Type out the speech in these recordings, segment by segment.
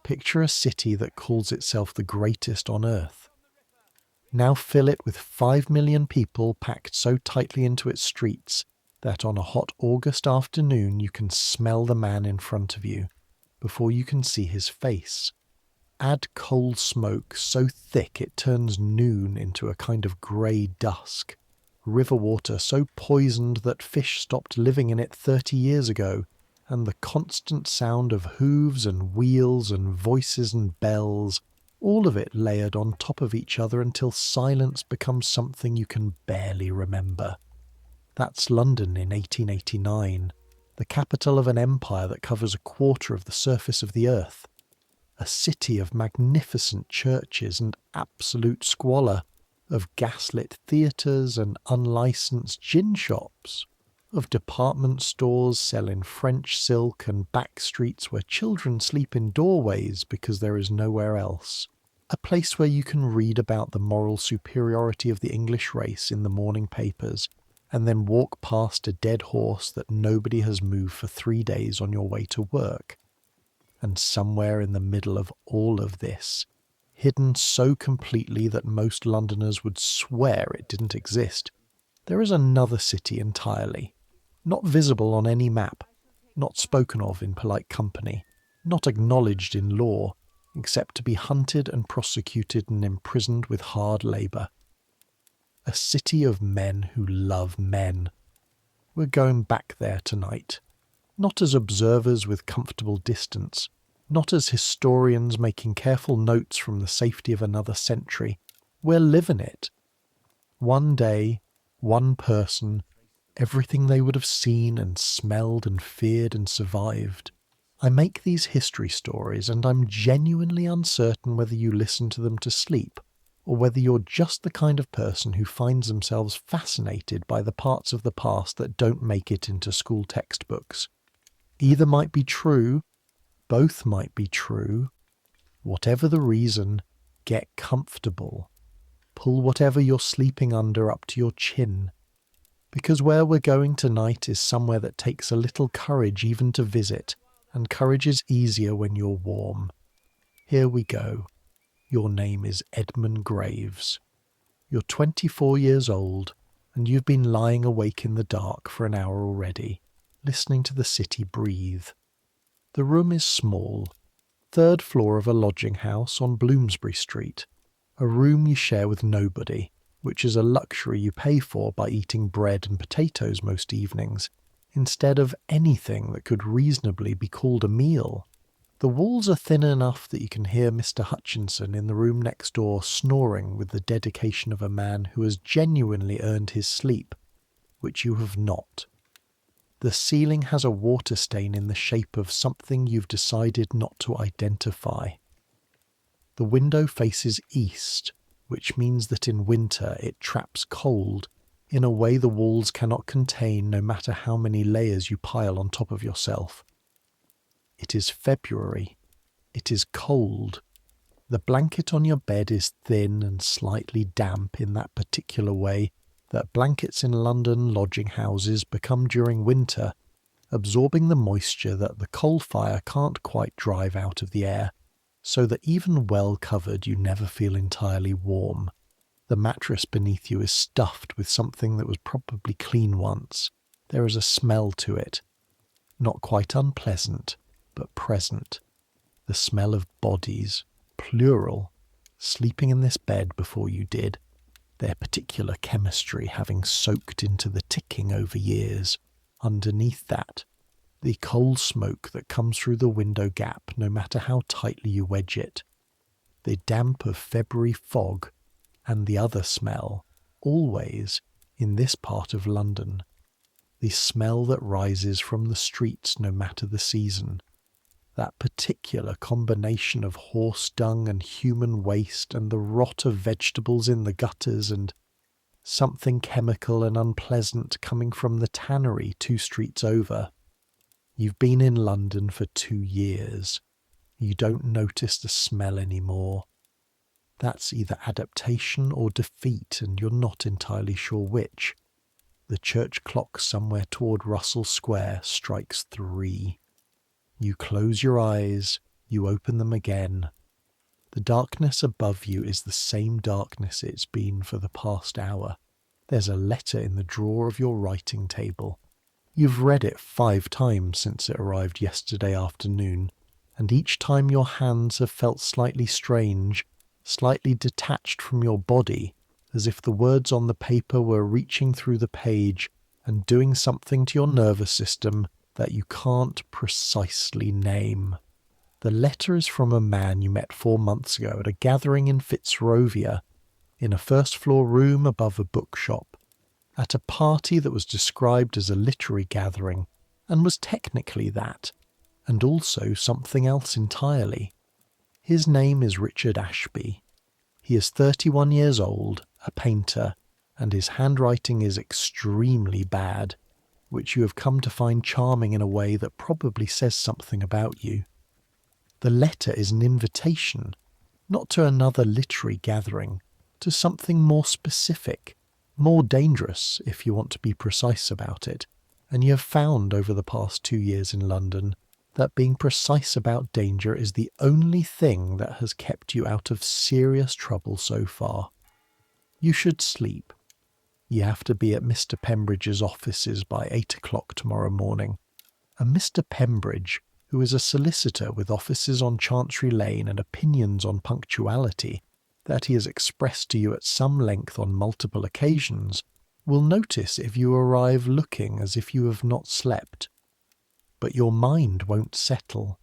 Picture a city that calls itself the greatest on earth. Now fill it with 5 million people packed so tightly into its streets that on a hot August afternoon you can smell the man in front of you before you can see his face. Add coal smoke so thick it turns noon into a kind of grey dusk. River water so poisoned that fish stopped living in it 30 years ago, and the constant sound of hooves and wheels and voices and bells, all of it layered on top of each other until silence becomes something you can barely remember. That's London in 1889, the capital of an empire that covers a quarter of the surface of the earth. A city of magnificent churches and absolute squalor, of gaslit theatres and unlicensed gin shops, of department stores selling French silk and back streets where children sleep in doorways because there is nowhere else. A place where you can read about the moral superiority of the English race in the morning papers, and then walk past a dead horse that nobody has moved for 3 days on your way to work. And somewhere in the middle of all of this, hidden so completely that most Londoners would swear it didn't exist, there is another city entirely, not visible on any map, not spoken of in polite company, not acknowledged in law, except to be hunted and prosecuted and imprisoned with hard labour. A city of men who love men. We're going back there tonight. Not as observers with comfortable distance, not as historians making careful notes from the safety of another century. We're living it. One day, one person, everything they would have seen and smelled and feared and survived. I make these history stories and I'm genuinely uncertain whether you listen to them to sleep, or whether you're just the kind of person who finds themselves fascinated by the parts of the past that don't make it into school textbooks. Either might be true, both might be true. Whatever the reason, get comfortable. Pull whatever you're sleeping under up to your chin. Because where we're going tonight is somewhere that takes a little courage even to visit, and courage is easier when you're warm. Here we go. Your name is Edmund Graves. You're 24 years old, and you've been lying awake in the dark for an hour already, listening to the city breathe. The room is small, 3rd floor of a lodging house on Bloomsbury Street, a room you share with nobody, which is a luxury you pay for by eating bread and potatoes most evenings, instead of anything that could reasonably be called a meal. The walls are thin enough that you can hear Mr. Hutchinson in the room next door snoring with the dedication of a man who has genuinely earned his sleep, which you have not. The ceiling has a water stain in the shape of something you've decided not to identify. The window faces east, which means that in winter it traps cold in a way the walls cannot contain no matter how many layers you pile on top of yourself. It is February. It is cold. The blanket on your bed is thin and slightly damp in that particular way that blankets in London lodging houses become during winter, absorbing the moisture that the coal fire can't quite drive out of the air, so that even well covered you never feel entirely warm. The mattress beneath you is stuffed with something that was probably clean once. There is a smell to it, not quite unpleasant, but present. The smell of bodies, plural, sleeping in this bed before you did, their particular chemistry having soaked into the ticking over years. Underneath that, the coal smoke that comes through the window gap no matter how tightly you wedge it. The damp of February fog, and the other smell, always, in this part of London, the smell that rises from the streets no matter the season. That particular combination of horse dung and human waste and the rot of vegetables in the gutters and something chemical and unpleasant coming from the tannery 2 streets over. You've been in London for 2 years. You don't notice the smell anymore. That's either adaptation or defeat, and you're not entirely sure which. The church clock somewhere toward Russell Square strikes 3. You close your eyes, You open them again. The darkness above you is the same darkness it's been for the past hour. There's a letter in the drawer of your writing table. You've read it 5 times since it arrived yesterday afternoon, and each time your hands have felt slightly strange, slightly detached from your body, as if the words on the paper were reaching through the page and doing something to your nervous system that you can't precisely name. The letter is from a man you met 4 months ago at a gathering in Fitzrovia, in a first-floor room above a bookshop, at a party that was described as a literary gathering, and was technically that, and also something else entirely. His name is Richard Ashby. He is 31 years old, a painter, and his handwriting is extremely bad, which you have come to find charming in a way that probably says something about you. The letter is an invitation, not to another literary gathering, to something more specific, more dangerous if you want to be precise about it, and you have found over the past 2 years in London that being precise about danger is the only thing that has kept you out of serious trouble so far. You should sleep. You have to be at Mr. Pembridge's offices by 8 o'clock tomorrow morning. And Mr. Pembridge, who is a solicitor with offices on Chancery Lane and opinions on punctuality that he has expressed to you at some length on multiple occasions, will notice if you arrive looking as if you have not slept. But your mind won't settle.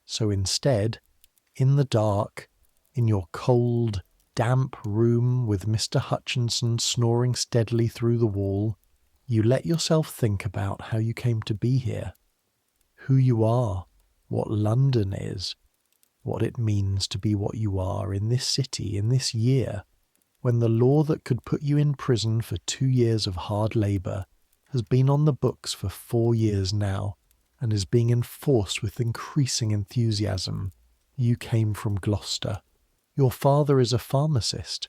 So instead, in the dark, in your cold, damp room with Mr. Hutchinson snoring steadily through the wall, you let yourself think about how you came to be here, who you are, what London is, what it means to be what you are in this city, in this year, when the law that could put you in prison for 2 years of hard labour has been on the books for 4 years now, and is being enforced with increasing enthusiasm. You came from Gloucester. Your father is a pharmacist.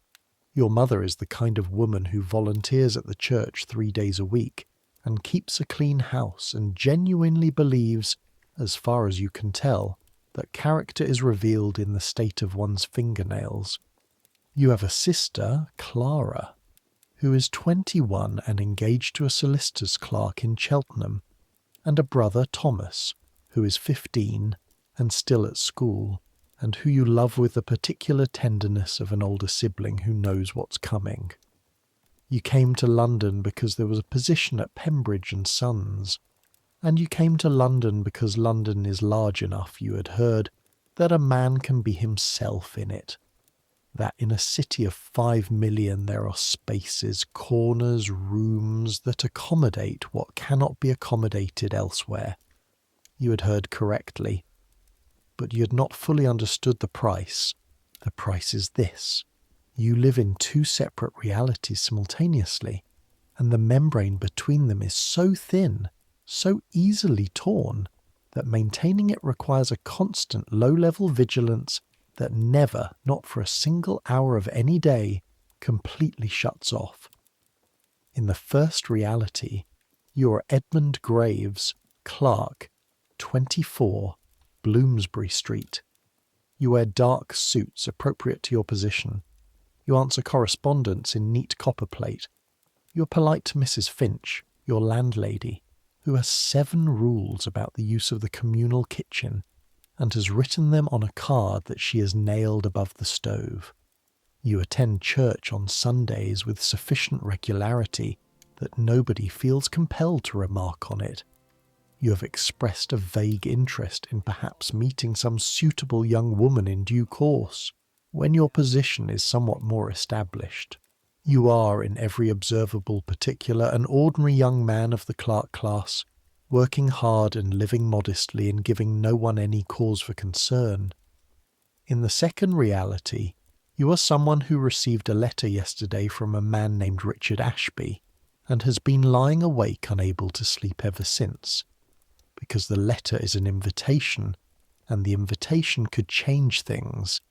Your mother is the kind of woman who volunteers at the church 3 days a week, and keeps a clean house, and genuinely believes, as far as you can tell, that character is revealed in the state of one's fingernails. You have a sister, Clara, who is 21 and engaged to a solicitor's clerk in Cheltenham, and a brother, Thomas, who is 15 and still at school, and who you love with the particular tenderness of an older sibling who knows what's coming. You came to London because there was a position at Pembridge and Sons, and you came to London because London is large enough, you had heard, that a man can be himself in it, that in a city of 5 million there are spaces, corners, rooms that accommodate what cannot be accommodated elsewhere. You had heard correctly, but you had not fully understood the price. The price is this. You live in 2 separate realities simultaneously, and the membrane between them is so thin, so easily torn, that maintaining it requires a constant low-level vigilance that never, not for a single hour of any day, completely shuts off. In the first reality, you are Edmund Graves, clerk, 24, Bloomsbury Street. You wear dark suits appropriate to your position. You answer correspondence in neat copperplate. You are polite to Mrs. Finch, your landlady, who has 7 rules about the use of the communal kitchen, and has written them on a card that she has nailed above the stove. You attend church on Sundays with sufficient regularity that nobody feels compelled to remark on it. You have expressed a vague interest in perhaps meeting some suitable young woman in due course, when your position is somewhat more established. You are, in every observable particular, an ordinary young man of the clerk class, working hard and living modestly and giving no one any cause for concern. In the second reality, you are someone who received a letter yesterday from a man named Richard Ashby, and has been lying awake unable to sleep ever since, because the letter is an invitation, and the invitation could change things,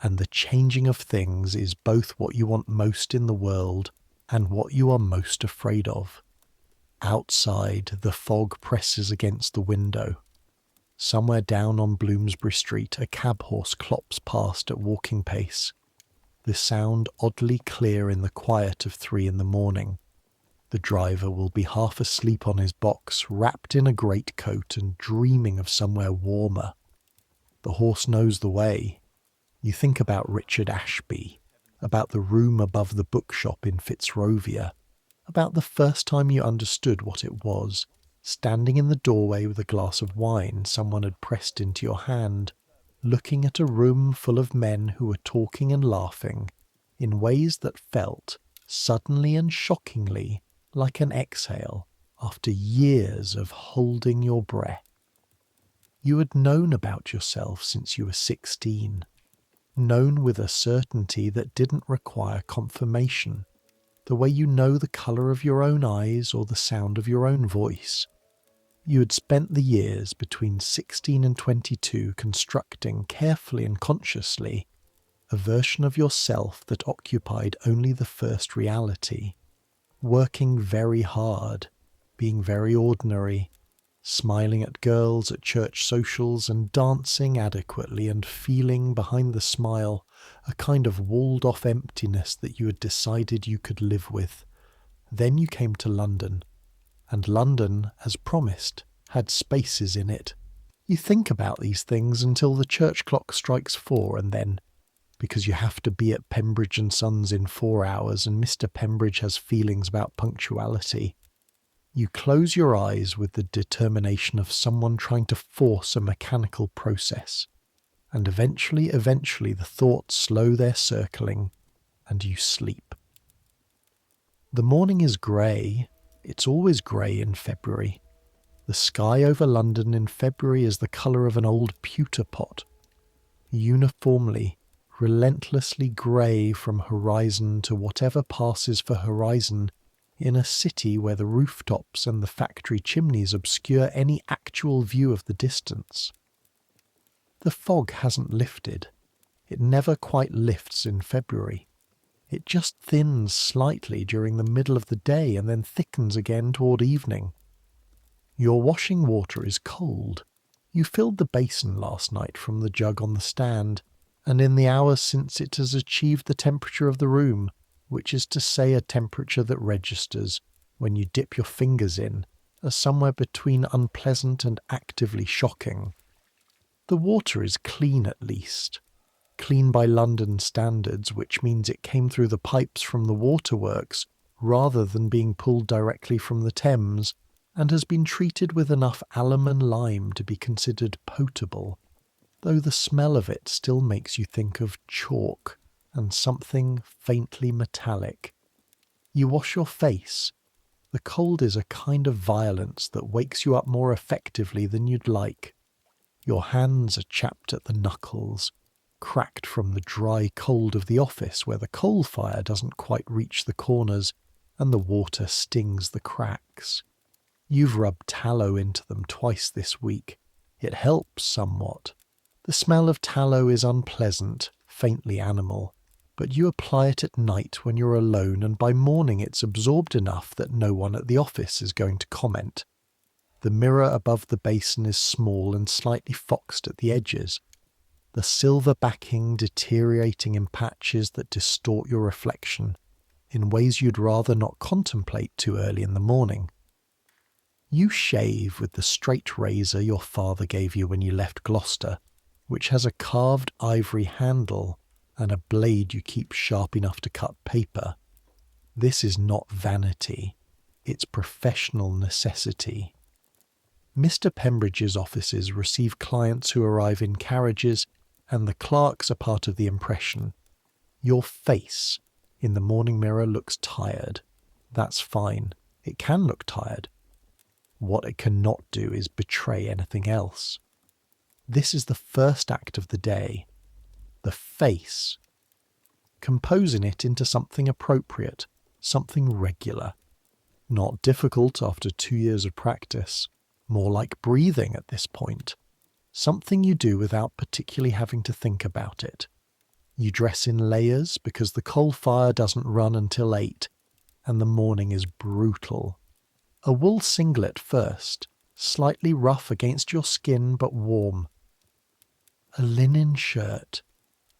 and the changing of things is both what you want most in the world and what you are most afraid of. Outside, the fog presses against the window. Somewhere down on Bloomsbury Street, a cab horse clops past at walking pace, the sound oddly clear in the quiet of 3 in the morning. The driver will be half asleep on his box, wrapped in a greatcoat and dreaming of somewhere warmer. The horse knows the way. You think about Richard Ashby, about the room above the bookshop in Fitzrovia, about the first time you understood what it was, standing in the doorway with a glass of wine someone had pressed into your hand, looking at a room full of men who were talking and laughing in ways that felt, suddenly and shockingly, like an exhale after years of holding your breath. You had known about yourself since you were 16, known with a certainty that didn't require confirmation, the way you know the colour of your own eyes or the sound of your own voice. You had spent the years between 16 and 22 constructing carefully and consciously a version of yourself that occupied only the first reality, working very hard, being very ordinary, smiling at girls at church socials and dancing adequately and feeling behind the smile a kind of walled-off emptiness that you had decided you could live with. Then you came to London, and London, as promised, had spaces in it. You think about these things until the church clock strikes 4, and then, because you have to be at Pembridge and Sons in 4 hours and Mr. Pembridge has feelings about punctuality, you close your eyes with the determination of someone trying to force a mechanical process, and eventually the thoughts slow their circling, and you sleep. The morning is grey. It's always grey in February. The sky over London in February is the colour of an old pewter pot, uniformly, relentlessly grey from horizon to whatever passes for horizon, in a city where the rooftops and the factory chimneys obscure any actual view of the distance. The fog hasn't lifted. It never quite lifts in February. It just thins slightly during the middle of the day and then thickens again toward evening. Your washing water is cold. You filled the basin last night from the jug on the stand, and in the hours since it has achieved the temperature of the room, which is to say a temperature that registers, when you dip your fingers in, as somewhere between unpleasant and actively shocking. The water is clean at least. Clean by London standards, which means it came through the pipes from the waterworks rather than being pulled directly from the Thames, and has been treated with enough alum and lime to be considered potable, though the smell of it still makes you think of chalk and something faintly metallic. You wash your face. The cold is a kind of violence that wakes you up more effectively than you'd like. Your hands are chapped at the knuckles, cracked from the dry cold of the office where the coal fire doesn't quite reach the corners and the water stings the cracks. You've rubbed tallow into them twice this week. It helps somewhat. The smell of tallow is unpleasant, faintly animal, but you apply it at night when you're alone, and by morning it's absorbed enough that no one at the office is going to comment. The mirror above the basin is small and slightly foxed at the edges, the silver backing deteriorating in patches that distort your reflection in ways you'd rather not contemplate too early in the morning. You shave with the straight razor your father gave you when you left Gloucester, which has a carved ivory handle and a blade you keep sharp enough to cut paper. This is not vanity, it's professional necessity. Mr. Pembridge's offices receive clients who arrive in carriages, and the clerks are part of the impression. Your face in the morning mirror looks tired. That's fine. It can look tired. What it cannot do is betray anything else. This is the first act of the day. The face. Composing it into something appropriate, something regular. Not difficult after 2 years of practice. More like breathing at this point. Something you do without particularly having to think about it. You dress in layers because the coal fire doesn't run until 8, and the morning is brutal. A wool singlet first, slightly rough against your skin but warm. A linen shirt,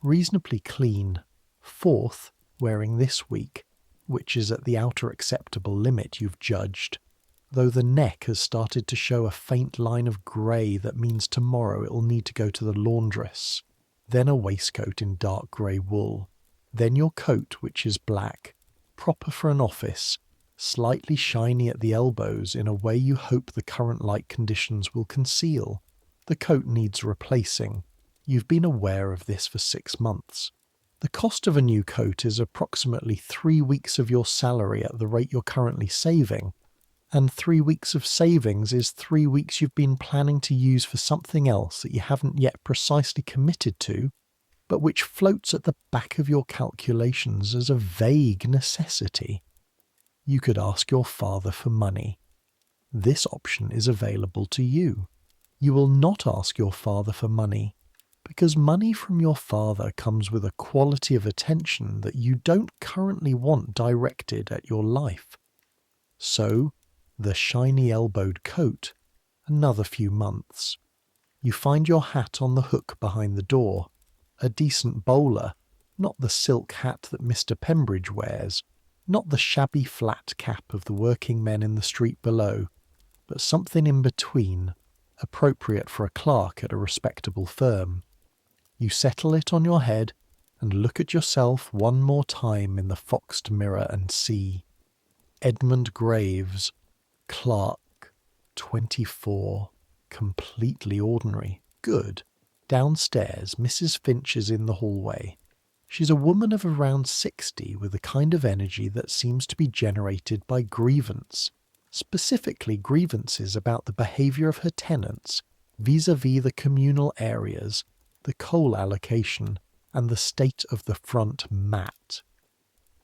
reasonably clean, fourth wearing this week, which is at the outer acceptable limit you've judged, though the neck has started to show a faint line of grey that means tomorrow it will need to go to the laundress. Then a waistcoat in dark grey wool. Then your coat, which is black, proper for an office, slightly shiny at the elbows in a way you hope the current light conditions will conceal. The coat needs replacing. You've been aware of this for 6 months. The cost of a new coat is approximately 3 weeks of your salary at the rate you're currently saving, and 3 weeks of savings is 3 weeks you've been planning to use for something else that you haven't yet precisely committed to, but which floats at the back of your calculations as a vague necessity. You could ask your father for money. This option is available to you. You will not ask your father for money, because money from your father comes with a quality of attention that you don't currently want directed at your life. So, the shiny-elbowed coat, another few months. You find your hat on the hook behind the door, a decent bowler, not the silk hat that Mr. Pembridge wears, not the shabby flat cap of the working men in the street below, but something in between, appropriate for a clerk at a respectable firm. You settle it on your head and look at yourself one more time in the foxed mirror and see Edmund Graves, clerk, 24, completely ordinary, good. Downstairs, Mrs. Finch is in the hallway. She's a woman of around 60 with a kind of energy that seems to be generated by grievance, specifically grievances about the behaviour of her tenants vis-à-vis the communal areas, the coal allocation, and the state of the front mat.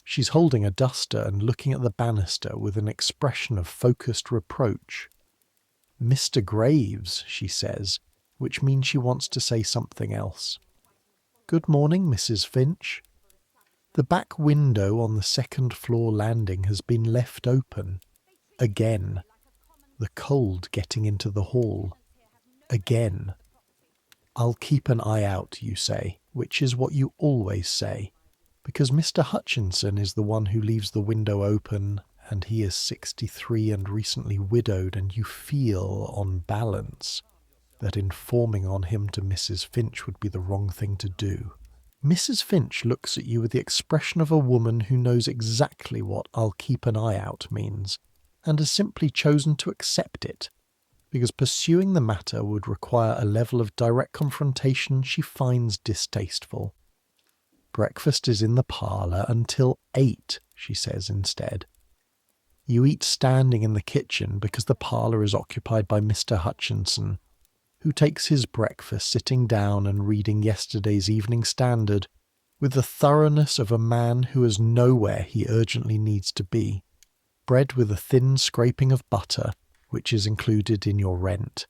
She's holding a duster and looking at the banister with an expression of focused reproach. "Mr. Graves," she says, which means she wants to say something else. "Good morning, Mrs. Finch." The back window on the second-floor landing has been left open. Again. The cold getting into the hall. Again. "I'll keep an eye out," you say, which is what you always say, because Mr. Hutchinson is the one who leaves the window open, and he is 63 and recently widowed, and you feel, on balance, that informing on him to Mrs. Finch would be the wrong thing to do. Mrs. Finch looks at you with the expression of a woman who knows exactly what "I'll keep an eye out" means, and has simply chosen to accept it, because pursuing the matter would require a level of direct confrontation she finds distasteful. "Breakfast is in the parlour until 8, she says instead. You eat standing in the kitchen because the parlour is occupied by Mr. Hutchinson, who takes his breakfast sitting down and reading yesterday's Evening Standard with the thoroughness of a man who is nowhere he urgently needs to be. Bread with a thin scraping of butter, which is included in your rent.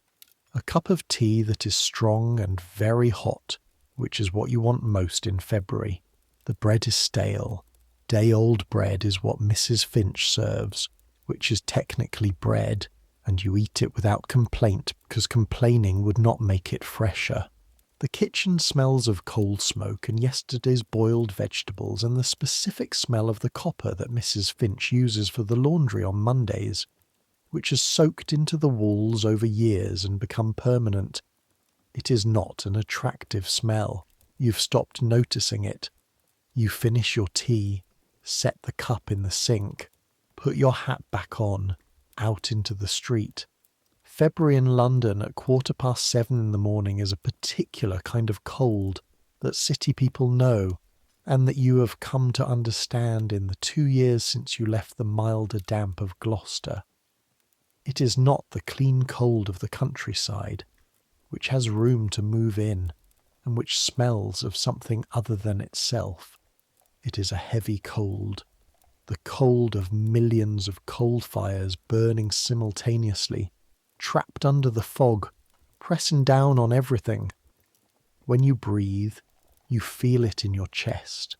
A cup of tea that is strong and very hot, which is what you want most in February. The bread is stale. Day-old bread is what Mrs. Finch serves, which is technically bread, and you eat it without complaint because complaining would not make it fresher. The kitchen smells of coal smoke and yesterday's boiled vegetables and the specific smell of the copper that Mrs. Finch uses for the laundry on Mondays, which has soaked into the walls over years and become permanent. It is not an attractive smell. You've stopped noticing it. You finish your tea, set the cup in the sink, put your hat back on, out into the street. February in London at 7:15 in the morning is a particular kind of cold that city people know, and that you have come to understand in the 2 years since you left the milder damp of Gloucester. It is not the clean cold of the countryside, which has room to move in, and which smells of something other than itself. It is a heavy cold, the cold of millions of coal fires burning simultaneously, trapped under the fog, pressing down on everything. When you breathe, you feel it in your chest,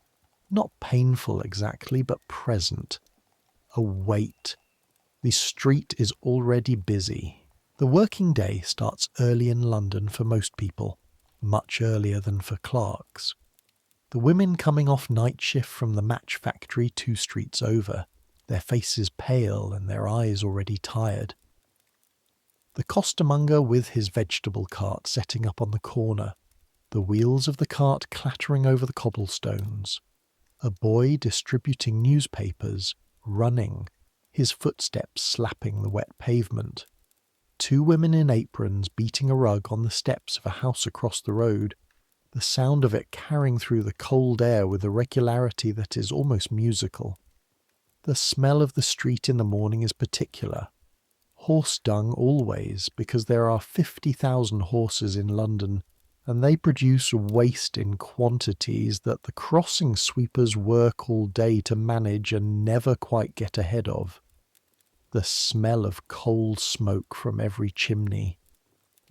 not painful exactly, but present. A weight. The street is already busy. The working day starts early in London for most people, much earlier than for clerks. The women coming off night shift from the match factory 2 streets over, their faces pale and their eyes already tired. The costermonger with his vegetable cart setting up on the corner, the wheels of the cart clattering over the cobblestones. A boy distributing newspapers, running, his footsteps slapping the wet pavement. 2 women in aprons beating a rug on the steps of a house across the road, the sound of it carrying through the cold air with a regularity that is almost musical. The smell of the street in the morning is particular. Horse dung always, because there are 50,000 horses in London, and they produce waste in quantities that the crossing sweepers work all day to manage and never quite get ahead of. The smell of coal smoke from every chimney.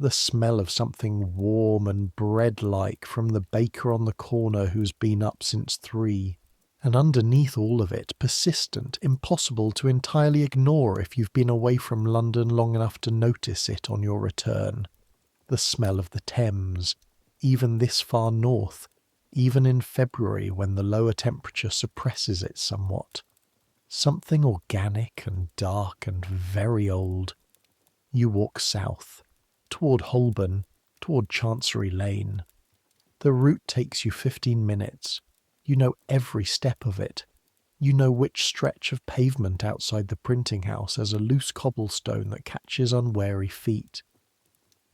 The smell of something warm and bread-like from the baker on the corner who's been up since 3. And underneath all of it, persistent, impossible to entirely ignore if you've been away from London long enough to notice it on your return. The smell of the Thames, even this far north, even in February when the lower temperature suppresses it somewhat. Something organic and dark and very old. You walk south, toward Holborn, toward Chancery Lane. The route takes you 15 minutes. You know every step of it. You know which stretch of pavement outside the printing house has a loose cobblestone that catches unwary feet.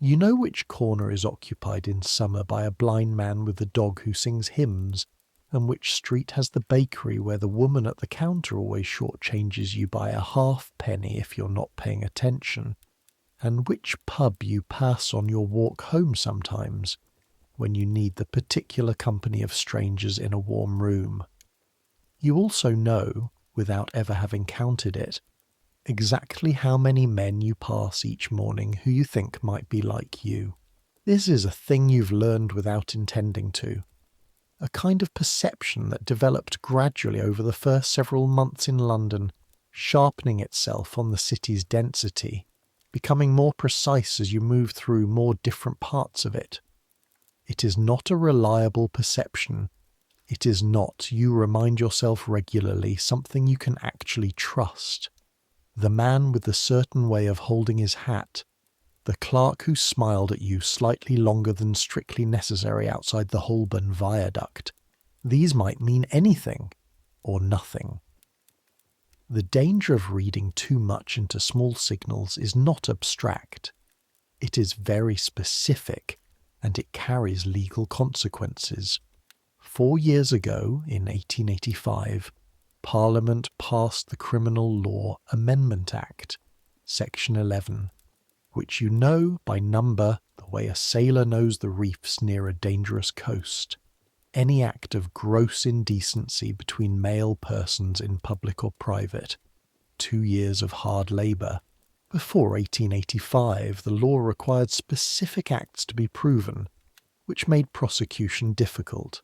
You know which corner is occupied in summer by a blind man with a dog who sings hymns, and which street has the bakery where the woman at the counter always shortchanges you by a halfpenny if you're not paying attention, and which pub you pass on your walk home sometimes, when you need the particular company of strangers in a warm room. You also know, without ever having counted it, exactly how many men you pass each morning who you think might be like you. This is a thing you've learned without intending to. A kind of perception that developed gradually over the first several months in London, sharpening itself on the city's density, becoming more precise as you move through more different parts of it. It is not a reliable perception. It is not, you remind yourself regularly, something you can actually trust. The man with the certain way of holding his hat, the clerk who smiled at you slightly longer than strictly necessary outside the Holborn Viaduct, these might mean anything or nothing. The danger of reading too much into small signals is not abstract. It is very specific, and it carries legal consequences. 4 years ago, in 1885, Parliament passed the Criminal Law Amendment Act, Section 11, which you know by number the way a sailor knows the reefs near a dangerous coast. Any act of gross indecency between male persons in public or private. 2 years of hard labour. Before 1885, the law required specific acts to be proven, which made prosecution difficult.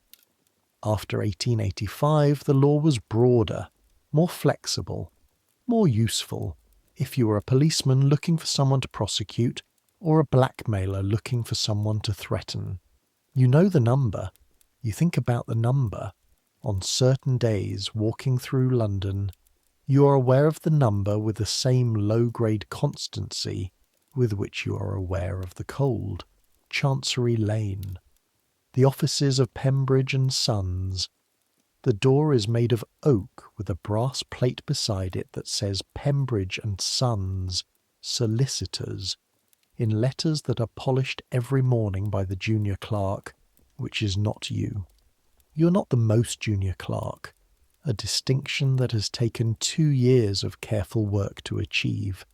After 1885, the law was broader, more flexible, more useful, if you were a policeman looking for someone to prosecute, or a blackmailer looking for someone to threaten. You know the number. You think about the number. On certain days, walking through London, you are aware of the number with the same low-grade constancy with which you are aware of the cold. Chancery Lane. The offices of Pembridge and Sons. The door is made of oak with a brass plate beside it that says Pembridge and Sons, Solicitors, in letters that are polished every morning by the junior clerk, which is not you. You're not the most junior clerk, a distinction that has taken 2 years of careful work to achieve.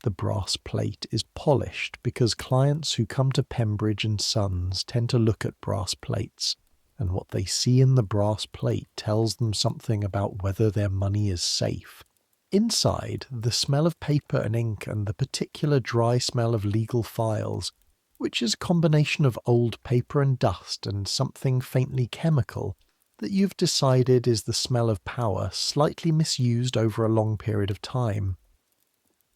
The brass plate is polished because clients who come to Pembridge and Sons tend to look at brass plates, and what they see in the brass plate tells them something about whether their money is safe. Inside, the smell of paper and ink and the particular dry smell of legal files, which is a combination of old paper and dust and something faintly chemical, that you've decided is the smell of power slightly misused over a long period of time.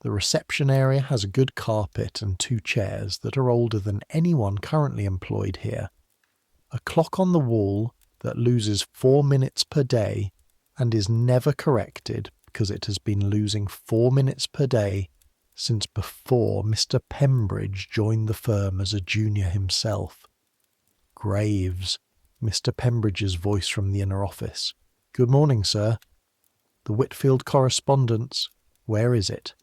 The reception area has a good carpet and 2 chairs that are older than anyone currently employed here. A clock on the wall that loses 4 minutes per day and is never corrected because it has been losing 4 minutes per day since before Mr. Pembridge joined the firm as a junior himself. Graves, Mr. Pembridge's voice from the inner office. Good morning, sir. The Whitfield correspondence. Where is it?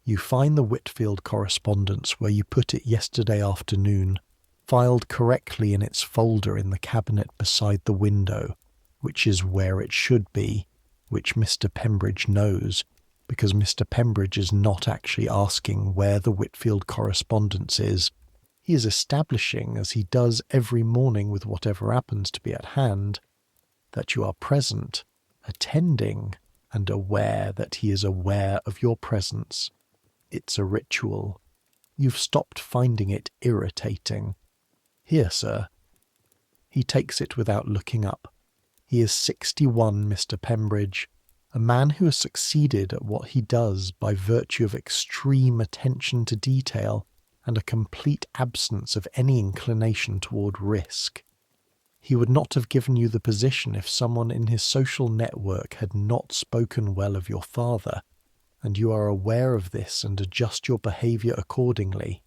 You find the Whitfield correspondence where you put it yesterday afternoon, filed correctly in its folder in the cabinet beside the window, which is where it should be, which Mr. Pembridge knows, because Mr. Pembridge is not actually asking where the Whitfield correspondence is. He is establishing, as he does every morning with whatever happens to be at hand, that you are present, attending, and aware that he is aware of your presence. It's a ritual. You've stopped finding it irritating. Here, sir. He takes it without looking up. He is 61, Mr. Pembridge, a man who has succeeded at what he does by virtue of extreme attention to detail and a complete absence of any inclination toward risk. He would not have given you the position if someone in his social network had not spoken well of your father, and you are aware of this and adjust your behaviour accordingly.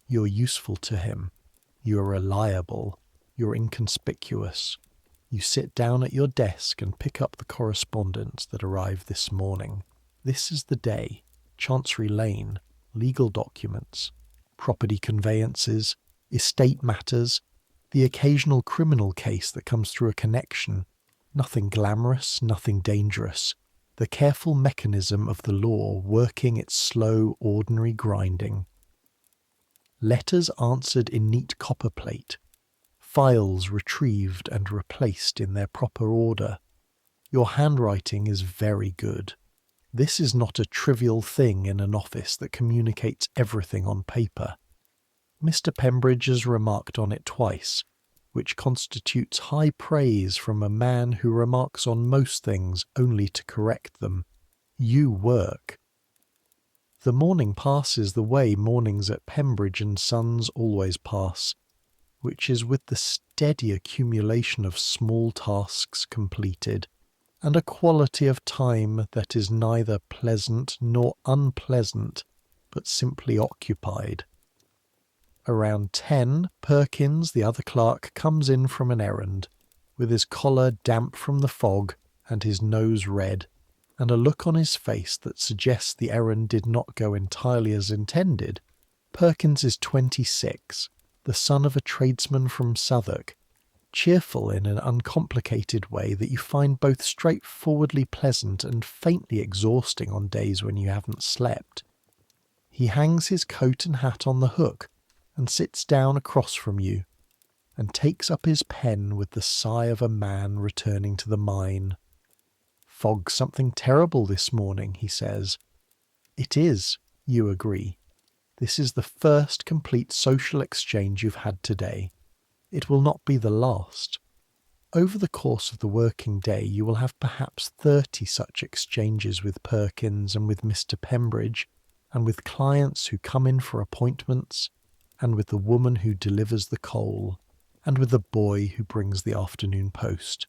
You're useful to him. You're reliable. You're inconspicuous. You sit down at your desk and pick up the correspondence that arrived this morning. This is the day. Chancery Lane, legal documents, property conveyances, estate matters, the occasional criminal case that comes through a connection. Nothing glamorous, nothing dangerous. The careful mechanism of the law working its slow, ordinary grinding. Letters answered in neat copperplate. Files retrieved and replaced in their proper order. Your handwriting is very good. This is not a trivial thing in an office that communicates everything on paper. Mr. Pembridge has remarked on it twice, which constitutes high praise from a man who remarks on most things only to correct them. You work. The morning passes the way mornings at Pembridge and Sons always pass, which is with the steady accumulation of small tasks completed, and a quality of time that is neither pleasant nor unpleasant, but simply occupied. Around 10, Perkins, the other clerk, comes in from an errand, with his collar damp from the fog and his nose red, and a look on his face that suggests the errand did not go entirely as intended. Perkins is 26, the son of a tradesman from Southwark, cheerful in an uncomplicated way that you find both straightforwardly pleasant and faintly exhausting on days when you haven't slept. He hangs his coat and hat on the hook, and sits down across from you, and takes up his pen with the sigh of a man returning to the mine. Fog's something terrible this morning, he says. It is, you agree. This is the first complete social exchange you've had today. It will not be the last. Over the course of the working day you will have perhaps 30 such exchanges with Perkins and with Mr. Pembridge, and with clients who come in for appointments, and with the woman who delivers the coal, and with the boy who brings the afternoon post.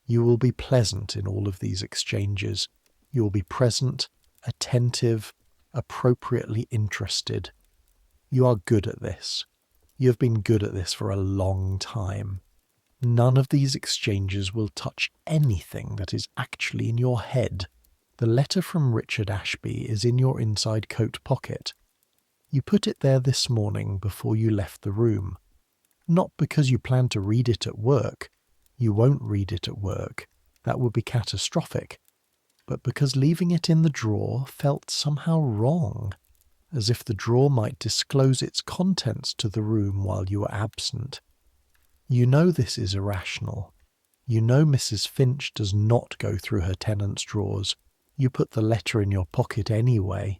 You will be pleasant in all of these exchanges. You will be present, attentive, appropriately interested. You are good at this. You have been good at this for a long time. None of these exchanges will touch anything that is actually in your head. The letter from Richard Ashby is in your inside coat pocket. You put it there this morning before you left the room. Not because you plan to read it at work. You won't read it at work. That would be catastrophic. But because leaving it in the drawer felt somehow wrong, as if the drawer might disclose its contents to the room while you were absent. You know this is irrational. You know Mrs. Finch does not go through her tenant's drawers. You put the letter in your pocket anyway.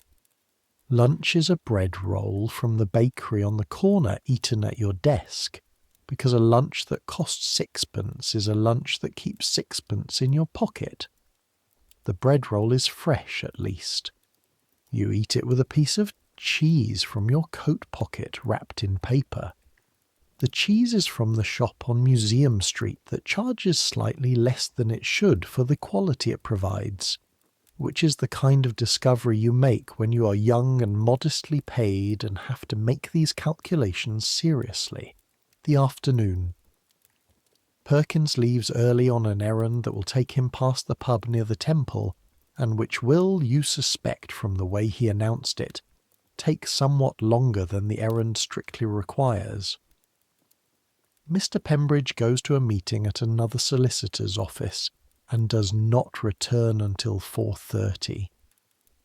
Lunch is a bread roll from the bakery on the corner eaten at your desk, because a lunch that costs 6p is a lunch that keeps 6p in your pocket. The bread roll is fresh, at least. You eat it with a piece of cheese from your coat pocket wrapped in paper. The cheese is from the shop on Museum Street that charges slightly less than it should for the quality it provides, which is the kind of discovery you make when you are young and modestly paid and have to make these calculations seriously. The afternoon. Perkins leaves early on an errand that will take him past the pub near the temple, and which will, you suspect from the way he announced it, take somewhat longer than the errand strictly requires. Mr. Pembridge goes to a meeting at another solicitor's office and does not return until 4:30,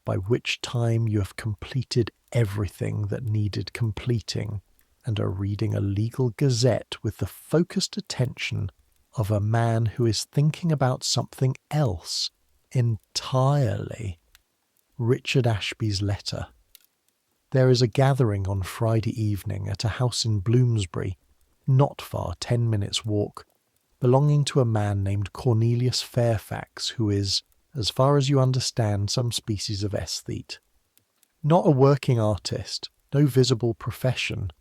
by which time you have completed everything that needed completing and are reading a legal gazette with the focused attention of a man who is thinking about something else entirely. Richard Ashby's letter. There is a gathering on Friday evening at a house in Bloomsbury, not far, 10 minutes' walk, belonging to a man named Cornelius Fairfax, who is, as far as you understand, some species of aesthete. Not a working artist, no visible profession,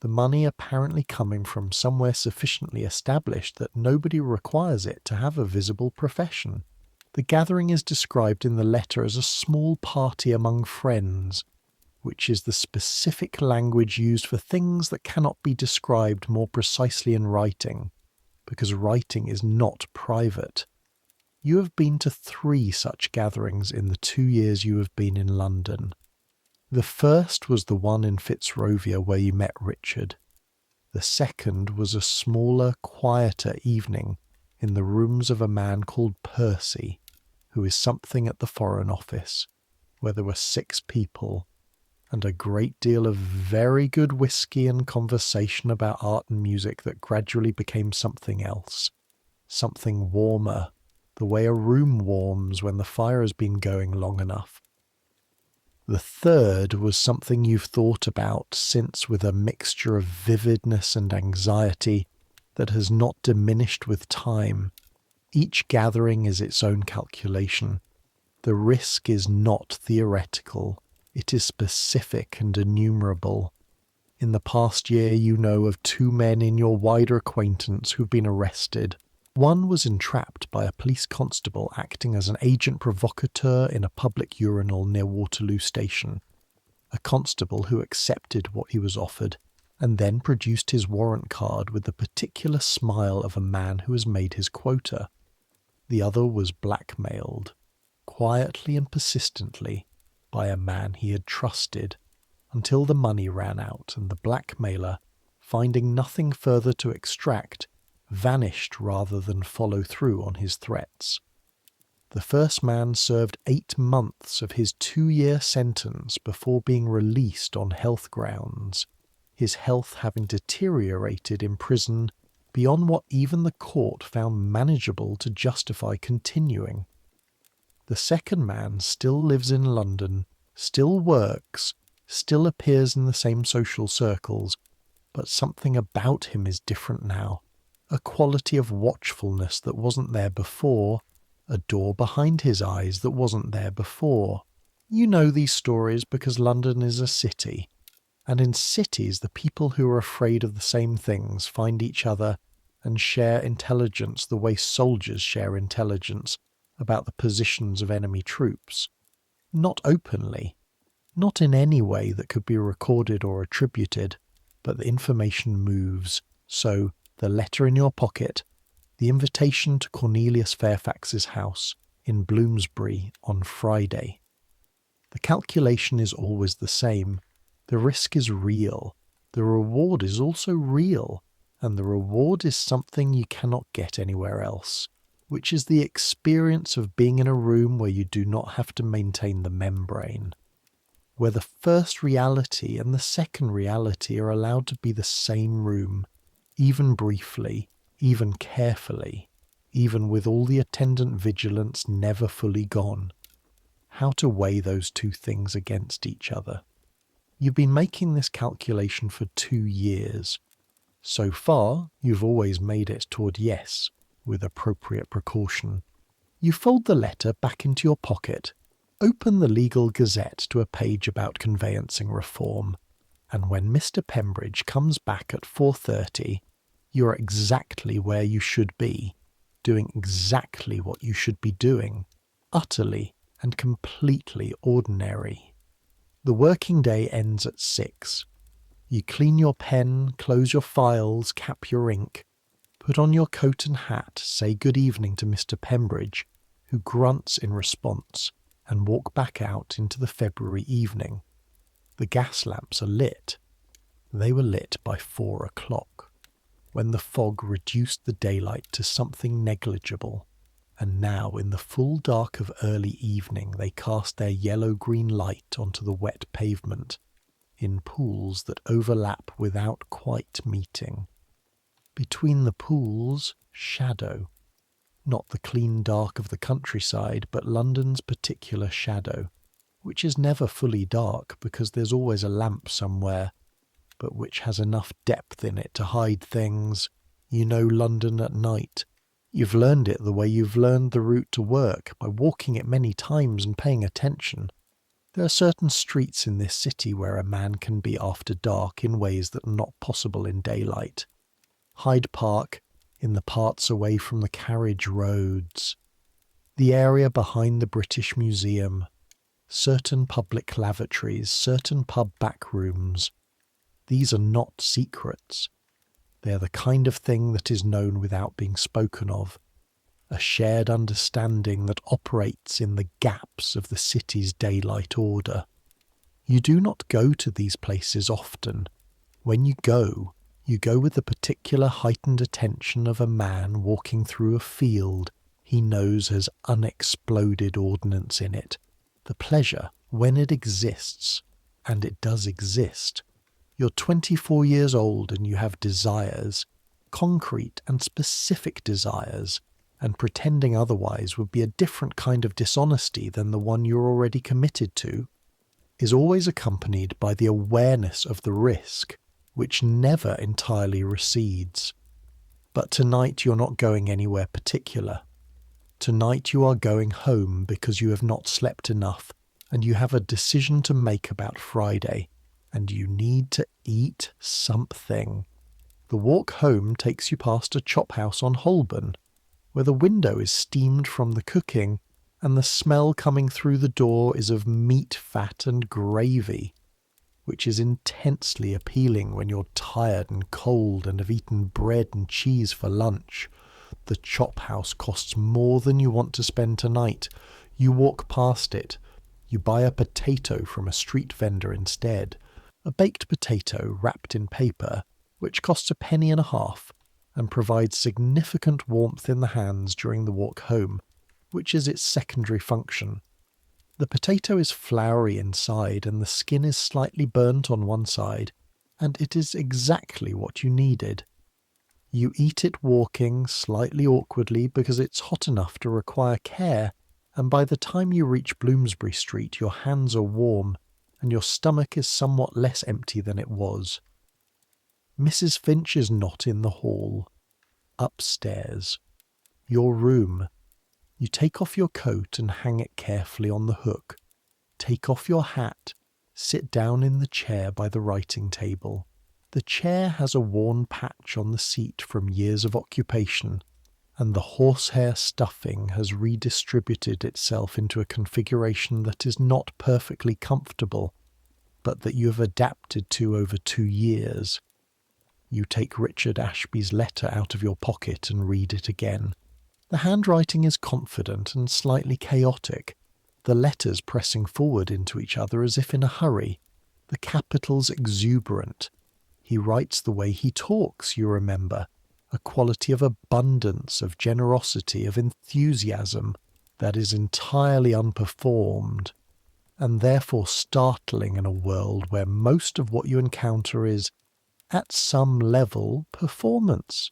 the money apparently coming from somewhere sufficiently established that nobody requires it to have a visible profession. The gathering is described in the letter as a small party among friends, which is the specific language used for things that cannot be described more precisely in writing, because writing is not private. You have been to 3 such gatherings in the 2 years you have been in London. The first was the one in Fitzrovia where you met Richard. The second was a smaller, quieter evening in the rooms of a man called Percy, who is something at the Foreign Office, where there were 6 people, and a great deal of very good whisky and conversation about art and music that gradually became something else, something warmer, the way a room warms when the fire has been going long enough. The third was something you've thought about since, with a mixture of vividness and anxiety that has not diminished with time. Each gathering is its own calculation. The risk is not theoretical. It is specific and enumerable. In the past year you know of 2 men in your wider acquaintance who've been arrested. One was entrapped by a police constable acting as an agent provocateur in a public urinal near Waterloo Station. A constable who accepted what he was offered and then produced his warrant card with the particular smile of a man who has made his quota. The other was blackmailed, quietly and persistently, by a man he had trusted, until the money ran out and the blackmailer, finding nothing further to extract, vanished rather than follow through on his threats. The first man served 8 months of his 2-year sentence before being released on health grounds, his health having deteriorated in prison beyond what even the court found manageable to justify continuing. The second man still lives in London, still works, still appears in the same social circles, but something about him is different now. A quality of watchfulness that wasn't there before, a door behind his eyes that wasn't there before. You know these stories because London is a city, and in cities the people who are afraid of the same things find each other and share intelligence the way soldiers share intelligence about the positions of enemy troops. Not openly, not in any way that could be recorded or attributed, but the information moves, so the letter in your pocket, the invitation to Cornelius Fairfax's house in Bloomsbury on Friday. The calculation is always the same. The risk is real. The reward is also real, and the reward is something you cannot get anywhere else, which is the experience of being in a room where you do not have to maintain the membrane, where the first reality and the second reality are allowed to be the same room, even briefly, even carefully, even with all the attendant vigilance never fully gone. How to weigh those 2 things against each other. You've been making this calculation for 2 years. So far, you've always made it toward yes, with appropriate precaution. You fold the letter back into your pocket, Open the Legal Gazette to a page about conveyancing reform, and when Mr. Pembridge comes back at 4:30, you're exactly where you should be, doing exactly what you should be doing, utterly and completely ordinary. The working day ends at 6. You clean your pen, close your files, cap your ink, put on your coat and hat, say good evening to Mr. Pembridge, who grunts in response, and walk back out into the February evening. The gas lamps are lit. They were lit by 4 o'clock, when the fog reduced the daylight to something negligible, and now in the full dark of early evening they cast their yellow-green light onto the wet pavement, in pools that overlap without quite meeting. Between the pools, shadow. Not the clean dark of the countryside, but London's particular shadow, which is never fully dark because there's always a lamp somewhere, but which has enough depth in it to hide things. You know London at night. You've learned it the way you've learned the route to work, by walking it many times and paying attention. There are certain streets in this city where a man can be after dark in ways that are not possible in daylight. Hyde Park, in the parts away from the carriage roads, the area behind the British Museum, certain public lavatories, certain pub back rooms. These are not secrets. They are the kind of thing that is known without being spoken of, a shared understanding that operates in the gaps of the city's daylight order. You do not go to these places often. When you go with the particular heightened attention of a man walking through a field he knows has unexploded ordnance in it. The pleasure, when it exists, and it does exist. You're 24 years old and you have desires, concrete and specific desires, and pretending otherwise would be a different kind of dishonesty than the one you're already committed to, is always accompanied by the awareness of the risk, which never entirely recedes. But tonight you're not going anywhere particular. Tonight you are going home because you have not slept enough, and you have a decision to make about Friday, and you need to eat something. The walk home takes you past a chop house on Holborn, where the window is steamed from the cooking, and the smell coming through the door is of meat, fat and gravy, which is intensely appealing when you're tired and cold and have eaten bread and cheese for lunch. The chop house costs more than you want to spend tonight. You walk past it. You buy a potato from a street vendor instead, a baked potato wrapped in paper, which costs a penny and a half, and provides significant warmth in the hands during the walk home, which is its secondary function. The potato is floury inside and the skin is slightly burnt on one side, and it is exactly what you needed. You eat it walking, slightly awkwardly because it's hot enough to require care, and by the time you reach Bloomsbury Street your hands are warm and your stomach is somewhat less empty than it was. Mrs. Finch is not in the hall. Upstairs. Your room. You take off your coat and hang it carefully on the hook. Take off your hat. Sit down in the chair by the writing table. The chair has a worn patch on the seat from years of occupation, and the horsehair stuffing has redistributed itself into a configuration that is not perfectly comfortable, but that you have adapted to over 2 years. You take Richard Ashby's letter out of your pocket and read it again. The handwriting is confident and slightly chaotic, the letters pressing forward into each other as if in a hurry, the capitals exuberant. He writes the way he talks, you remember, a quality of abundance, of generosity, of enthusiasm that is entirely unperformed, and therefore startling in a world where most of what you encounter is, at some level, performance.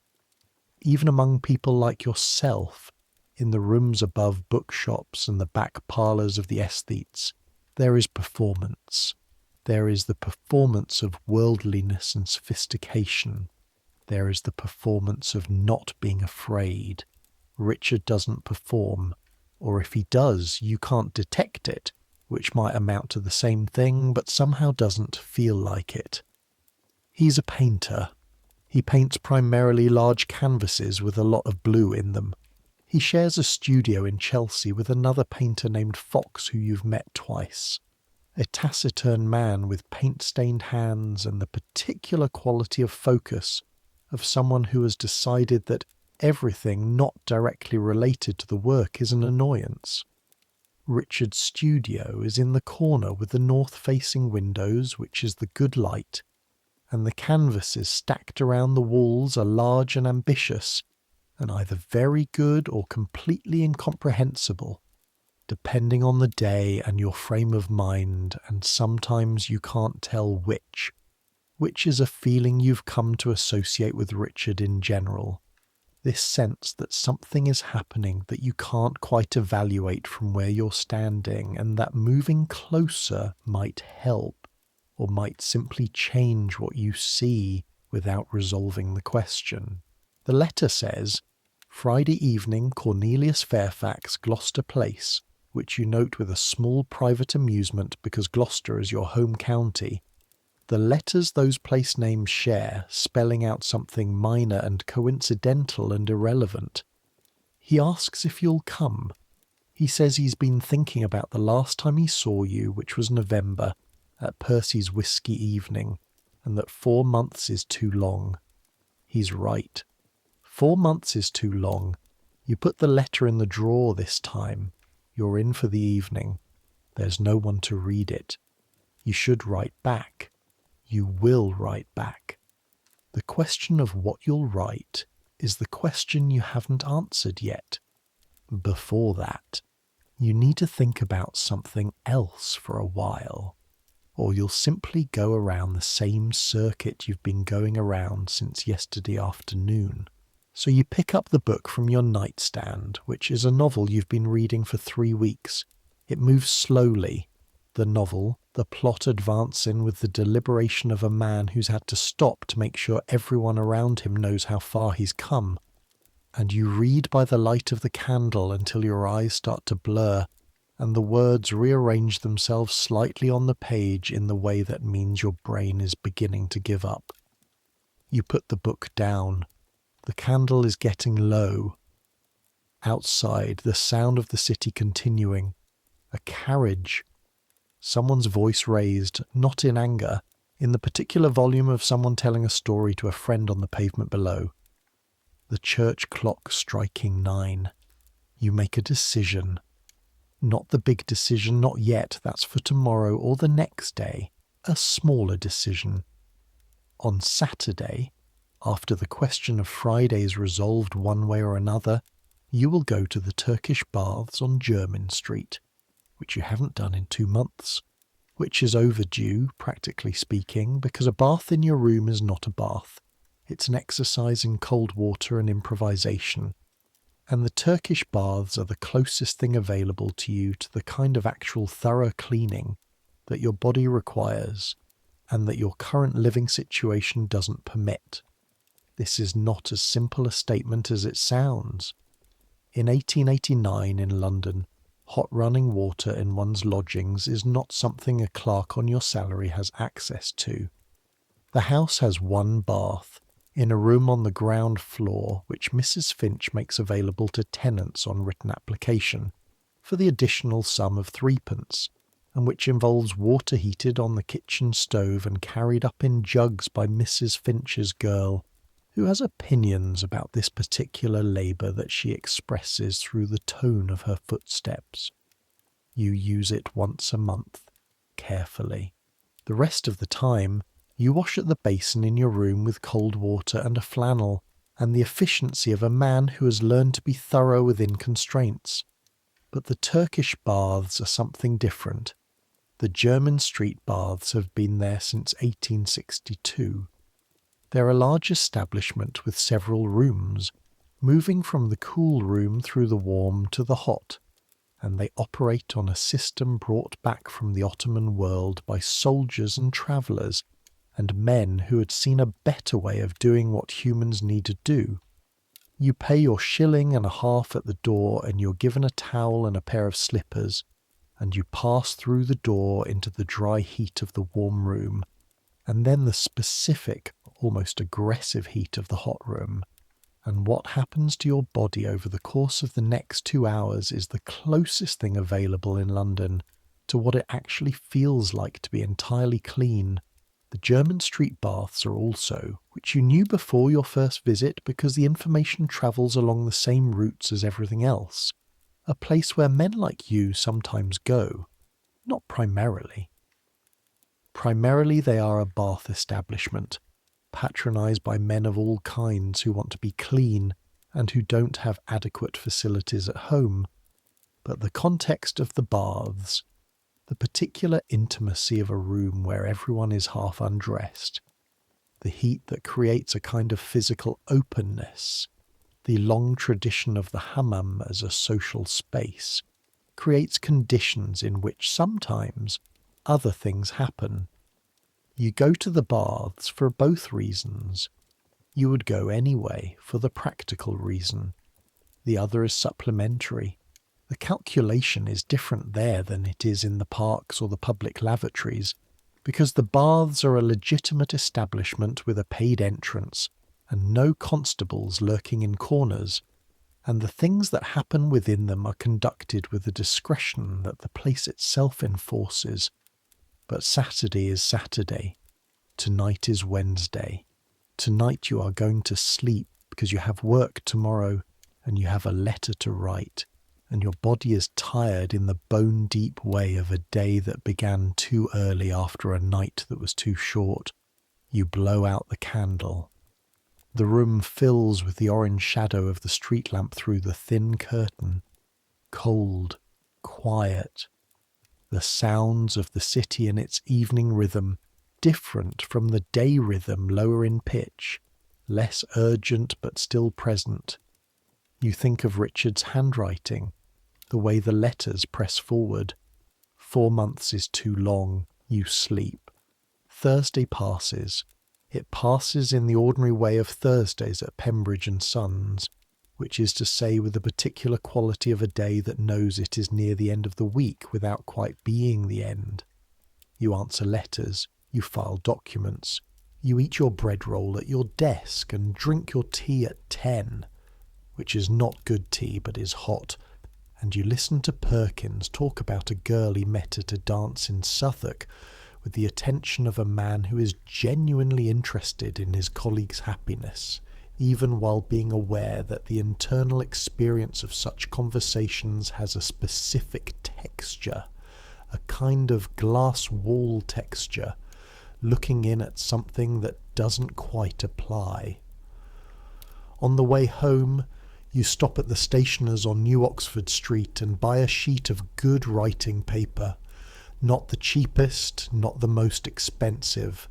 Even among people like yourself, in the rooms above bookshops and the back parlours of the aesthetes, there is performance. There is the performance of worldliness and sophistication. There is the performance of not being afraid. Richard doesn't perform, or if he does, you can't detect it, which might amount to the same thing but somehow doesn't feel like it. He's a painter. He paints primarily large canvases with a lot of blue in them. He shares a studio in Chelsea with another painter named Fox who you've met twice. A taciturn man with paint-stained hands and the particular quality of focus of someone who has decided that everything not directly related to the work is an annoyance. Richard's studio is in the corner with the north-facing windows, which is the good light, and the canvases stacked around the walls are large and ambitious, and either very good or completely incomprehensible, depending on the day and your frame of mind, and sometimes you can't tell which is a feeling you've come to associate with Richard in general. This sense that something is happening that you can't quite evaluate from where you're standing, and that moving closer might help, or might simply change what you see without resolving the question. The letter says, Friday evening, Cornelius Fairfax, Gloucester Place, which you note with a small private amusement because Gloucester is your home county. The letters those place names share, spelling out something minor and coincidental and irrelevant. He asks if you'll come. He says he's been thinking about the last time he saw you, which was November, at Percy's whiskey evening, and that 4 months is too long. He's right. 4 months is too long. You put the letter in the drawer this time. You're in for the evening. There's no one to read it. You should write back. You will write back. The question of what you'll write is the question you haven't answered yet. Before that, you need to think about something else for a while, or you'll simply go around the same circuit you've been going around since yesterday afternoon. So you pick up the book from your nightstand, which is a novel you've been reading for 3 weeks. It moves slowly. The novel, the plot advancing with the deliberation of a man who's had to stop to make sure everyone around him knows how far he's come. And you read by the light of the candle until your eyes start to blur, and the words rearrange themselves slightly on the page in the way that means your brain is beginning to give up. You put the book down. The candle is getting low. Outside, the sound of the city continuing. A carriage. Someone's voice raised, not in anger, in the particular volume of someone telling a story to a friend on the pavement below. The church clock striking 9. You make a decision. Not the big decision, not yet, that's for tomorrow or the next day. A smaller decision. On Saturday, after the question of Friday is resolved one way or another, you will go to the Turkish baths on Jermyn Street, which you haven't done in 2 months, which is overdue, practically speaking, because a bath in your room is not a bath. It's an exercise in cold water and improvisation. And the Turkish baths are the closest thing available to you to the kind of actual thorough cleaning that your body requires and that your current living situation doesn't permit. This is not as simple a statement as it sounds. In 1889 in London, hot running water in one's lodgings is not something a clerk on your salary has access to. The house has 1 bath, in a room on the ground floor which Mrs. Finch makes available to tenants on written application, for the additional sum of 3p, and which involves water heated on the kitchen stove and carried up in jugs by Mrs. Finch's girl, who has opinions about this particular labour that she expresses through the tone of her footsteps. You use it once a month, carefully. The rest of the time, you wash at the basin in your room with cold water and a flannel, and the efficiency of a man who has learned to be thorough within constraints. But the Turkish baths are something different. The Jermyn Street baths have been there since 1862. They're a large establishment with several rooms, moving from the cool room through the warm to the hot, and they operate on a system brought back from the Ottoman world by soldiers and travellers, and men who had seen a better way of doing what humans need to do. You pay your 1.5 shillings at the door and you're given a towel and a pair of slippers, and you pass through the door into the dry heat of the warm room, and then the specific, almost aggressive heat of the hot room. And what happens to your body over the course of the next 2 hours is the closest thing available in London to what it actually feels like to be entirely clean. The German street baths are also, which you knew before your first visit because the information travels along the same routes as everything else, a place where men like you sometimes go, not primarily. Primarily they are a bath establishment, patronised by men of all kinds who want to be clean and who don't have adequate facilities at home. But the context of the baths, the particular intimacy of a room where everyone is half undressed, the heat that creates a kind of physical openness, the long tradition of the hammam as a social space, creates conditions in which sometimes other things happen. You go to the baths for both reasons. You would go anyway for the practical reason. The other is supplementary. The calculation is different there than it is in the parks or the public lavatories, because the baths are a legitimate establishment with a paid entrance and no constables lurking in corners, and the things that happen within them are conducted with a discretion that the place itself enforces. But Saturday is Saturday. Tonight is Wednesday. Tonight you are going to sleep because you have work tomorrow and you have a letter to write, and your body is tired in the bone-deep way of a day that began too early after a night that was too short. You blow out the candle. The room fills with the orange shadow of the street lamp through the thin curtain. Cold, quiet. The sounds of the city in its evening rhythm, different from the day rhythm, lower in pitch, less urgent but still present. You think of Richard's handwriting, the way the letters press forward. 4 months is too long. You sleep. Thursday passes. It passes in the ordinary way of Thursdays at Pembridge and Sons, which is to say with the particular quality of a day that knows it is near the end of the week without quite being the end. You answer letters, you file documents, you eat your bread roll at your desk and drink your tea at 10, which is not good tea but is hot, and you listen to Perkins talk about a girl he met at a dance in Suffolk with the attention of a man who is genuinely interested in his colleague's happiness, even while being aware that the internal experience of such conversations has a specific texture, a kind of glass wall texture, looking in at something that doesn't quite apply. On the way home, you stop at the stationer's on New Oxford Street and buy a sheet of good writing paper, not the cheapest, not the most expensive,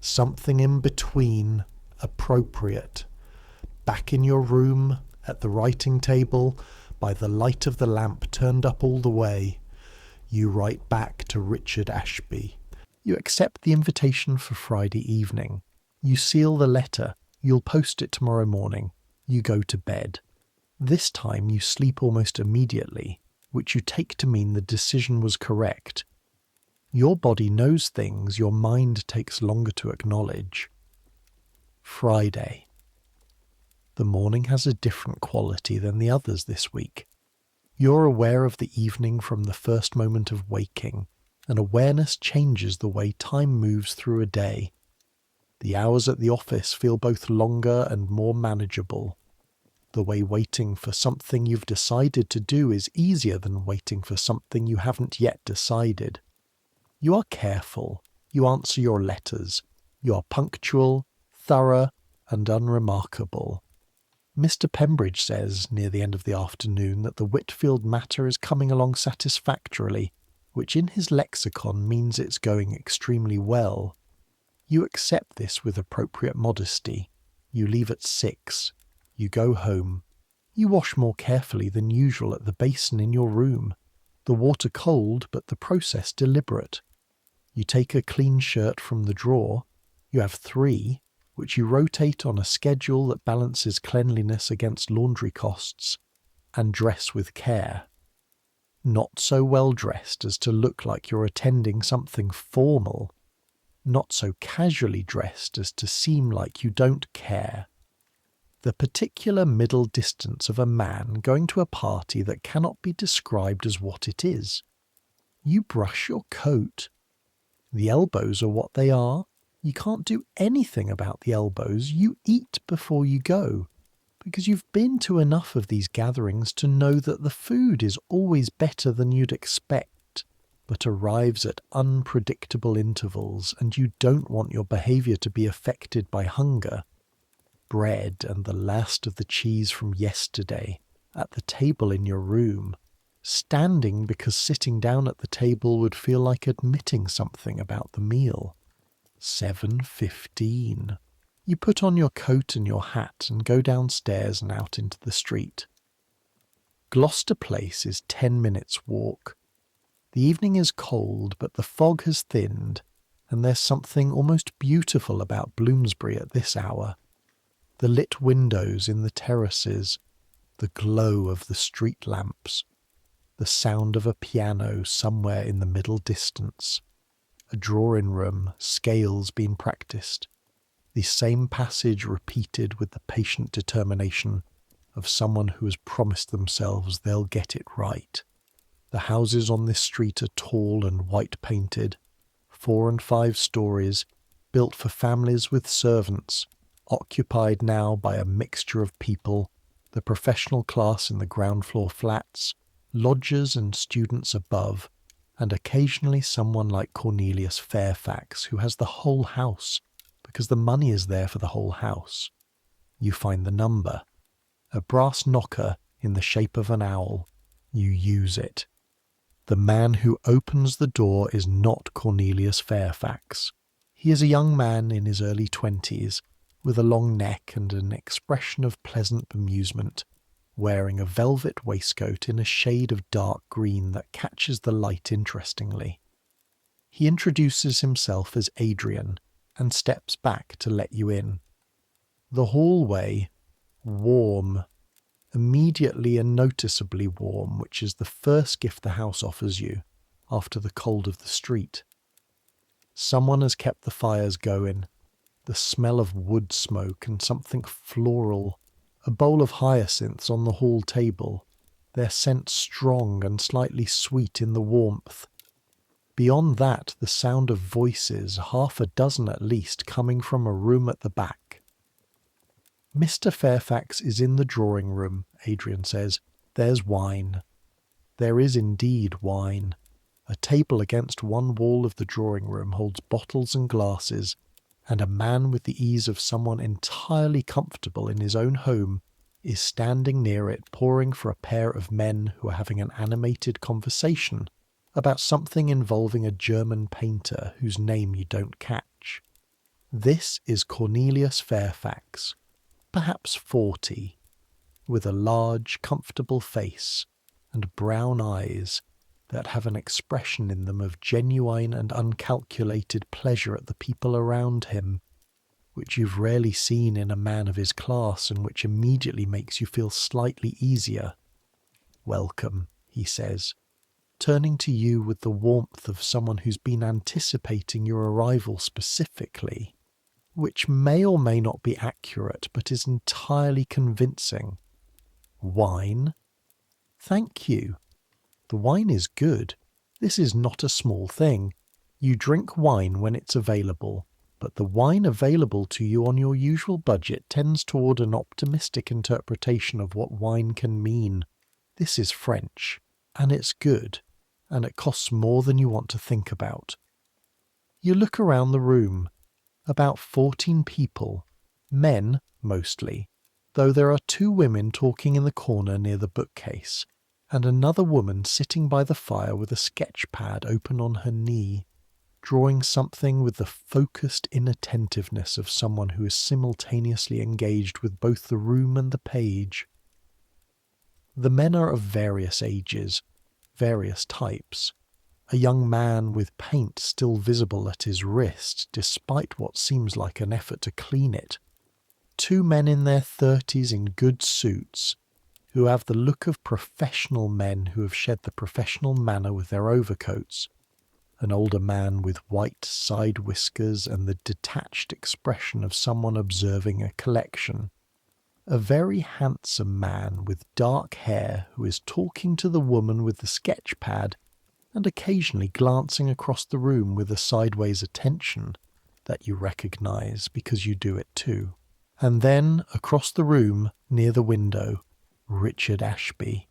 something in between, appropriate. Back in your room, at the writing table, by the light of the lamp turned up all the way, you write back to Richard Ashby. You accept the invitation for Friday evening. You seal the letter. You'll post it tomorrow morning. You go to bed. This time you sleep almost immediately, which you take to mean the decision was correct. Your body knows things your mind takes longer to acknowledge. Friday. The morning has a different quality than the others this week. You're aware of the evening from the first moment of waking, and awareness changes the way time moves through a day. The hours at the office feel both longer and more manageable. The way waiting for something you've decided to do is easier than waiting for something you haven't yet decided. You are careful. You answer your letters. You are punctual, thorough, and unremarkable. Mr. Pembridge says, near the end of the afternoon, that the Whitfield matter is coming along satisfactorily, which in his lexicon means it's going extremely well. You accept this with appropriate modesty. You leave at 6. You go home. You wash more carefully than usual at the basin in your room. The water cold, but the process deliberate. You take a clean shirt from the drawer. You have 3, which you rotate on a schedule that balances cleanliness against laundry costs, and dress with care. Not so well dressed as to look like you're attending something formal. Not so casually dressed as to seem like you don't care. The particular middle distance of a man going to a party that cannot be described as what it is. You brush your coat. The elbows are what they are. You can't do anything about the elbows. You eat before you go, because you've been to enough of these gatherings to know that the food is always better than you'd expect, but arrives at unpredictable intervals, and you don't want your behaviour to be affected by hunger. Bread and the last of the cheese from yesterday at the table in your room, standing because sitting down at the table would feel like admitting something about the meal. 7:15. You put on your coat and your hat and go downstairs and out into the street. Gloucester Place is 10 minutes' walk. The evening is cold, but the fog has thinned, and there's something almost beautiful about Bloomsbury at this hour. The lit windows in the terraces, the glow of the street lamps, the sound of a piano somewhere in the middle distance, a drawing-room, scales being practised, the same passage repeated with the patient determination of someone who has promised themselves they'll get it right. The houses on this street are tall and white-painted, 4 and 5 stories, built for families with servants, occupied now by a mixture of people, the professional class in the ground floor flats, lodgers and students above, and occasionally someone like Cornelius Fairfax who has the whole house, because the money is there for the whole house. You find the number, a brass knocker in the shape of an owl. You use it. The man who opens the door is not Cornelius Fairfax. He is a young man in his early 20s, with a long neck and an expression of pleasant amusement, wearing a velvet waistcoat in a shade of dark green that catches the light interestingly. He introduces himself as Adrian and steps back to let you in. The hallway, warm, immediately and noticeably warm, which is the first gift the house offers you after the cold of the street. Someone has kept the fires going, the smell of wood smoke and something floral, a bowl of hyacinths on the hall table, their scent strong and slightly sweet in the warmth. Beyond that, the sound of voices, half a dozen at least, coming from a room at the back. Mr. Fairfax is in the drawing-room, Adrian says. There's wine. There is indeed wine. A table against one wall of the drawing-room holds bottles and glasses, and a man with the ease of someone entirely comfortable in his own home is standing near it pouring for a pair of men who are having an animated conversation about something involving a German painter whose name you don't catch. This is Cornelius Fairfax, perhaps 40, with a large, comfortable face and brown eyes that have an expression in them of genuine and uncalculated pleasure at the people around him, which you've rarely seen in a man of his class and which immediately makes you feel slightly easier. "Welcome," he says, turning to you with the warmth of someone who's been anticipating your arrival specifically, which may or may not be accurate but is entirely convincing. "Wine? Thank you. The wine is good. This is not a small thing. You drink wine when it's available, but the wine available to you on your usual budget tends toward an optimistic interpretation of what wine can mean. This is French, and it's good, and it costs more than you want to think about." You look around the room. About 14 people, men mostly, though there are 2 women talking in the corner near the bookcase, and another woman sitting by the fire with a sketch pad open on her knee, drawing something with the focused inattentiveness of someone who is simultaneously engaged with both the room and the page. The men are of various ages, various types. A young man with paint still visible at his wrist, despite what seems like an effort to clean it. 2 men in their 30s in good suits, who have the look of professional men who have shed the professional manner with their overcoats. An older man with white side whiskers and the detached expression of someone observing a collection. A very handsome man with dark hair who is talking to the woman with the sketch pad and occasionally glancing across the room with a sideways attention that you recognise because you do it too. And then, across the room, near the window, Richard Ashby.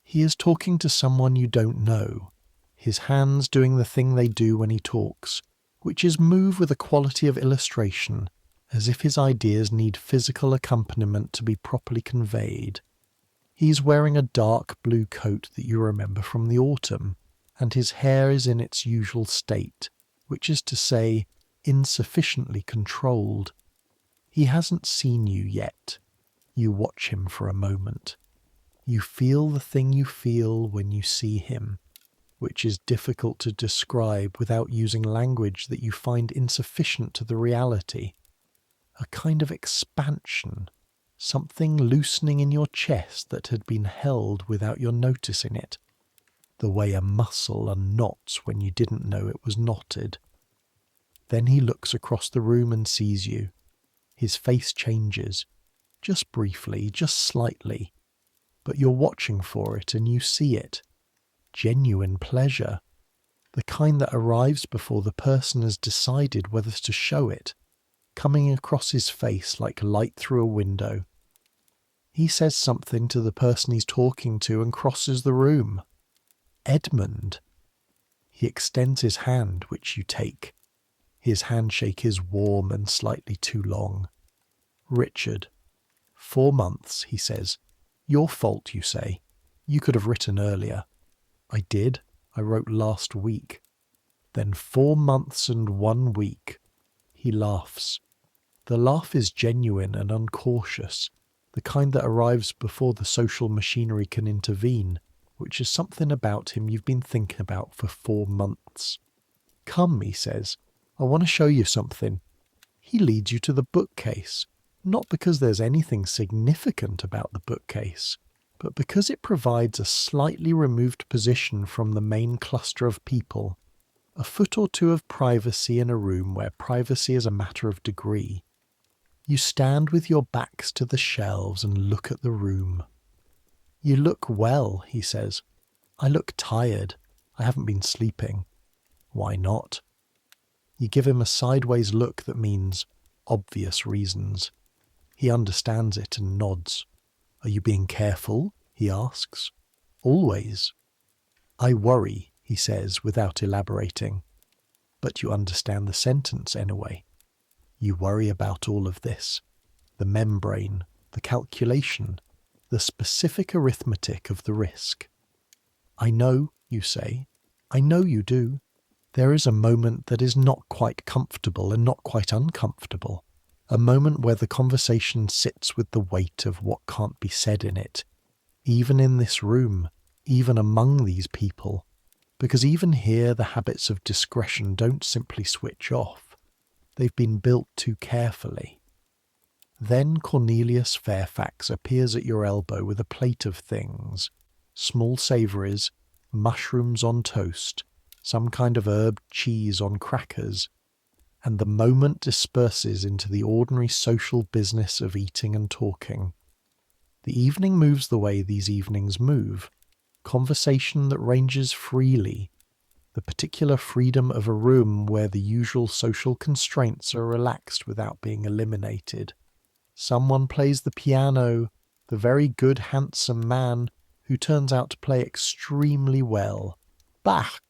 He is talking to someone you don't know, his hands doing the thing they do when he talks, which is move with a quality of illustration, as if his ideas need physical accompaniment to be properly conveyed. He's wearing a dark blue coat that you remember from the autumn, and his hair is in its usual state, which is to say, insufficiently controlled. He hasn't seen you yet. You watch him for a moment. You feel the thing you feel when you see him, which is difficult to describe without using language that you find insufficient to the reality. A kind of expansion, something loosening in your chest that had been held without your noticing it, the way a muscle unknots when you didn't know it was knotted. Then he looks across the room and sees you. His face changes, just briefly, just slightly, but you're watching for it and you see it. Genuine pleasure, the kind that arrives before the person has decided whether to show it, coming across his face like light through a window. He says something to the person he's talking to and crosses the room. Edmund. He extends his hand, which you take. His handshake is warm and slightly too long. Richard. 4 months, he says. Your fault, you say. You could have written earlier. I did. I wrote last week. Then 4 months and 1 week. He laughs. The laugh is genuine and uncautious, the kind that arrives before the social machinery can intervene, which is something about him you've been thinking about for 4 months. Come, he says. I want to show you something. He leads you to the bookcase, not because there's anything significant about the bookcase, but because it provides a slightly removed position from the main cluster of people, a foot or two of privacy in a room where privacy is a matter of degree. You stand with your backs to the shelves and look at the room. You look well, he says. I look tired. I haven't been sleeping. Why not? You give him a sideways look that means obvious reasons. He understands it and nods. Are you being careful? He asks. Always. I worry, he says without elaborating. But you understand the sentence anyway. You worry about all of this. The membrane, the calculation, the specific arithmetic of the risk. I know, you say. I know you do. There is a moment that is not quite comfortable and not quite uncomfortable. A moment where the conversation sits with the weight of what can't be said in it, even in this room, even among these people, because even here the habits of discretion don't simply switch off. They've been built too carefully. Then Cornelius Fairfax appears at your elbow with a plate of things, small savouries, mushrooms on toast, some kind of herb cheese on crackers, and the moment disperses into the ordinary social business of eating and talking. The evening moves the way these evenings move, conversation that ranges freely, the particular freedom of a room where the usual social constraints are relaxed without being eliminated. Someone plays the piano, the very good handsome man who turns out to play extremely well. Bach!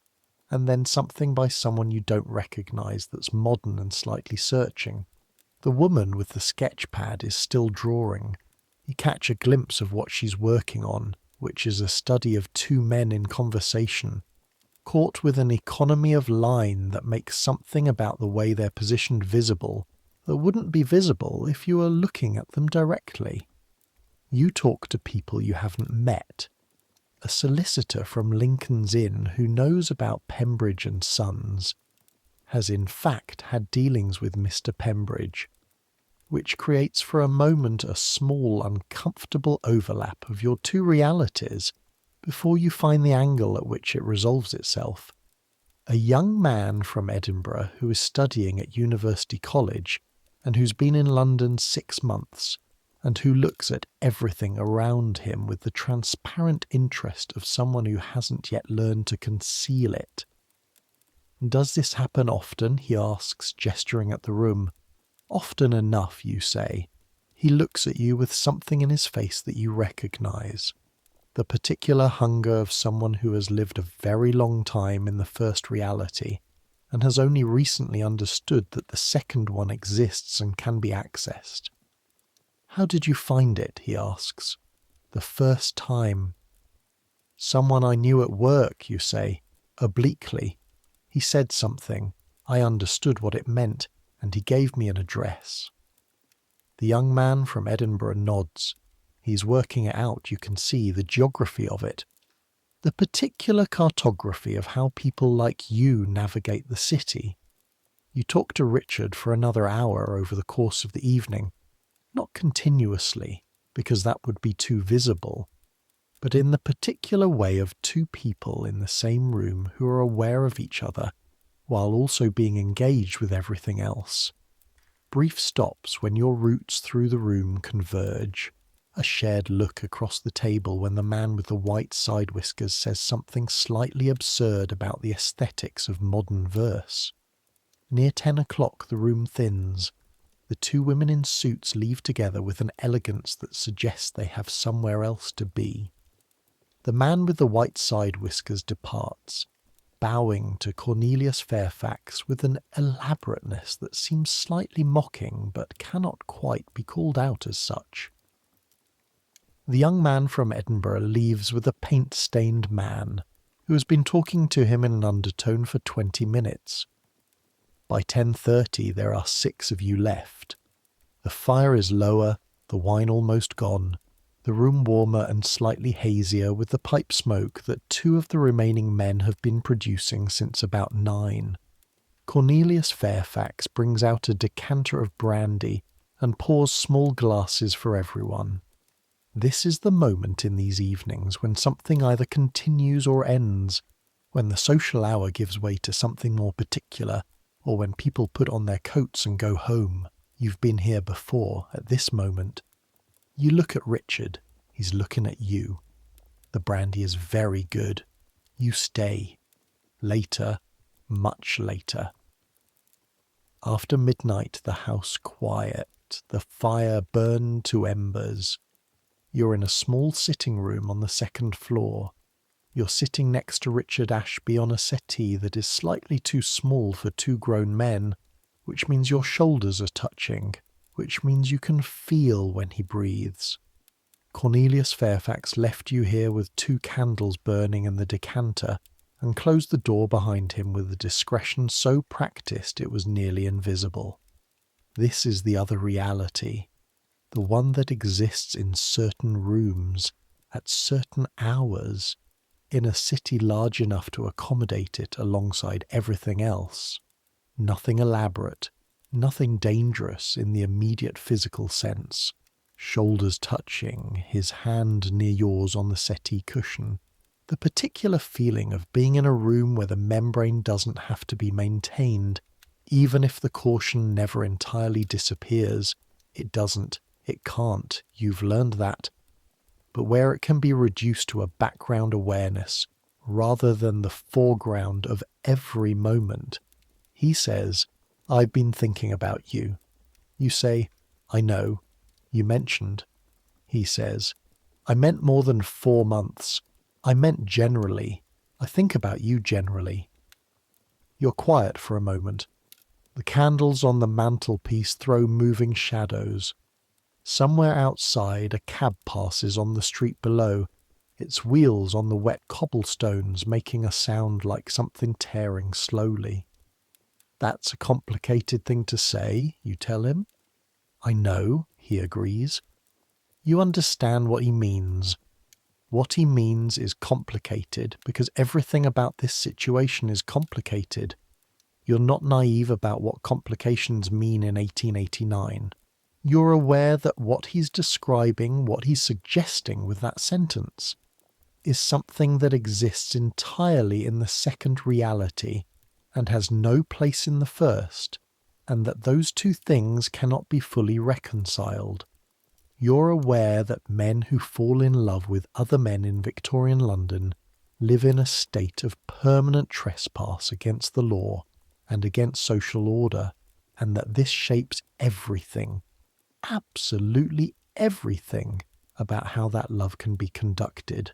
And then something by someone you don't recognise that's modern and slightly searching. The woman with the sketch pad is still drawing. You catch a glimpse of what she's working on, which is a study of 2 men in conversation, caught with an economy of line that makes something about the way they're positioned visible that wouldn't be visible if you were looking at them directly. You talk to people you haven't met. A solicitor from Lincoln's Inn who knows about Pembridge and Sons has in fact had dealings with Mr. Pembridge. which creates for a moment a small, uncomfortable overlap of your two realities before you find the angle at which it resolves itself. A young man from Edinburgh who is studying at University College and who's been in London 6 months and who looks at everything around him with the transparent interest of someone who hasn't yet learned to conceal it. "Does this happen often?" he asks, gesturing at the room. "Often enough," you say. He looks at you with something in his face that you recognise. The particular hunger of someone who has lived a very long time in the first reality and has only recently understood that the second one exists and can be accessed. "How did you find it?" he asks. "The first time." "Someone I knew at work," you say, obliquely. "He said something. I understood what it meant, and he gave me an address." The young man from Edinburgh nods. He's working it out, you can see, the geography of it. The particular cartography of how people like you navigate the city. You talk to Richard for another hour over the course of the evening. Not continuously, because that would be too visible, but in the particular way of two people in the same room who are aware of each other, while also being engaged with everything else. Brief stops when your routes through the room converge. A shared look across the table when the man with the white side whiskers says something slightly absurd about the aesthetics of modern verse. Near 10 o'clock the room thins. The two women in suits leave together with an elegance that suggests they have somewhere else to be. The man with the white side whiskers departs, bowing to Cornelius Fairfax with an elaborateness that seems slightly mocking but cannot quite be called out as such. The young man from Edinburgh leaves with a paint-stained man, who has been talking to him in an undertone for 20 minutes. By 10:30 there are 6 of you left. The fire is lower, the wine almost gone, the room warmer and slightly hazier with the pipe smoke that 2 of the remaining men have been producing since about 9. Cornelius Fairfax brings out a decanter of brandy and pours small glasses for everyone. This is the moment in these evenings when something either continues or ends, when the social hour gives way to something more particular, or when people put on their coats and go home. You've been here before, at this moment. You look at Richard. He's looking at you. The brandy is very good. You stay. Later, much later. After midnight, the house quiet, the fire burned to embers. You're in a small sitting room on the 2nd floor. You're sitting next to Richard Ashby on a settee that is slightly too small for 2 grown men, which means your shoulders are touching, which means you can feel when he breathes. Cornelius Fairfax left you here with 2 candles burning in the decanter and closed the door behind him with a discretion so practiced it was nearly invisible. This is the other reality. The one that exists in certain rooms, at certain hours, in a city large enough to accommodate it alongside everything else. Nothing elaborate, nothing dangerous in the immediate physical sense. Shoulders touching, his hand near yours on the settee cushion. The particular feeling of being in a room where the membrane doesn't have to be maintained, even if the caution never entirely disappears. It doesn't. It can't, you've learned that. But where it can be reduced to a background awareness, rather than the foreground of every moment. He says, "I've been thinking about you." You say, "I know. You mentioned." He says, "I meant more than 4 months. I meant generally. I think about you generally." You're quiet for a moment. The candles on the mantelpiece throw moving shadows. Somewhere outside a cab passes on the street below, its wheels on the wet cobblestones making a sound like something tearing slowly. "That's a complicated thing to say," you tell him. "I know," he agrees. You understand what he means. What he means is complicated because everything about this situation is complicated. You're not naive about what complications mean in 1889. You're aware that what he's describing, what he's suggesting with that sentence, is something that exists entirely in the second reality and has no place in the first, and that those two things cannot be fully reconciled. You're aware that men who fall in love with other men in Victorian London live in a state of permanent trespass against the law and against social order, and that this shapes everything, absolutely everything, about how that love can be conducted.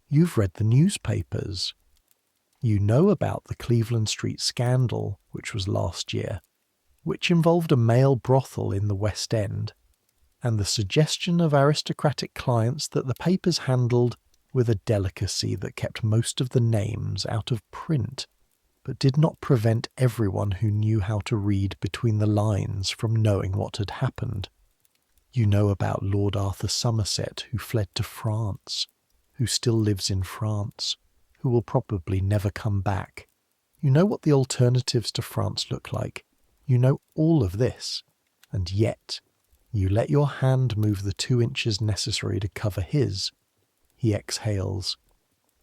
You've read the newspapers. You know about the Cleveland Street scandal, which was last year, which involved a male brothel in the West End, and the suggestion of aristocratic clients that the papers handled with a delicacy that kept most of the names out of print, but did not prevent everyone who knew how to read between the lines from knowing what had happened. You know about Lord Arthur Somerset, who fled to France, who still lives in France, who will probably never come back. You know what the alternatives to France look like. You know all of this, and yet you let your hand move the 2 inches necessary to cover his. He exhales.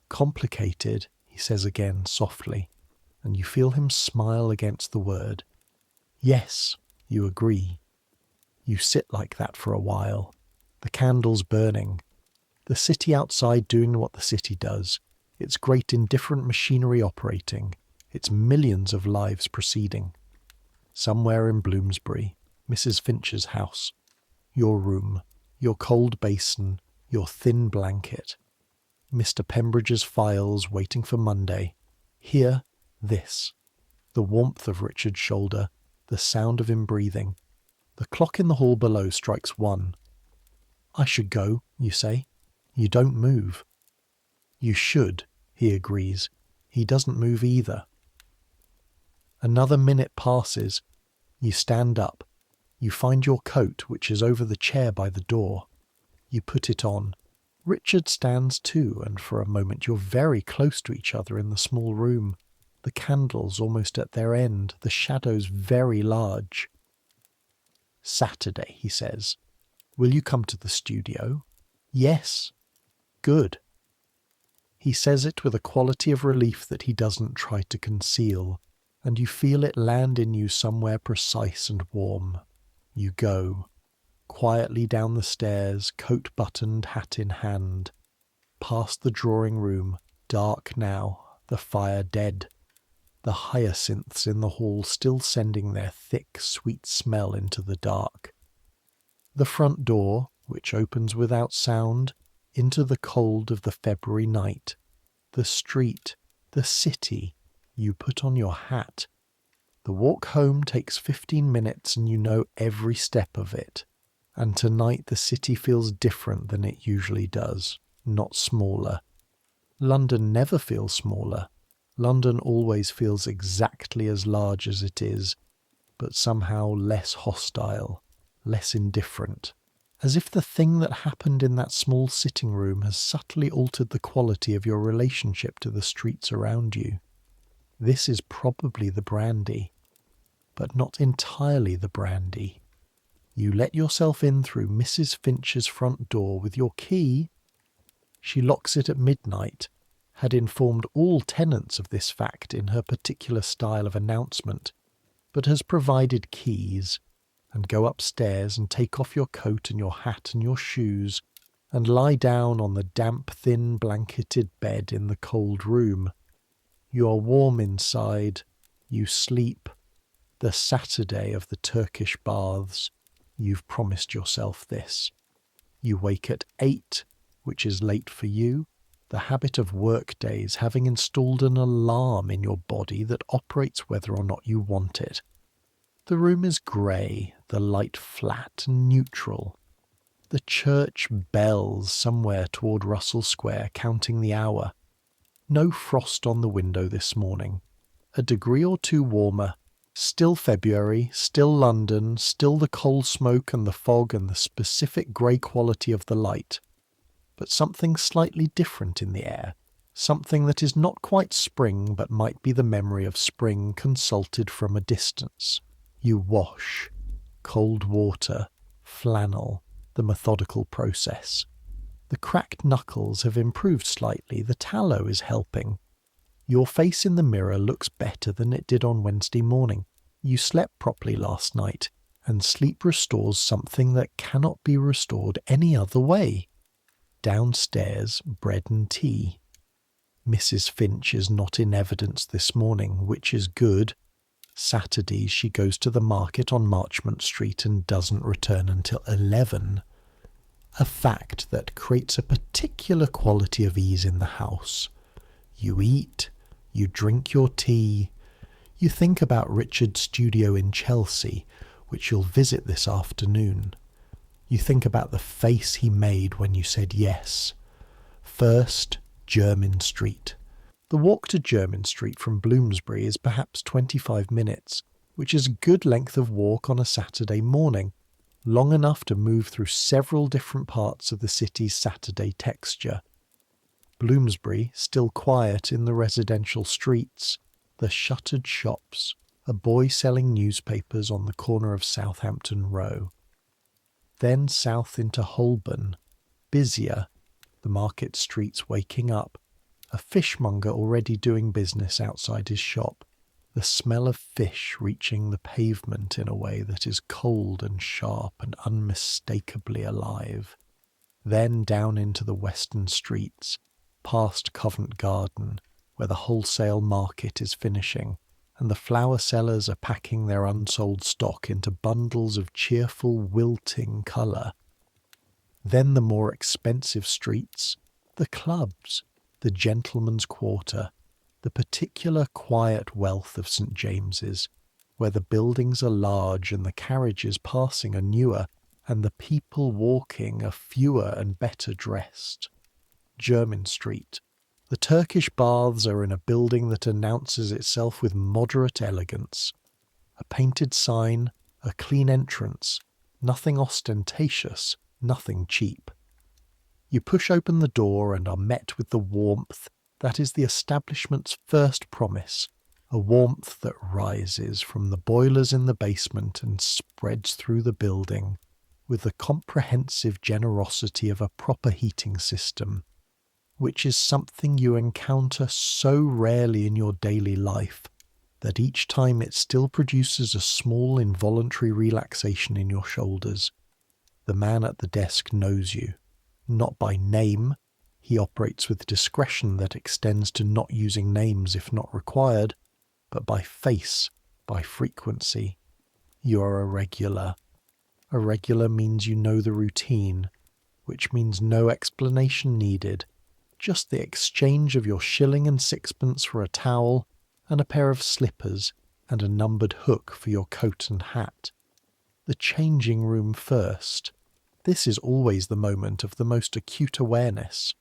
Complicated, he says again softly, and you feel him smile against the word. Yes, you agree. You sit like that for a while, the candles burning, the city outside doing what the city does, its great indifferent machinery operating, its millions of lives proceeding. Somewhere in Bloomsbury, Mrs. Finch's house, your room, your cold basin, your thin blanket, Mr. Pembridge's files waiting for Monday. Here, this, the warmth of Richard's shoulder, the sound of him breathing. The clock in the hall below strikes 1. I should go, you say. You don't move. You should, he agrees. He doesn't move either. Another minute passes. You stand up. You find your coat, which is over the chair by the door. You put it on. Richard stands too, and for a moment you're very close to each other in the small room, the candles almost at their end, the shadows very large. Saturday, he says. Will you come to the studio? Yes. Good. He says it with a quality of relief that he doesn't try to conceal, and you feel it land in you somewhere precise and warm. You go, quietly down the stairs, coat buttoned, hat in hand, past the drawing room, dark now, the fire dead, the hyacinths in the hall still sending their thick, sweet smell into the dark. The front door, which opens without sound, into the cold of the February night. The street, the city. You put on your hat. The walk home takes 15 minutes and you know every step of it. And tonight the city feels different than it usually does, not smaller. London never feels smaller. London always feels exactly as large as it is, but somehow less hostile, less indifferent. As if the thing that happened in that small sitting room has subtly altered the quality of your relationship to the streets around you. This is probably the brandy, but not entirely the brandy. You let yourself in through Mrs. Finch's front door with your key. She locks it at midnight, had informed all tenants of this fact in her particular style of announcement, but has provided keys, and go upstairs and take off your coat and your hat and your shoes, and lie down on the damp, thin, blanketed bed in the cold room. You are warm inside. You sleep. The Saturday of the Turkish baths. You've promised yourself this. You wake at 8, which is late for you, the habit of work days having installed an alarm in your body that operates whether or not you want it. The room is grey, the light flat and neutral. The church bells somewhere toward Russell Square counting the hour. No frost on the window this morning. A degree or two warmer. Still February, still London, still the coal smoke and the fog and the specific grey quality of the light. But something slightly different in the air. Something that is not quite spring but might be the memory of spring consulted from a distance. You wash. cold water, flannel, the methodical process. The cracked knuckles have improved slightly, the tallow is helping. Your face in the mirror looks better than it did on Wednesday morning. You slept properly last night, and sleep restores something that cannot be restored any other way. Downstairs, bread and tea. Mrs. Finch is not in evidence this morning, which is good. Saturdays she goes to the market on Marchmont Street and doesn't return until 11. A fact that creates a particular quality of ease in the house. You eat, you drink your tea, you think about Richard's studio in Chelsea, which you'll visit this afternoon. You think about the face he made when you said yes. First, Jermyn Street. The walk to Jermyn Street from Bloomsbury is perhaps 25 minutes, which is a good length of walk on a Saturday morning, long enough to move through several different parts of the city's Saturday texture. Bloomsbury, still quiet in the residential streets, the shuttered shops, a boy selling newspapers on the corner of Southampton Row. Then south into Holborn, busier, the market streets waking up, a fishmonger already doing business outside his shop, the smell of fish reaching the pavement in a way that is cold and sharp and unmistakably alive. Then down into the western streets, past Covent Garden, where the wholesale market is finishing, and the flower sellers are packing their unsold stock into bundles of cheerful, wilting colour. Then the more expensive streets, the clubs, the gentleman's quarter, the particular quiet wealth of St. James's, where the buildings are large and the carriages passing are newer, and the people walking are fewer and better dressed. Jermyn Street. The Turkish baths are in a building that announces itself with moderate elegance. A painted sign, a clean entrance, nothing ostentatious, nothing cheap. You push open the door and are met with the warmth that is the establishment's first promise, a warmth that rises from the boilers in the basement and spreads through the building with the comprehensive generosity of a proper heating system, which is something you encounter so rarely in your daily life that each time it still produces a small involuntary relaxation in your shoulders. The man at the desk knows you, not by name. He operates with discretion that extends to not using names if not required, but by face, by frequency. You are a regular. A regular means you know the routine, which means no explanation needed, just the exchange of your shilling and sixpence for a towel and a pair of slippers and a numbered hook for your coat and hat. The changing room first. This is always the moment of the most acute awareness,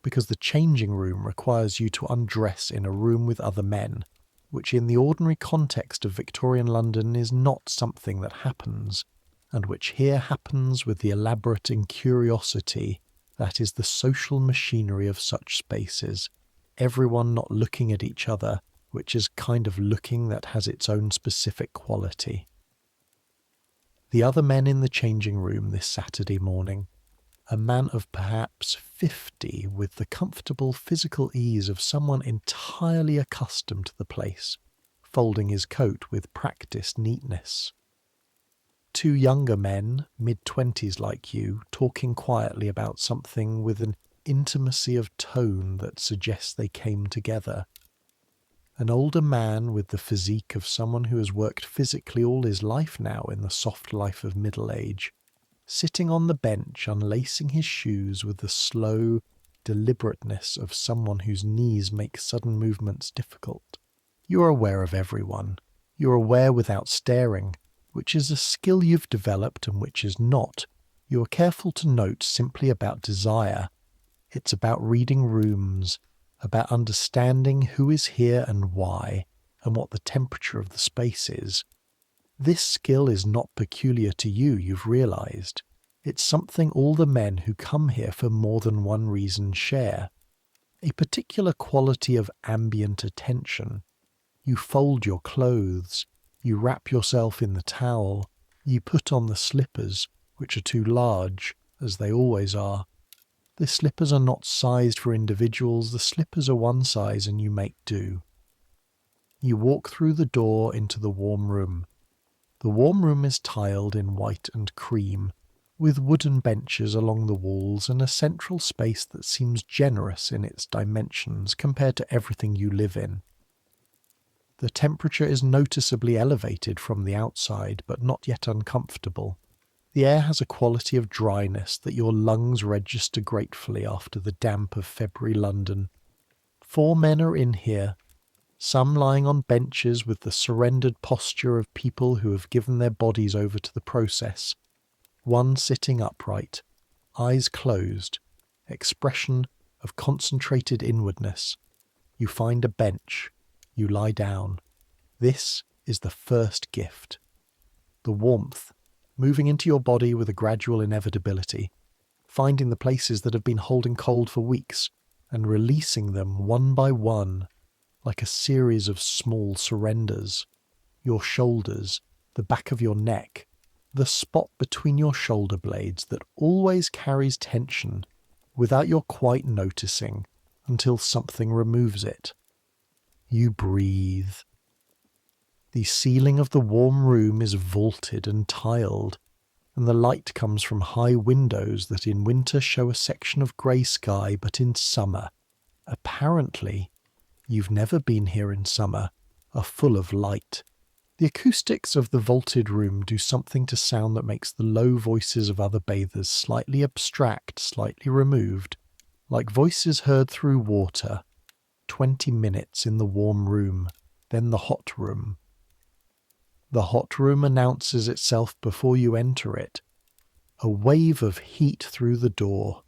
because the changing room requires you to undress in a room with other men, which in the ordinary context of Victorian London is not something that happens, and which here happens with the elaborate incuriosity that is the social machinery of such spaces, everyone not looking at each other, which is kind of looking that has its own specific quality. The other men in the changing room this Saturday morning, a man of perhaps 50 with the comfortable physical ease of someone entirely accustomed to the place, folding his coat with practised neatness. Two younger men, mid-20s like you, talking quietly about something with an intimacy of tone that suggests they came together. An older man with the physique of someone who has worked physically all his life now in the soft life of middle age, sitting on the bench unlacing his shoes with the slow deliberateness of someone whose knees make sudden movements difficult. You are aware of everyone. You are aware without staring, which is a skill you've developed and which is not. You are careful to note simply about desire. It's about reading rooms, about understanding who is here and why, and what the temperature of the space is. This skill is not peculiar to you, you've realized. It's something all the men who come here for more than one reason share. A particular quality of ambient attention. You fold your clothes, you wrap yourself in the towel, You put on the slippers, which are too large, as they always are. The slippers are not sized for individuals, the slippers are one size and you make do. You walk through the door into the warm room. The warm room is tiled in white and cream, with wooden benches along the walls and a central space that seems generous in its dimensions compared to everything you live in. The temperature is noticeably elevated from the outside, but not yet uncomfortable. The air has a quality of dryness that your lungs register gratefully after the damp of February London. 4 men are in here, some lying on benches with the surrendered posture of people who have given their bodies over to the process. One sitting upright, eyes closed, expression of concentrated inwardness. You find a bench. You lie down. This is the first gift. The warmth, moving into your body with a gradual inevitability, finding the places that have been holding cold for weeks and releasing them one by one, like a series of small surrenders. Your shoulders, the back of your neck, the spot between your shoulder blades that always carries tension without your quite noticing until something removes it. You breathe. The ceiling of the warm room is vaulted and tiled, and the light comes from high windows that in winter show a section of grey sky, but in summer, apparently, you've never been here in summer, are full of light. The acoustics of the vaulted room do something to sound that makes the low voices of other bathers slightly abstract, slightly removed, like voices heard through water. 20 minutes in the warm room, then the hot room. The hot room announces itself before you enter it. A wave of heat through the door,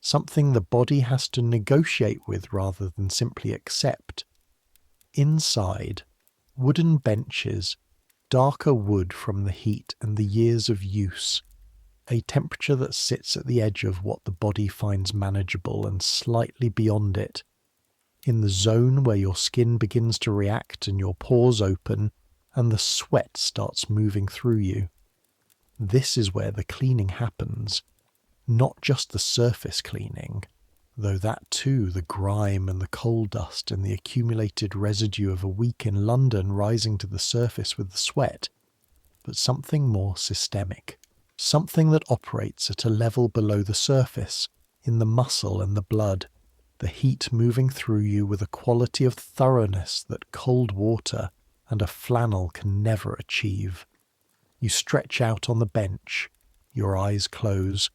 something the body has to negotiate with rather than simply accept. Inside, wooden benches, darker wood from the heat and the years of use, a temperature that sits at the edge of what the body finds manageable and slightly beyond it. In the zone where your skin begins to react and your pores open and the sweat starts moving through you. This is where the cleaning happens, not just the surface cleaning, though that too, the grime and the coal dust and the accumulated residue of a week in London rising to the surface with the sweat, but something more systemic, something that operates at a level below the surface, in the muscle and the blood, the heat moving through you with a quality of thoroughness that cold water and a flannel can never achieve. You stretch out on the bench, your eyes close.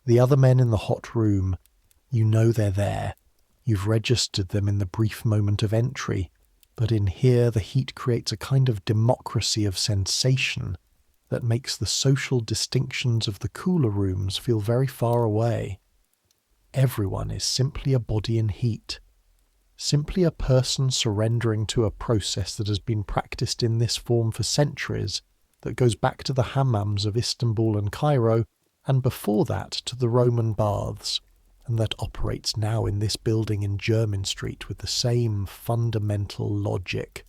The other men in the hot room, you know they're there. You've registered them in the brief moment of entry, but in here the heat creates a kind of democracy of sensation that makes the social distinctions of the cooler rooms feel very far away. Everyone is simply a body in heat, simply a person surrendering to a process that has been practiced in this form for centuries, that goes back to the hammams of Istanbul and Cairo, and before that to the Roman baths, and that operates now in this building in Jermyn Street with the same fundamental logic.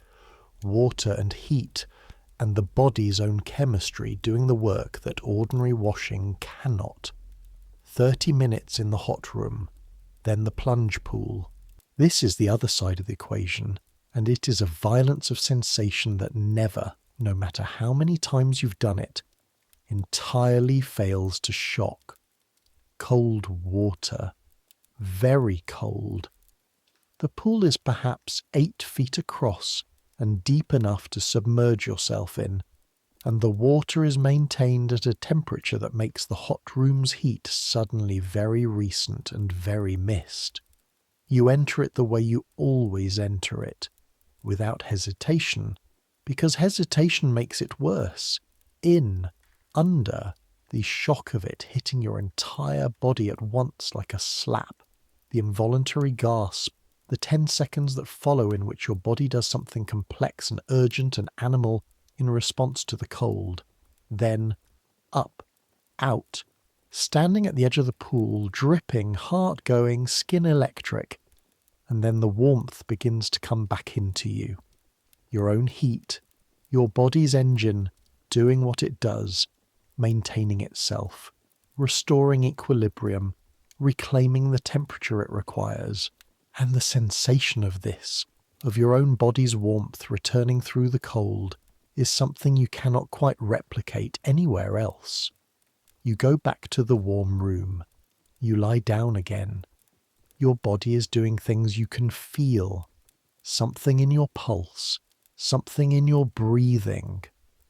Water and heat, and the body's own chemistry doing the work that ordinary washing cannot. 30 minutes in the hot room, then the plunge pool. This is the other side of the equation, and it is a violence of sensation that never, no matter how many times you've done it, entirely fails to shock. Cold water. Very cold. The pool is perhaps 8 feet across and deep enough to submerge yourself in, and the water is maintained at a temperature that makes the hot room's heat suddenly very recent and very mist. You enter it the way you always enter it, without hesitation, because hesitation makes it worse. In, under, the shock of it hitting your entire body at once like a slap, the involuntary gasp, the 10 seconds that follow in which your body does something complex and urgent and animal in response to the cold. Then, up, out, standing at the edge of the pool, dripping, heart going, skin electric, and then the warmth begins to come back into you. Your own heat, your body's engine, doing what it does, maintaining itself, restoring equilibrium, reclaiming the temperature it requires, and the sensation of this, of your own body's warmth returning through the cold, is something you cannot quite replicate anywhere else. You go back to the warm room. You lie down again. Your body is doing things you can feel. Something in your pulse, something in your breathing,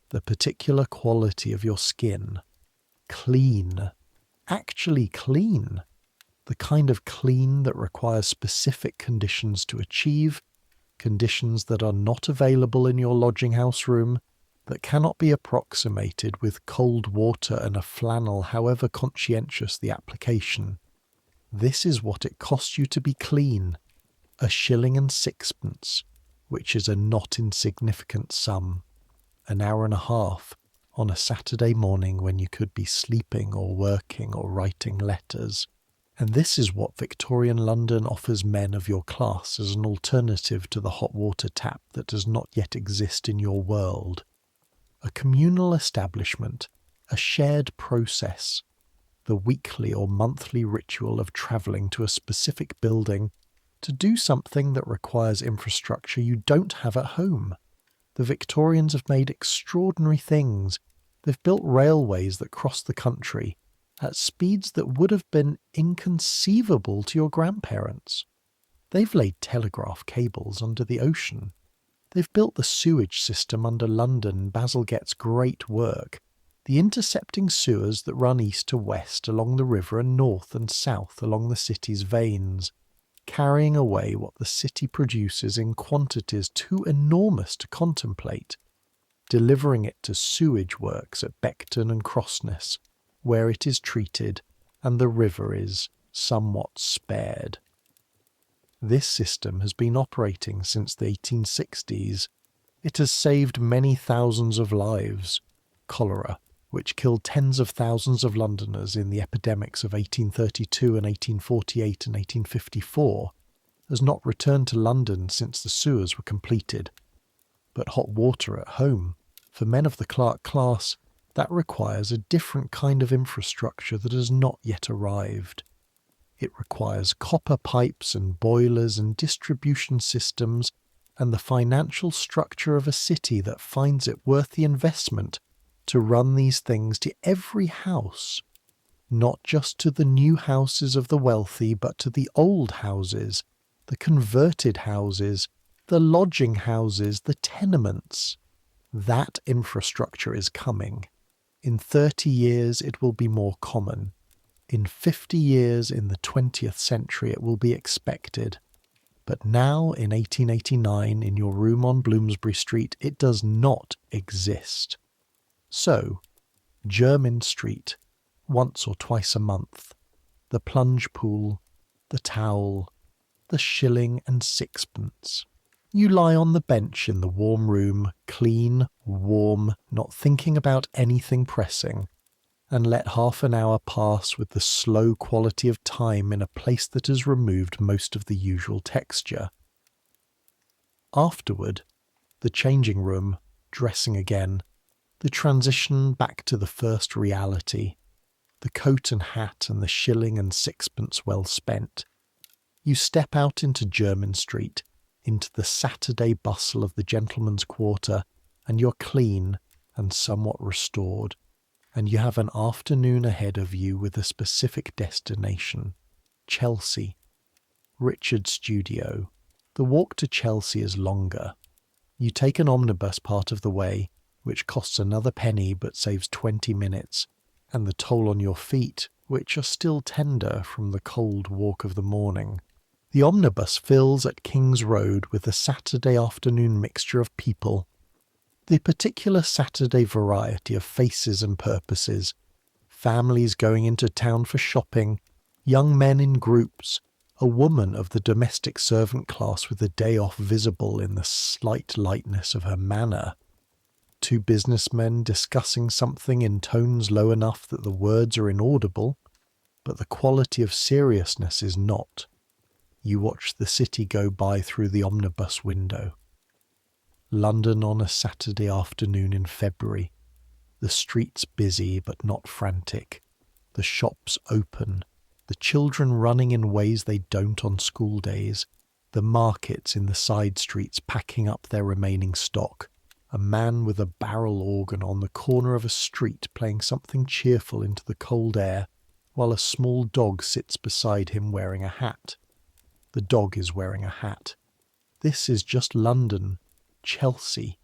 the particular quality of your skin. Clean. Actually clean. The kind of clean that requires specific conditions to achieve, conditions that are not available in your lodging house room, that cannot be approximated with cold water and a flannel, however conscientious the application. This is what it costs you to be clean, 1.06, which is a not insignificant sum, an hour and a half on a Saturday morning when you could be sleeping or working or writing letters. And this is what Victorian London offers men of your class as an alternative to the hot water tap that does not yet exist in your world. A communal establishment, a shared process, the weekly or monthly ritual of travelling to a specific building to do something that requires infrastructure you don't have at home. The Victorians have made extraordinary things. They've built railways that cross the country at speeds that would have been inconceivable to your grandparents. They've laid telegraph cables under the ocean. They've built the sewage system under London, Bazalgette's great work, the intercepting sewers that run east to west along the river and north and south along the city's veins, carrying away what the city produces in quantities too enormous to contemplate, delivering it to sewage works at Beckton and Crossness, where it is treated and the river is somewhat spared. This system has been operating since the 1860s. It has saved many thousands of lives. Cholera, which killed tens of thousands of Londoners in the epidemics of 1832 and 1848 and 1854, has not returned to London since the sewers were completed. But hot water at home, for men of the clerk class, that requires a different kind of infrastructure that has not yet arrived. It requires copper pipes and boilers and distribution systems and the financial structure of a city that finds it worth the investment to run these things to every house, not just to the new houses of the wealthy, but to the old houses, the converted houses, the lodging houses, the tenements. That infrastructure is coming. In 30 years it will be more common. In 50 years in the 20th century it will be expected. But now, in 1889, in your room on Bloomsbury Street, it does not exist. So, Jermyn Street, once or twice a month, the plunge pool, the towel, the 1.06. You lie on the bench in the warm room, clean, warm, not thinking about anything pressing, and let half an hour pass with the slow quality of time in a place that has removed most of the usual texture. Afterward, the changing room, dressing again, the transition back to the first reality, the coat and hat and the 1.06 well spent. You step out into Jermyn Street, into the Saturday bustle of the gentleman's quarter, and you're clean and somewhat restored. And you have an afternoon ahead of you with a specific destination. Chelsea. Richard's studio. The walk to Chelsea is longer. You take an omnibus part of the way, which costs another penny but saves 20 minutes, and the toll on your feet, which are still tender from the cold walk of the morning. The omnibus fills at King's Road with a Saturday afternoon mixture of people. The particular Saturday variety of faces and purposes, families going into town for shopping, young men in groups, a woman of the domestic servant class with a day off visible in the slight lightness of her manner, 2 businessmen discussing something in tones low enough that the words are inaudible, but the quality of seriousness is not. You watch the city go by through the omnibus window. London on a Saturday afternoon in February. The streets busy but not frantic. The shops open. The children running in ways they don't on school days. The markets in the side streets packing up their remaining stock. A man with a barrel organ on the corner of a street playing something cheerful into the cold air, while a small dog sits beside him wearing a hat. The dog is wearing a hat. This is just London, Chelsea.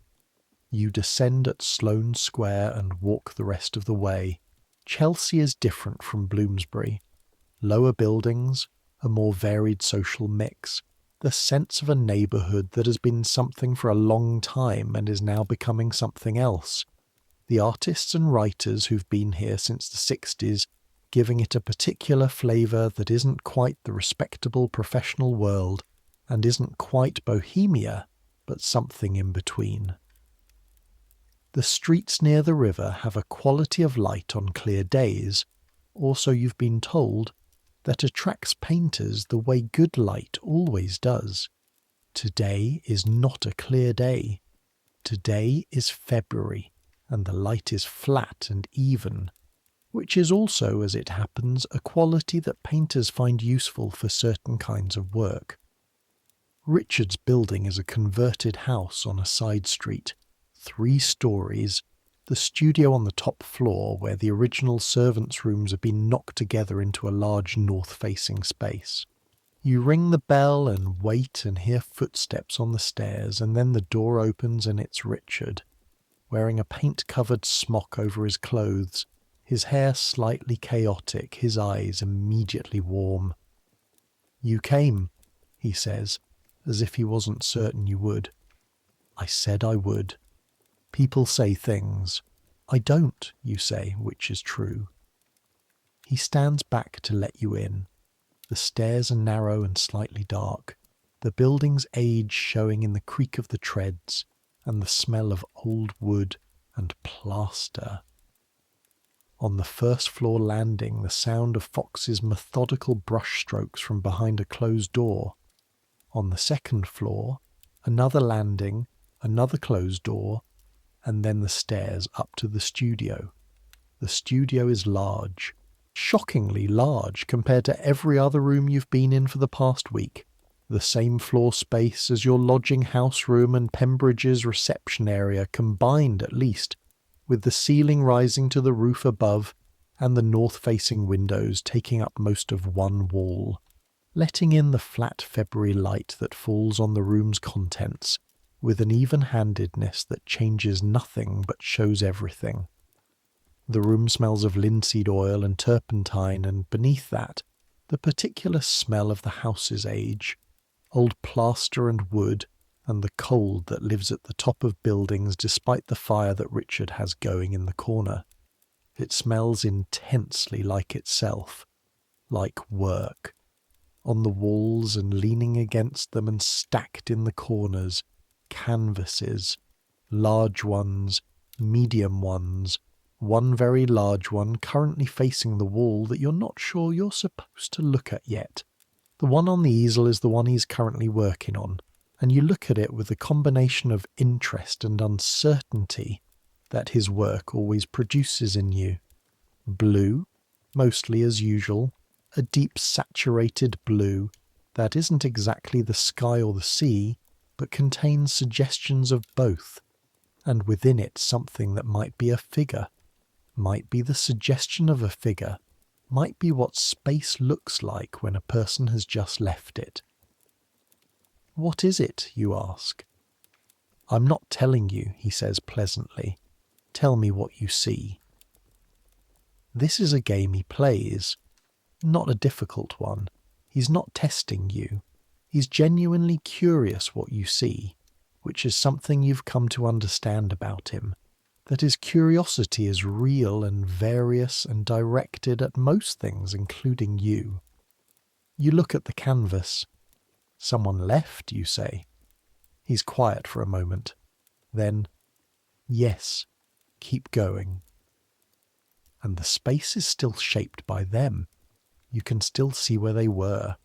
You descend at Sloane Square and walk the rest of the way. Chelsea is different from Bloomsbury. Lower buildings, a more varied social mix, the sense of a neighbourhood that has been something for a long time and is now becoming something else. The artists and writers who've been here since the 60s giving it a particular flavour that isn't quite the respectable professional world and isn't quite bohemia, but something in between. The streets near the river have a quality of light on clear days, or so you've been told, that attracts painters the way good light always does. Today is not a clear day. Today is February, and the light is flat and even, which is also, as it happens, a quality that painters find useful for certain kinds of work. Richard's building is a converted house on a side street, 3 stories, the studio on the top floor where the original servants' rooms have been knocked together into a large north-facing space. You ring the bell and wait and hear footsteps on the stairs, and then the door opens and it's Richard, wearing a paint-covered smock over his clothes, his hair slightly chaotic, his eyes immediately warm. "You came," he says, as if he wasn't certain you would. "I said I would. People say things. I don't," you say, which is true. He stands back to let you in. The stairs are narrow and slightly dark, the building's age showing in the creak of the treads, and the smell of old wood and plaster. On the first floor landing, the sound of Fox's methodical brushstrokes from behind a closed door. On the second floor, another landing, another closed door, and then the stairs up to the studio. The studio is large, shockingly large compared to every other room you've been in for the past week. The same floor space as your lodging house room and Pembridge's reception area combined at least, with the ceiling rising to the roof above and the north-facing windows taking up most of one wall, letting in the flat February light that falls on the room's contents, with an even-handedness that changes nothing but shows everything. The room smells of linseed oil and turpentine, and beneath that, the particular smell of the house's age, old plaster and wood, and the cold that lives at the top of buildings despite the fire that Richard has going in the corner. It smells intensely like itself, like work. On the walls and leaning against them and stacked in the corners, canvases, large ones, medium ones, one very large one currently facing the wall that you're not sure you're supposed to look at yet. The one on the easel is the one he's currently working on, and you look at it with the combination of interest and uncertainty that his work always produces in you. Blue, mostly as usual, a deep saturated blue that isn't exactly the sky or the sea, but contains suggestions of both, and within it something that might be a figure, might be the suggestion of a figure, might be what space looks like when a person has just left it. "What is it?" you ask. "I'm not telling you," he says pleasantly. "Tell me what you see." This is a game he plays, not a difficult one. He's not testing you. He's genuinely curious what you see, which is something you've come to understand about him, that his curiosity is real and various and directed at most things, including you. You look at the canvas. "Someone left," you say. He's quiet for a moment. Then, "Yes, keep going." And the space is still shaped by them. You can still see where they were.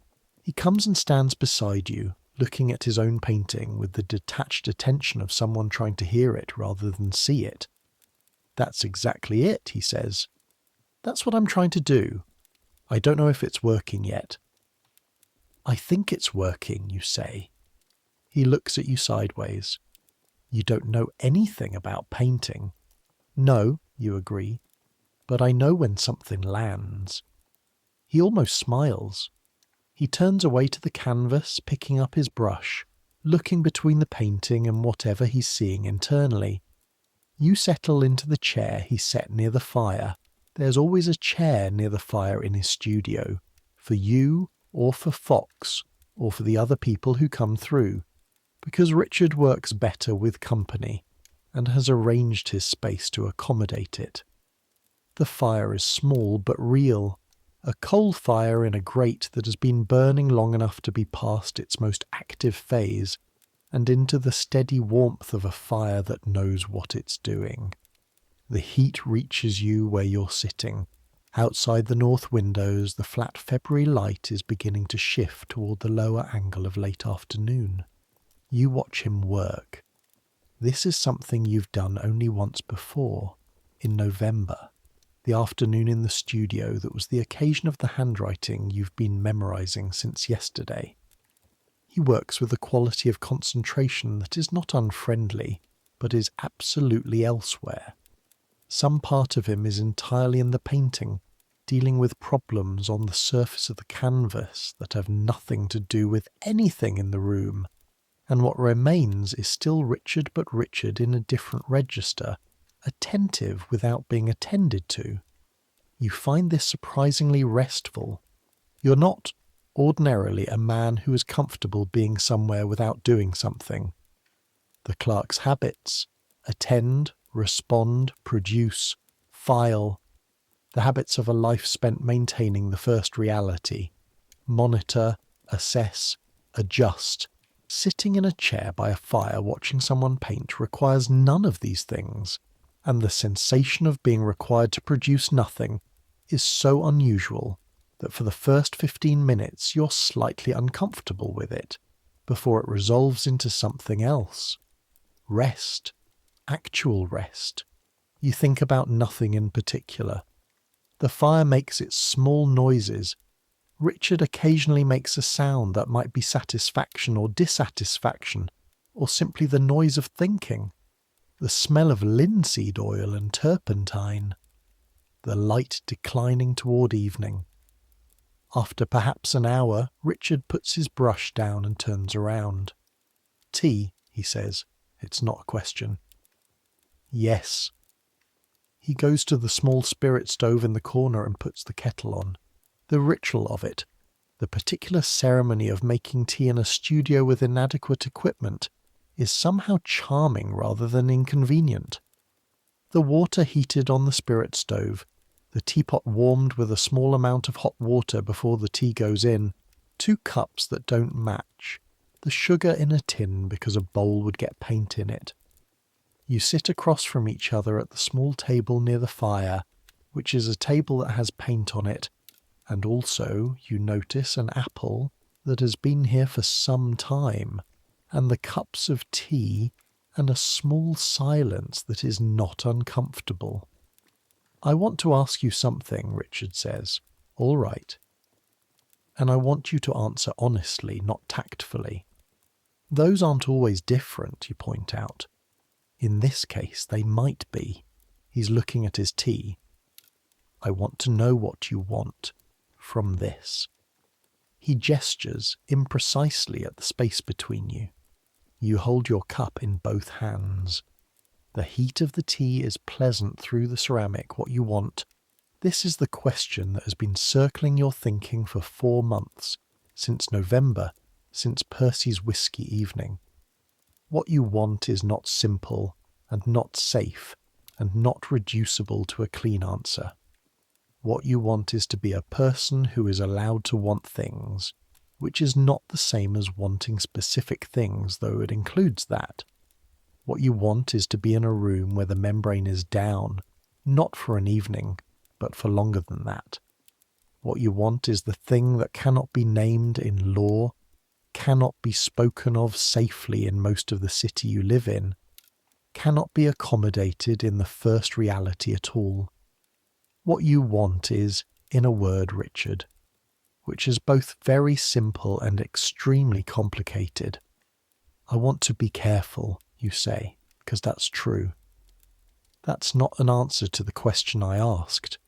He comes and stands beside you, looking at his own painting with the detached attention of someone trying to hear it rather than see it. That's exactly it, he says. That's what I'm trying to do. I don't know if it's working yet. I think it's working, you say. He looks at you sideways. You don't know anything about painting. No, you agree, but I know when something lands. He almost smiles. He turns away to the canvas, picking up his brush, looking between the painting and whatever he's seeing internally. You settle into the chair he set near the fire. There's always a chair near the fire in his studio, for you or for Fox or for the other people who come through, because Richard works better with company and has arranged his space to accommodate it. The fire is small but real, a coal fire in a grate that has been burning long enough to be past its most active phase and into the steady warmth of a fire that knows what it's doing. The heat reaches you where you're sitting. Outside the north windows, the flat February light is beginning to shift toward the lower angle of late afternoon. You watch him work. This is something you've done only once before, in November, the afternoon in the studio that was the occasion of the handwriting you've been memorizing since yesterday. He works with a quality of concentration that is not unfriendly, but is absolutely elsewhere. Some part of him is entirely in the painting, dealing with problems on the surface of the canvas that have nothing to do with anything in the room, and what remains is still Richard but Richard in a different register, attentive without being attended to. You find this surprisingly restful. You're not ordinarily a man who is comfortable being somewhere without doing something. The clerk's habits: attend, respond, produce, file. The habits of a life spent maintaining the first reality. Monitor, assess, adjust. Sitting in a chair by a fire watching someone paint requires none of these things, and the sensation of being required to produce nothing is so unusual that for the first 15 minutes you're slightly uncomfortable with it, before it resolves into something else. Rest. Actual rest. You think about nothing in particular. The fire makes its small noises. Richard occasionally makes a sound that might be satisfaction or dissatisfaction, or simply the noise of thinking. The smell of linseed oil and turpentine. The light declining toward evening. After perhaps an hour, Richard puts his brush down and turns around. Tea, he says. It's not a question. Yes. He goes to the small spirit stove in the corner and puts the kettle on. The ritual of it, the particular ceremony of making tea in a studio with inadequate equipment, is somehow charming rather than inconvenient. The water heated on the spirit stove, the teapot warmed with a small amount of hot water before the tea goes in, 2 cups that don't match, the sugar in a tin because a bowl would get paint in it. You sit across from each other at the small table near the fire, which is a table that has paint on it, and also you notice an apple that has been here for some time, and the cups of tea, and a small silence that is not uncomfortable. I want to ask you something, Richard says. All right. And I want you to answer honestly, not tactfully. Those aren't always different, you point out. In this case, they might be. He's looking at his tea. I want to know what you want from this. He gestures imprecisely at the space between you. You hold your cup in both hands. The heat of the tea is pleasant through the ceramic. What you want? This is the question that has been circling your thinking for 4 months, since November, since Percy's whiskey evening. What you want is not simple, and not safe, and not reducible to a clean answer. What you want is to be a person who is allowed to want things, which is not the same as wanting specific things, though it includes that. What you want is to be in a room where the membrane is down, not for an evening, but for longer than that. What you want is the thing that cannot be named in law, cannot be spoken of safely in most of the city you live in, cannot be accommodated in the first reality at all. What you want is, in a word, Richard, which is both very simple and extremely complicated. I want to be careful, you say, because that's true. That's not an answer to the question I asked.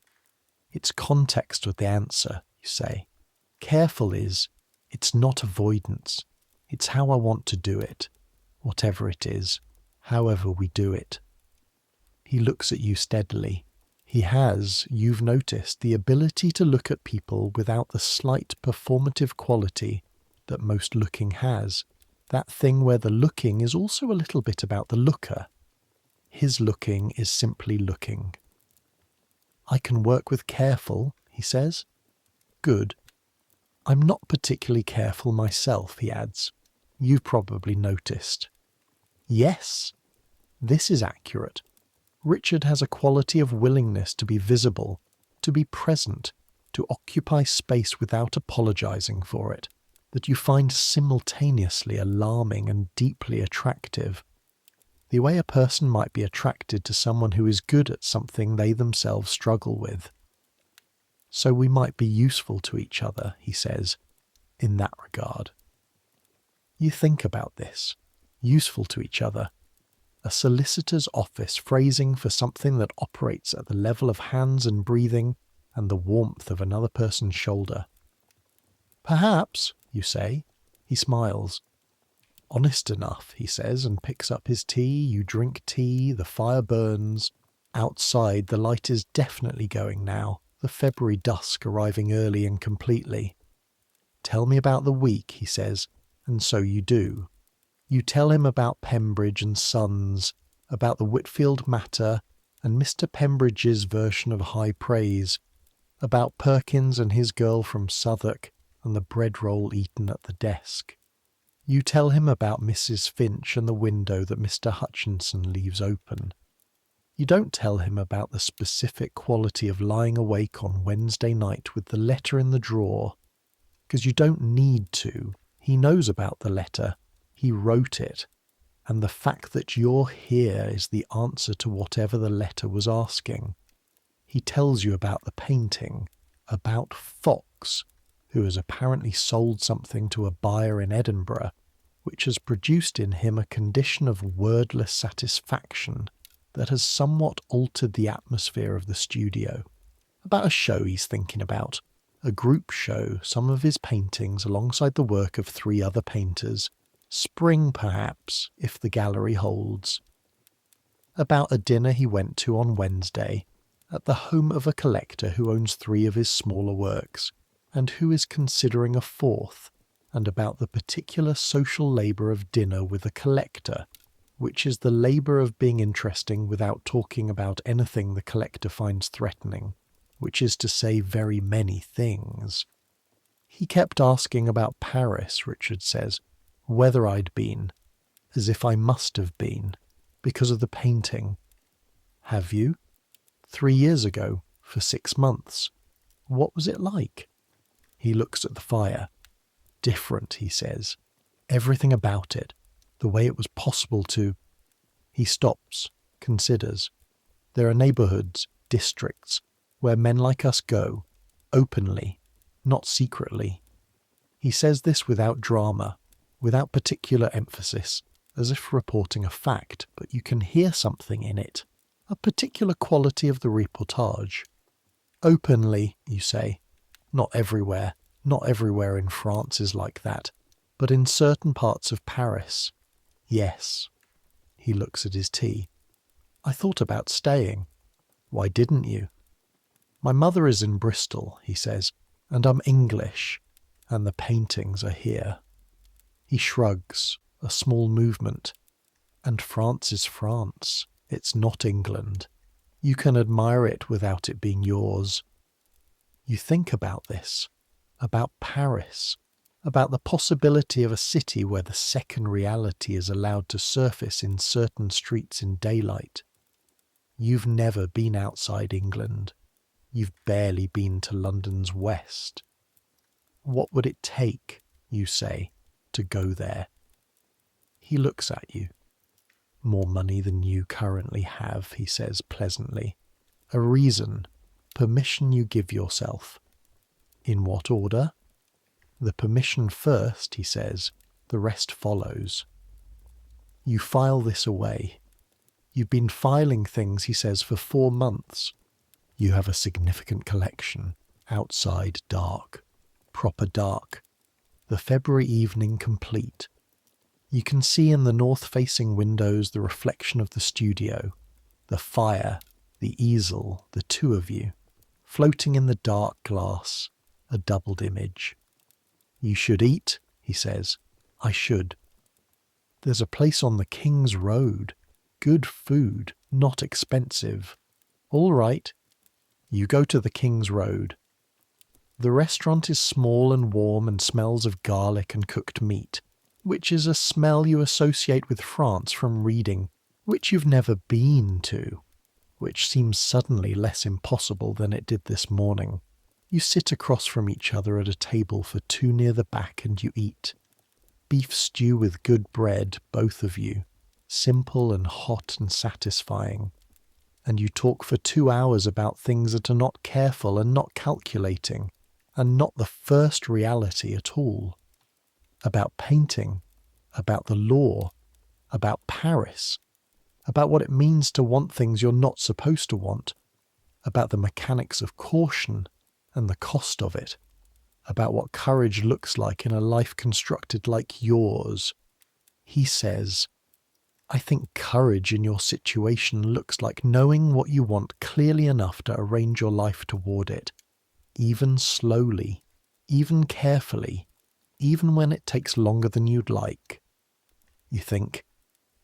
It's context of the answer, you say. Careful is, it's not avoidance. It's how I want to do it, whatever it is, however we do it. He looks at you steadily. He has, you've noticed, the ability to look at people without the slight performative quality that most looking has. That thing where the looking is also a little bit about the looker. His looking is simply looking. I can work with careful, he says. Good. I'm not particularly careful myself, he adds. You've probably noticed. Yes, this is accurate. Richard has a quality of willingness to be visible, to be present, to occupy space without apologizing for it, that you find simultaneously alarming and deeply attractive. The way a person might be attracted to someone who is good at something they themselves struggle with. So we might be useful to each other, he says, in that regard. You think about this. Useful to each other. A solicitor's office phrasing for something that operates at the level of hands and breathing and the warmth of another person's shoulder. Perhaps, you say. He smiles. Honest enough, he says, and picks up his tea. You drink tea, the fire burns. Outside, the light is definitely going now, the February dusk arriving early and completely. Tell me about the week, he says, and so you do. You tell him about Pembridge and Sons, about the Whitfield matter and Mr. Pembridge's version of high praise, about Perkins and his girl from Southwark and the bread roll eaten at the desk. You tell him about Mrs. Finch and the window that Mr. Hutchinson leaves open. You don't tell him about the specific quality of lying awake on Wednesday night with the letter in the drawer, because you don't need to. He knows about the letter. He wrote it. And the fact that you're here is the answer to whatever the letter was asking. He tells you about the painting, about Fox, who has apparently sold something to a buyer in Edinburgh, which has produced in him a condition of wordless satisfaction that has somewhat altered the atmosphere of the studio. About a show he's thinking about, a group show, some of his paintings alongside the work of 3 other painters, spring perhaps, if the gallery holds. About a dinner he went to on Wednesday, at the home of a collector who owns 3 of his smaller works, and who is considering a 4th, and about the particular social labour of dinner with a collector, which is the labour of being interesting without talking about anything the collector finds threatening, which is to say very many things. He kept asking about Paris, Richard says, whether I'd been, as if I must have been, because of the painting. Have you? 3 years ago, for 6 months. What was it like? He looks at the fire. Different, he says. Everything about it. The way it was possible to... He stops, considers. There are neighbourhoods, districts, where men like us go, openly, not secretly. He says this without drama, without particular emphasis, as if reporting a fact, but you can hear something in it, a particular quality of the reportage. Openly, you say. Not everywhere in France is like that, but in certain parts of Paris, yes. He looks at his tea. I thought about staying. Why didn't you? My mother is in Bristol, he says, and I'm English, and the paintings are here. He shrugs, a small movement. And France is France. It's not England. You can admire it without it being yours. You think about this, about Paris, about the possibility of a city where the second reality is allowed to surface in certain streets in daylight. You've never been outside England. You've barely been to London's west. What would it take, you say, to go there? He looks at you. More money than you currently have, he says pleasantly. A reason, permission you give yourself. In what order? The permission first, he says, the rest follows. You file this away. You've been filing things, he says, for 4 months. You have a significant collection, outside dark, proper dark, the February evening complete. You can see in the north-facing windows the reflection of the studio, the fire, the easel, the two of you, floating in the dark glass, a doubled image. You should eat, he says. I should. There's a place on the King's Road. Good food, not expensive. All right. You go to the King's Road. The restaurant is small and warm and smells of garlic and cooked meat, which is a smell you associate with France from reading, which you've never been to, which seems suddenly less impossible than it did this morning. You sit across from each other at a table for 2 near the back and you eat. Beef stew with good bread, both of you, simple and hot and satisfying. And you talk for 2 hours about things that are not careful and not calculating, and not the first reality at all. About painting, about the law, about Paris, about what it means to want things you're not supposed to want, about the mechanics of caution and the cost of it, about what courage looks like in a life constructed like yours. He says, I think courage in your situation looks like knowing what you want clearly enough to arrange your life toward it, even slowly, even carefully, even when it takes longer than you'd like. You think,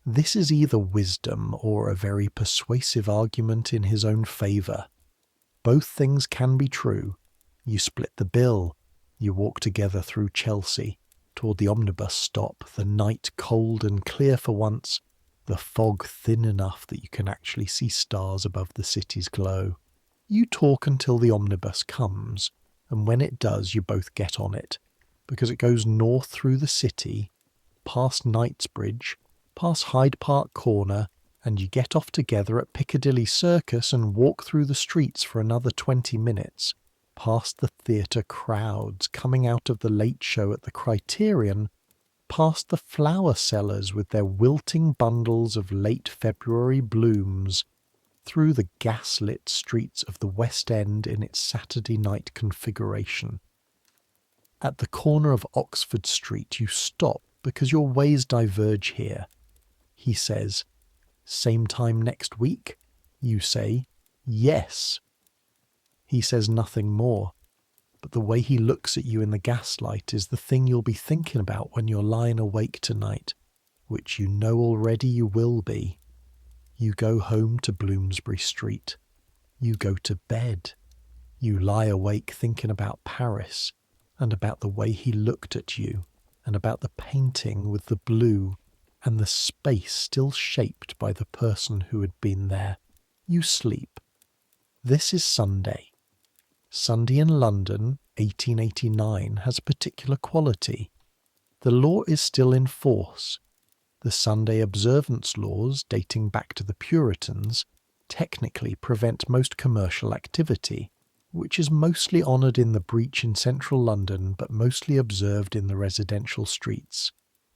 this is either wisdom or a very persuasive argument in his own favour. Both things can be true. You split the bill. You walk together through Chelsea, toward the omnibus stop, the night cold and clear for once, the fog thin enough that you can actually see stars above the city's glow. You talk until the omnibus comes, and when it does you both get on it, because it goes north through the city, past Knightsbridge, past Hyde Park Corner, and you get off together at Piccadilly Circus and walk through the streets for another 20 minutes, past the theatre crowds coming out of the late show at the Criterion, past the flower sellers with their wilting bundles of late February blooms, through the gaslit streets of the West End in its Saturday night configuration. At the corner of Oxford Street you stop because your ways diverge here. He says, same time next week? You say, yes. He says nothing more, but the way he looks at you in the gaslight is the thing you'll be thinking about when you're lying awake tonight, which you know already you will be. You go home to Bloomsbury Street. You go to bed. You lie awake thinking about Paris, and about the way he looked at you, and about the painting with the blue, and the space still shaped by the person who had been there. You sleep. This is Sunday. Sunday in London, 1889, has a particular quality. The law is still in force. The Sunday observance laws, dating back to the Puritans, technically prevent most commercial activity, which is mostly honoured in the breach in central London but mostly observed in the residential streets,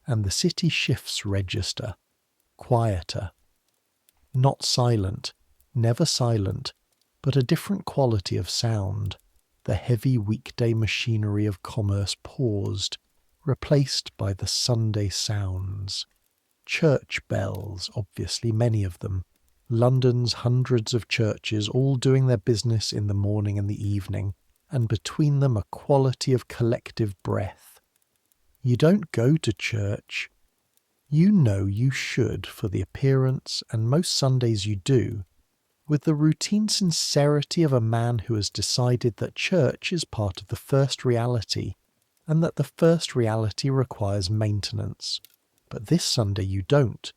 and the city shifts register, quieter. Not silent, never silent, but a different quality of sound. The heavy weekday machinery of commerce paused, replaced by the Sunday sounds. Church bells, obviously many of them. London's hundreds of churches all doing their business in the morning and the evening, and between them a quality of collective breath. You don't go to church. You know you should for the appearance, and most Sundays you do, with the routine sincerity of a man who has decided that church is part of the first reality, and that the first reality requires maintenance. But this Sunday you don't,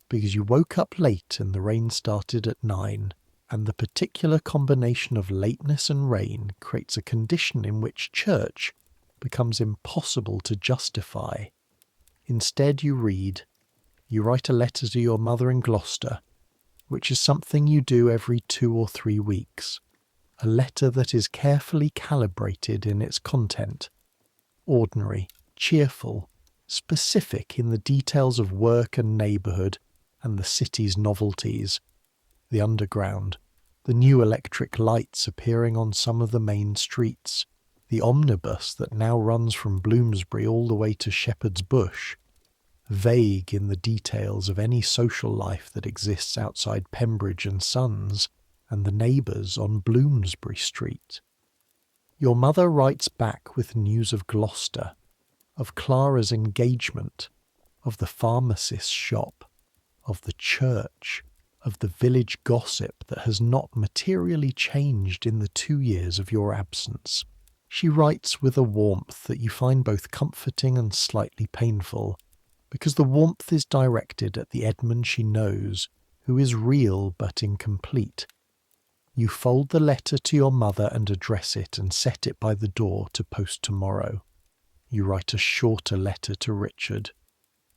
because you woke up late and the rain started at 9, and the particular combination of lateness and rain creates a condition in which church becomes impossible to justify. Instead you read, You write a letter to your mother in Gloucester, which is something you do every 2 or 3 weeks. A letter that is carefully calibrated in its content. Ordinary, cheerful, specific in the details of work and neighbourhood and the city's novelties. The underground, the new electric lights appearing on some of the main streets, the omnibus that now runs from Bloomsbury all the way to Shepherd's Bush, vague in the details of any social life that exists outside Pembridge and Sons and the neighbours on Bloomsbury Street. Your mother writes back with news of Gloucester, of Clara's engagement, of the pharmacist's shop, of the church, of the village gossip that has not materially changed in the 2 years of your absence. She writes with a warmth that you find both comforting and slightly painful, because the warmth is directed at the Edmund she knows, who is real but incomplete. You fold the letter to your mother and address it and set it by the door to post tomorrow. You write a shorter letter to Richard.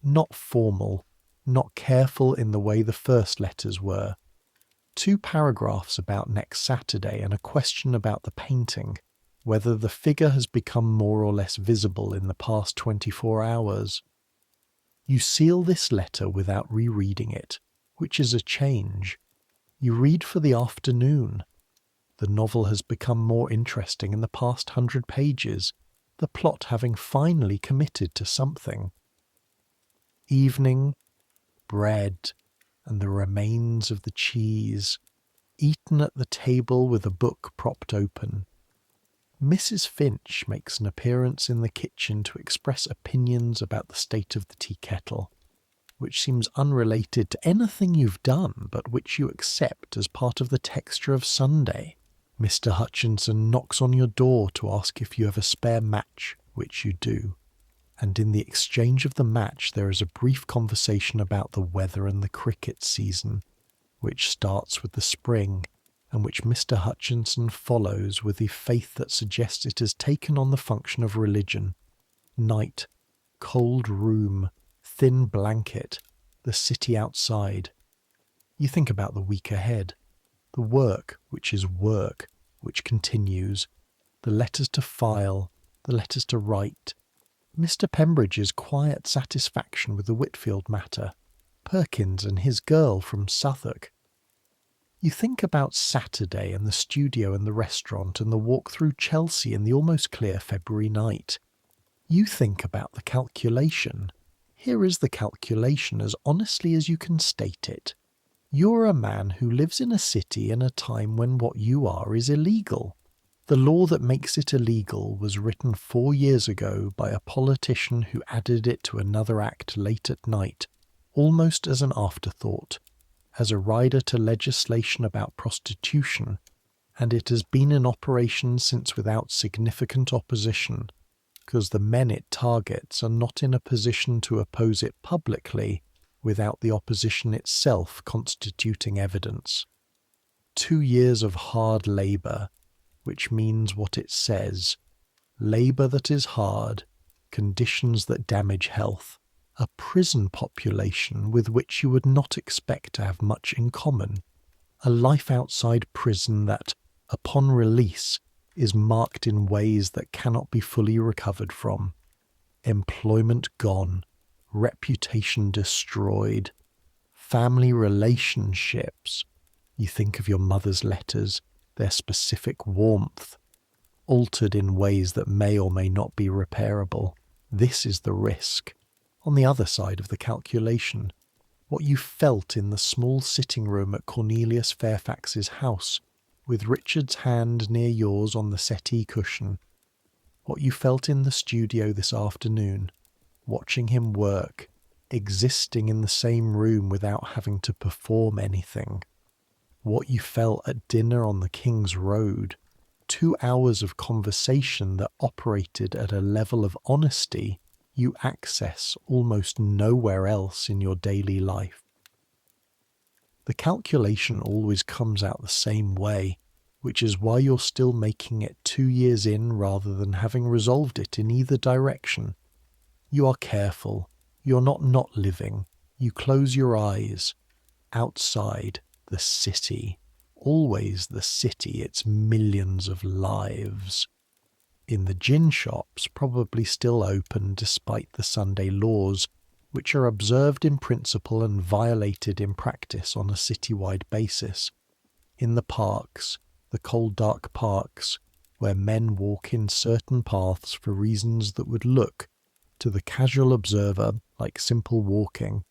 Not formal, not careful in the way the first letters were. 2 paragraphs about next Saturday and a question about the painting, whether the figure has become more or less visible in the past 24 hours. You seal this letter without rereading it, which is a change. You read for the afternoon. The novel has become more interesting in the past 100 pages, the plot having finally committed to something. Evening, bread, and the remains of the cheese, eaten at the table with a book propped open. Mrs. Finch makes an appearance in the kitchen to express opinions about the state of the tea kettle, which seems unrelated to anything you've done, but which you accept as part of the texture of Sunday. Mr. Hutchinson knocks on your door to ask if you have a spare match, which you do, and in the exchange of the match there is a brief conversation about the weather and the cricket season, which starts with the spring, and which Mr. Hutchinson follows with the faith that suggests it has taken on the function of religion. Night, cold room, thin blanket, the city outside. You think about the week ahead, the work, which continues, the letters to file, the letters to write, Mr. Pembridge's quiet satisfaction with the Whitfield matter, Perkins and his girl from Southwark. You think about Saturday and the studio and the restaurant and the walk through Chelsea in the almost clear February night. You think about the calculation. Here is the calculation as honestly as you can state it. You're a man who lives in a city in a time when what you are is illegal. The law that makes it illegal was written 4 years ago by a politician who added it to another act late at night, almost as an afterthought, as a rider to legislation about prostitution, and it has been in operation since without significant opposition, because the men it targets are not in a position to oppose it publicly without the opposition itself constituting evidence. 2 years of hard labour, which means what it says, labour that is hard, conditions that damage health, a prison population with which you would not expect to have much in common, a life outside prison that, upon release, is marked in ways that cannot be fully recovered from, employment gone, reputation destroyed, family relationships. You think of your mother's letters, their specific warmth, altered in ways that may or may not be repairable. This is the risk. On the other side of the calculation, what you felt in the small sitting room at Cornelius Fairfax's house, with Richard's hand near yours on the settee cushion, what you felt in the studio this afternoon, watching him work, existing in the same room without having to perform anything, what you felt at dinner on the King's Road, 2 hours of conversation that operated at a level of honesty you access almost nowhere else in your daily life. The calculation always comes out the same way, which is why you're still making it 2 years in rather than having resolved it in either direction. You are careful, you're not living, You close your eyes. Outside, the city. Always the city, its millions of lives. In the gin shops, probably still open despite the Sunday laws, which are observed in principle and violated in practice on a citywide basis. In the parks, the cold dark parks, where men walk in certain paths for reasons that would look, to the casual observer, like simple walking.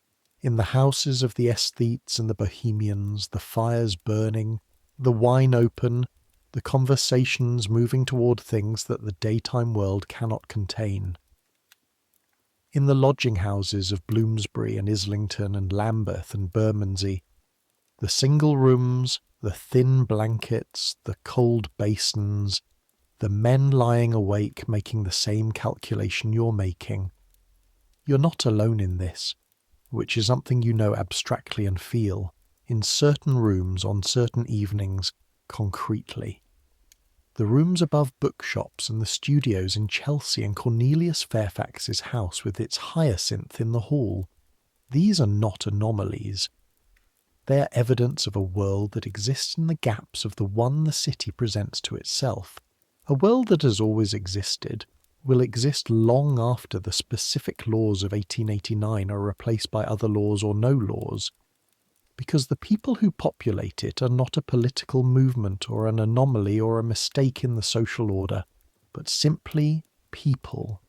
In the houses of the aesthetes and the bohemians, the fires burning, the wine open, the conversations moving toward things that the daytime world cannot contain. In the lodging houses of Bloomsbury and Islington and Lambeth and Bermondsey, the single rooms, the thin blankets, the cold basins, the men lying awake making the same calculation you're making. You're not alone in this, which is something you know abstractly and feel, in certain rooms on certain evenings, concretely. The rooms above bookshops and the studios in Chelsea and Cornelius Fairfax's house with its hyacinth in the hall, these are not anomalies. They are evidence of a world that exists in the gaps of the one the city presents to itself. A world that has always existed, will exist long after the specific laws of 1889 are replaced by other laws or no laws, because the people who populate it are not a political movement or an anomaly or a mistake in the social order, but simply people.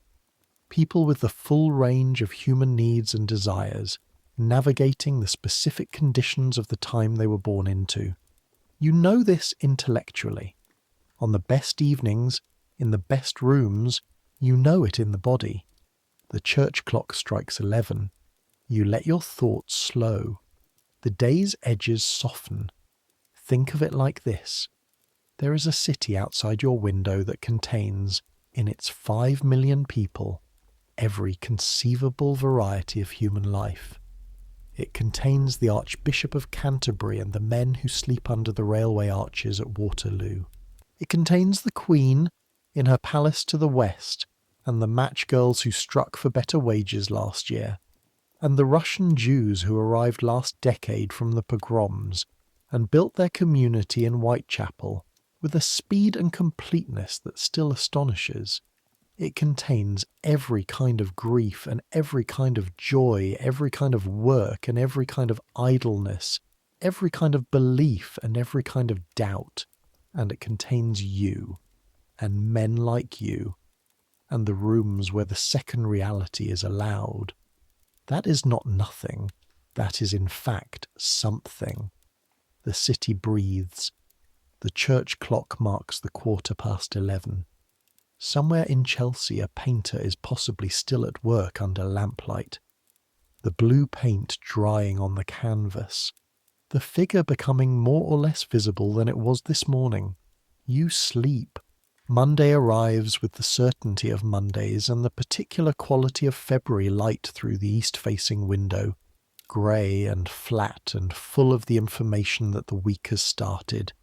People with the full range of human needs and desires, navigating the specific conditions of the time they were born into. You know this intellectually. On the best evenings, in the best rooms, you know it in the body. The church clock strikes 11. You let your thoughts slow. The day's edges soften. Think of it like this. There is a city outside your window that contains, in its 5 million people, every conceivable variety of human life. It contains the Archbishop of Canterbury and the men who sleep under the railway arches at Waterloo. It contains the Queen in her palace to the west, and the match girls who struck for better wages last year, and the Russian Jews who arrived last decade from the pogroms and built their community in Whitechapel with a speed and completeness that still astonishes. It contains every kind of grief and every kind of joy, every kind of work and every kind of idleness, every kind of belief and every kind of doubt, and it contains you, and men like you, and the rooms where the second reality is allowed. That is not nothing. That is in fact something. The city breathes. The church clock marks the 11:15. Somewhere in Chelsea a painter is possibly still at work under lamplight. The blue paint drying on the canvas. The figure becoming more or less visible than it was this morning. You sleep. Monday arrives with the certainty of Mondays and the particular quality of February light through the east-facing window, grey and flat and full of the information that the week has started.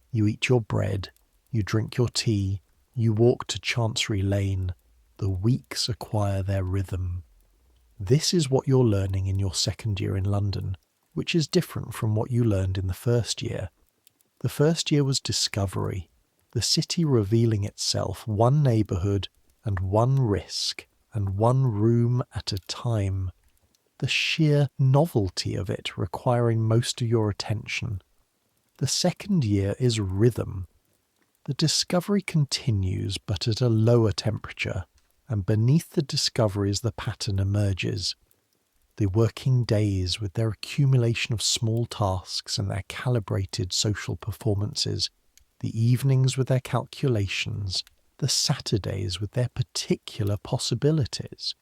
You eat your bread, you drink your tea, you walk to Chancery Lane. The weeks acquire their rhythm. This is what you're learning in your second year in London, which is different from what you learned in the first year. The first year was discovery, the city revealing itself one neighbourhood and one risk and one room at a time. The sheer novelty of it requiring most of your attention. The second year is rhythm. The discovery continues but at a lower temperature, and beneath the discoveries the pattern emerges. The working days with their accumulation of small tasks and their calibrated social performances, the evenings with their calculations, the Saturdays with their particular possibilities,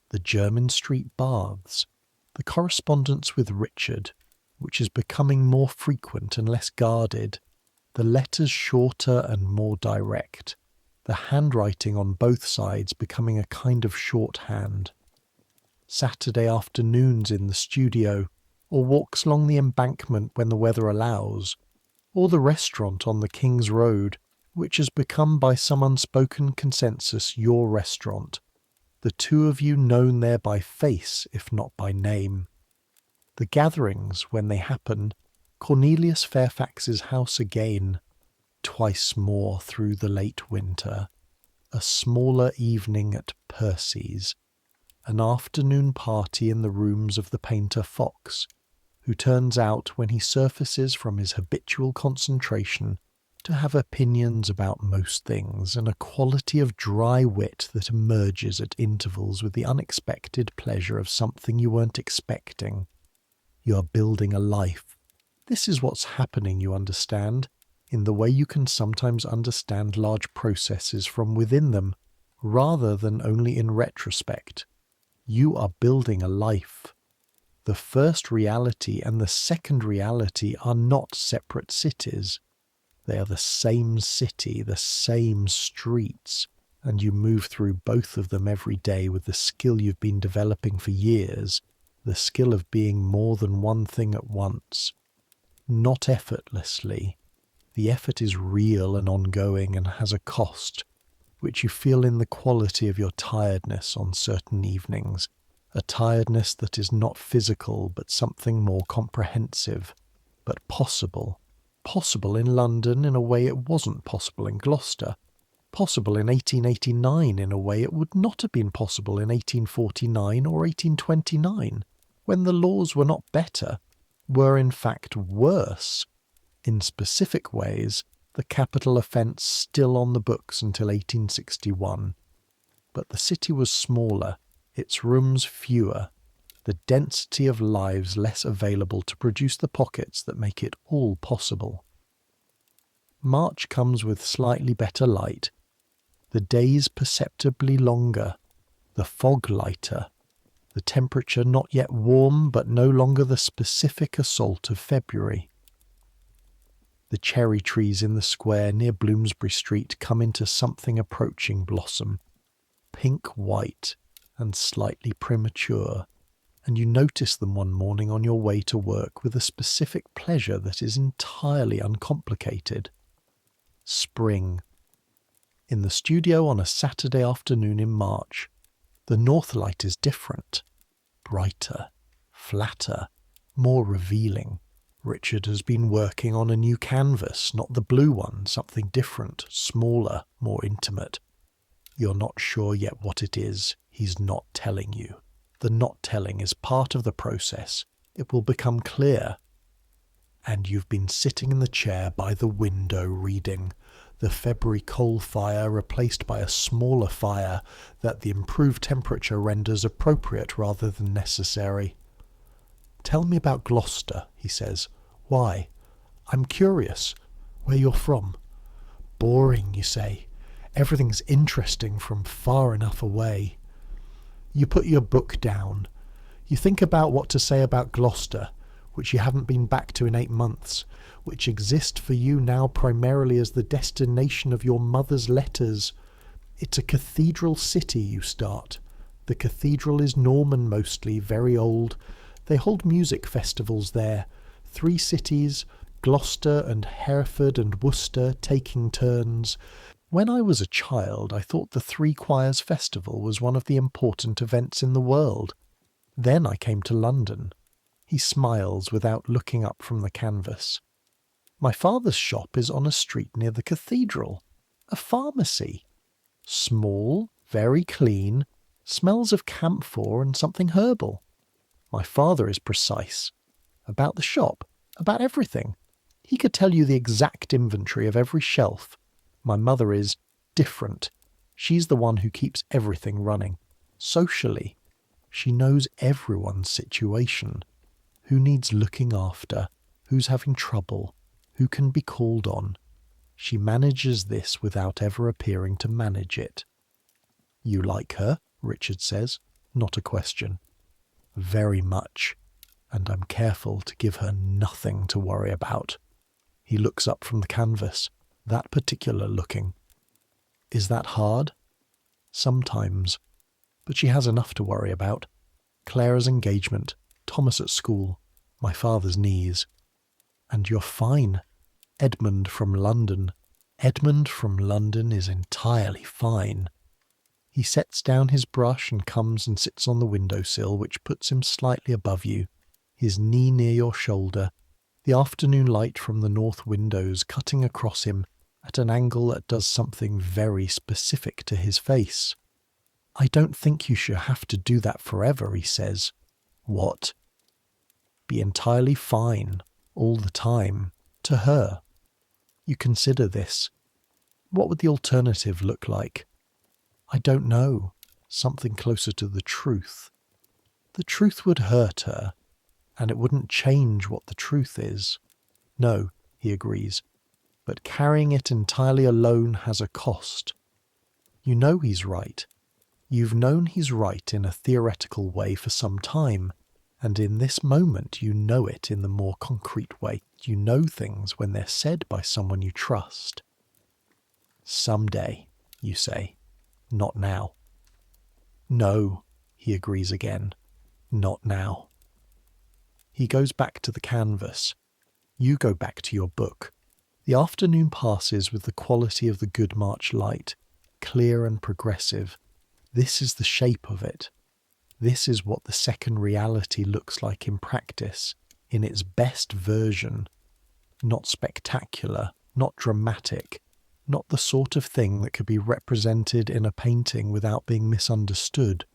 the Jermyn Street baths, the correspondence with Richard, which is becoming more frequent and less guarded, the letters shorter and more direct, the handwriting on both sides becoming a kind of shorthand. Saturday afternoons in the studio, or walks along the embankment when the weather allows, or the restaurant on the King's Road, which has become by some unspoken consensus your restaurant, the two of you known there by face if not by name, The gatherings, when they happen, Cornelius Fairfax's house again, twice more through the late winter, a smaller evening at Percy's, an afternoon party in the rooms of the painter Fox, who turns out, when he surfaces from his habitual concentration, to have opinions about most things and a quality of dry wit that emerges at intervals with the unexpected pleasure of something you weren't expecting. You are building a life. This is what's happening, you understand, in the way you can sometimes understand large processes from within them, rather than only in retrospect. You are building a life. The first reality and the second reality are not separate cities. They are the same city, the same streets, and you move through both of them every day with the skill you've been developing for years, the skill of being more than one thing at once. Not effortlessly. The effort is real and ongoing and has a cost, which you feel in the quality of your tiredness on certain evenings, a tiredness that is not physical but something more comprehensive, but possible. Possible in London in a way it wasn't possible in Gloucester. Possible in 1889 in a way it would not have been possible in 1849 or 1829, when the laws were not better, were in fact worse. In specific ways, the capital offence still on the books until 1861. But the city was smaller, its rooms fewer, the density of lives less available to produce the pockets that make it all possible. March comes with slightly better light, the days perceptibly longer, the fog lighter, the temperature not yet warm but no longer the specific assault of February. The cherry trees in the square near Bloomsbury Street come into something approaching blossom, pink-white and slightly premature, and you notice them one morning on your way to work with a specific pleasure that is entirely uncomplicated. Spring. In the studio on a Saturday afternoon in March, the north light is different, brighter, flatter, more revealing. Richard has been working on a new canvas, not the blue one, something different, smaller, more intimate. You're not sure yet what it is. He's not telling you. The not telling is part of the process. It will become clear. And you've been sitting in the chair by the window reading, the February coal fire replaced by a smaller fire that the improved temperature renders appropriate rather than necessary. "Tell me about Gloucester," he says. "Why? I'm curious. Where you're from." "Boring, you say. Everything's interesting from far enough away." You put your book down. You think about what to say about Gloucester, which you haven't been back to in 8 months, which exist for you now primarily as the destination of your mother's letters. It's a cathedral city, you start. The cathedral is Norman mostly, very old. They hold music festivals there. 3 cities, Gloucester and Hereford and Worcester, taking turns. When I was a child, I thought the 3 Choirs Festival was one of the important events in the world. Then I came to London. He smiles without looking up from the canvas. My father's shop is on a street near the cathedral. A pharmacy. Small, very clean, smells of camphor and something herbal. My father is precise. About the shop, about everything. He could tell you the exact inventory of every shelf. My mother is different. She's the one who keeps everything running. Socially, she knows everyone's situation. Who needs looking after, who's having trouble, who can be called on. She manages this without ever appearing to manage it. "You like her?" Richard says, not a question. "Very much, and I'm careful to give her nothing to worry about." He looks up from the canvas, that particular looking. "Is that hard?" "Sometimes. But she has enough to worry about. Clara's engagement, Thomas at school, my father's knees. And you're fine. Edmund from London. Edmund from London is entirely fine." He sets down his brush and comes and sits on the windowsill, which puts him slightly above you. his knee near your shoulder, the afternoon light from the north windows cutting across him at an angle that does something very specific to his face. "I don't think you should have to do that forever," he says. "What?" "Be entirely fine, all the time, to her. You consider this. What would the alternative look like?" "I don't know. Something closer to the truth." "The truth would hurt her, and it wouldn't change what the truth is." "No," he agrees, "but carrying it entirely alone has a cost." You know he's right. You've known he's right in a theoretical way for some time, and in this moment you know it in the more concrete way. You know things when they're said by someone you trust. "Someday," you say, "not now." "No," he agrees again, "not now." He goes back to the canvas. You go back to your book. The afternoon passes with the quality of the good March light, clear and progressive. This is the shape of it. This is what the second reality looks like in practice, in its best version. Not spectacular, not dramatic, not the sort of thing that could be represented in a painting without being misunderstood.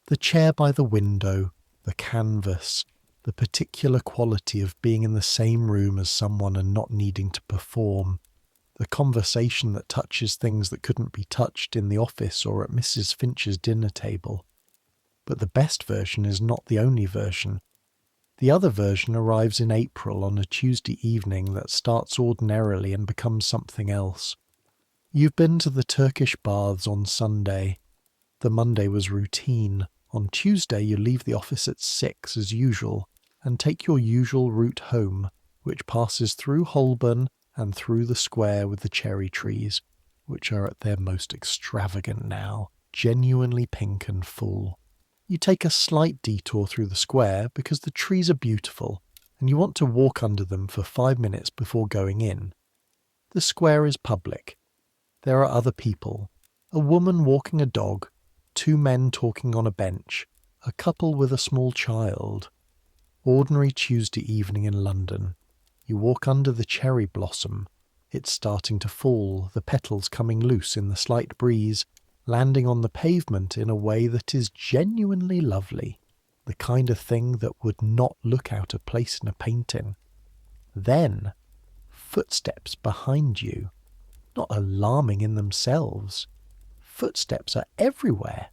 The chair by the window, the canvas, the particular quality of being in the same room as someone and not needing to perform, the conversation that touches things that couldn't be touched in the office or at Mrs. Finch's dinner table. But the best version is not the only version. The other version arrives in April on a Tuesday evening that starts ordinarily and becomes something else. You've been to the Turkish baths on Sunday. The Monday was routine. On Tuesday you leave the office at 6 as usual and take your usual route home, which passes through Holborn and through the square with the cherry trees, which are at their most extravagant now, genuinely pink and full. You take a slight detour through the square because the trees are beautiful and you want to walk under them for 5 minutes before going in. The square is public. There are other people. A woman walking a dog, 2 men talking on a bench, a couple with a small child. Ordinary Tuesday evening in London. You walk under the cherry blossom. It's starting to fall, the petals coming loose in the slight breeze, landing on the pavement in a way that is genuinely lovely, the kind of thing that would not look out of place in a painting. Then, footsteps behind you, not alarming in themselves. Footsteps are everywhere,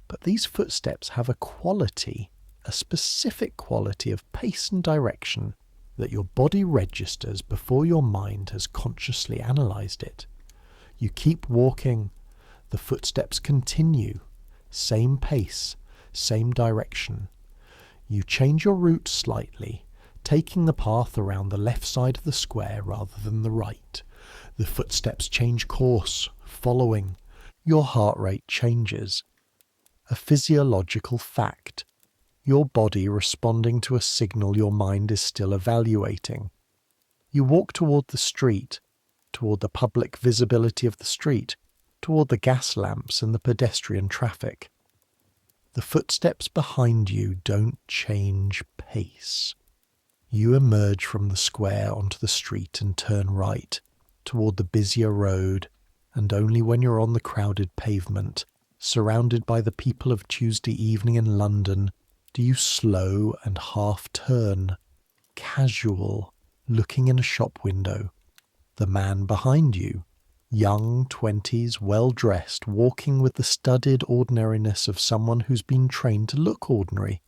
but these footsteps have a quality, a specific quality of pace and direction that your body registers before your mind has consciously analysed it. You keep walking. The footsteps continue. Same pace, same direction. You change your route slightly, taking the path around the left side of the square rather than the right. The footsteps change course, following. Your heart rate changes. A physiological fact. Your body responding to a signal your mind is still evaluating. You walk toward the street, toward the public visibility of the street, toward the gas lamps and the pedestrian traffic. The footsteps behind you don't change pace. You emerge from the square onto the street and turn right, toward the busier road, and only when you're on the crowded pavement, surrounded by the people of Tuesday evening in London, do you slow and half turn, casual, looking in a shop window. The man behind you, young, 20s, well-dressed, walking with the studied ordinariness of someone who's been trained to look ordinary.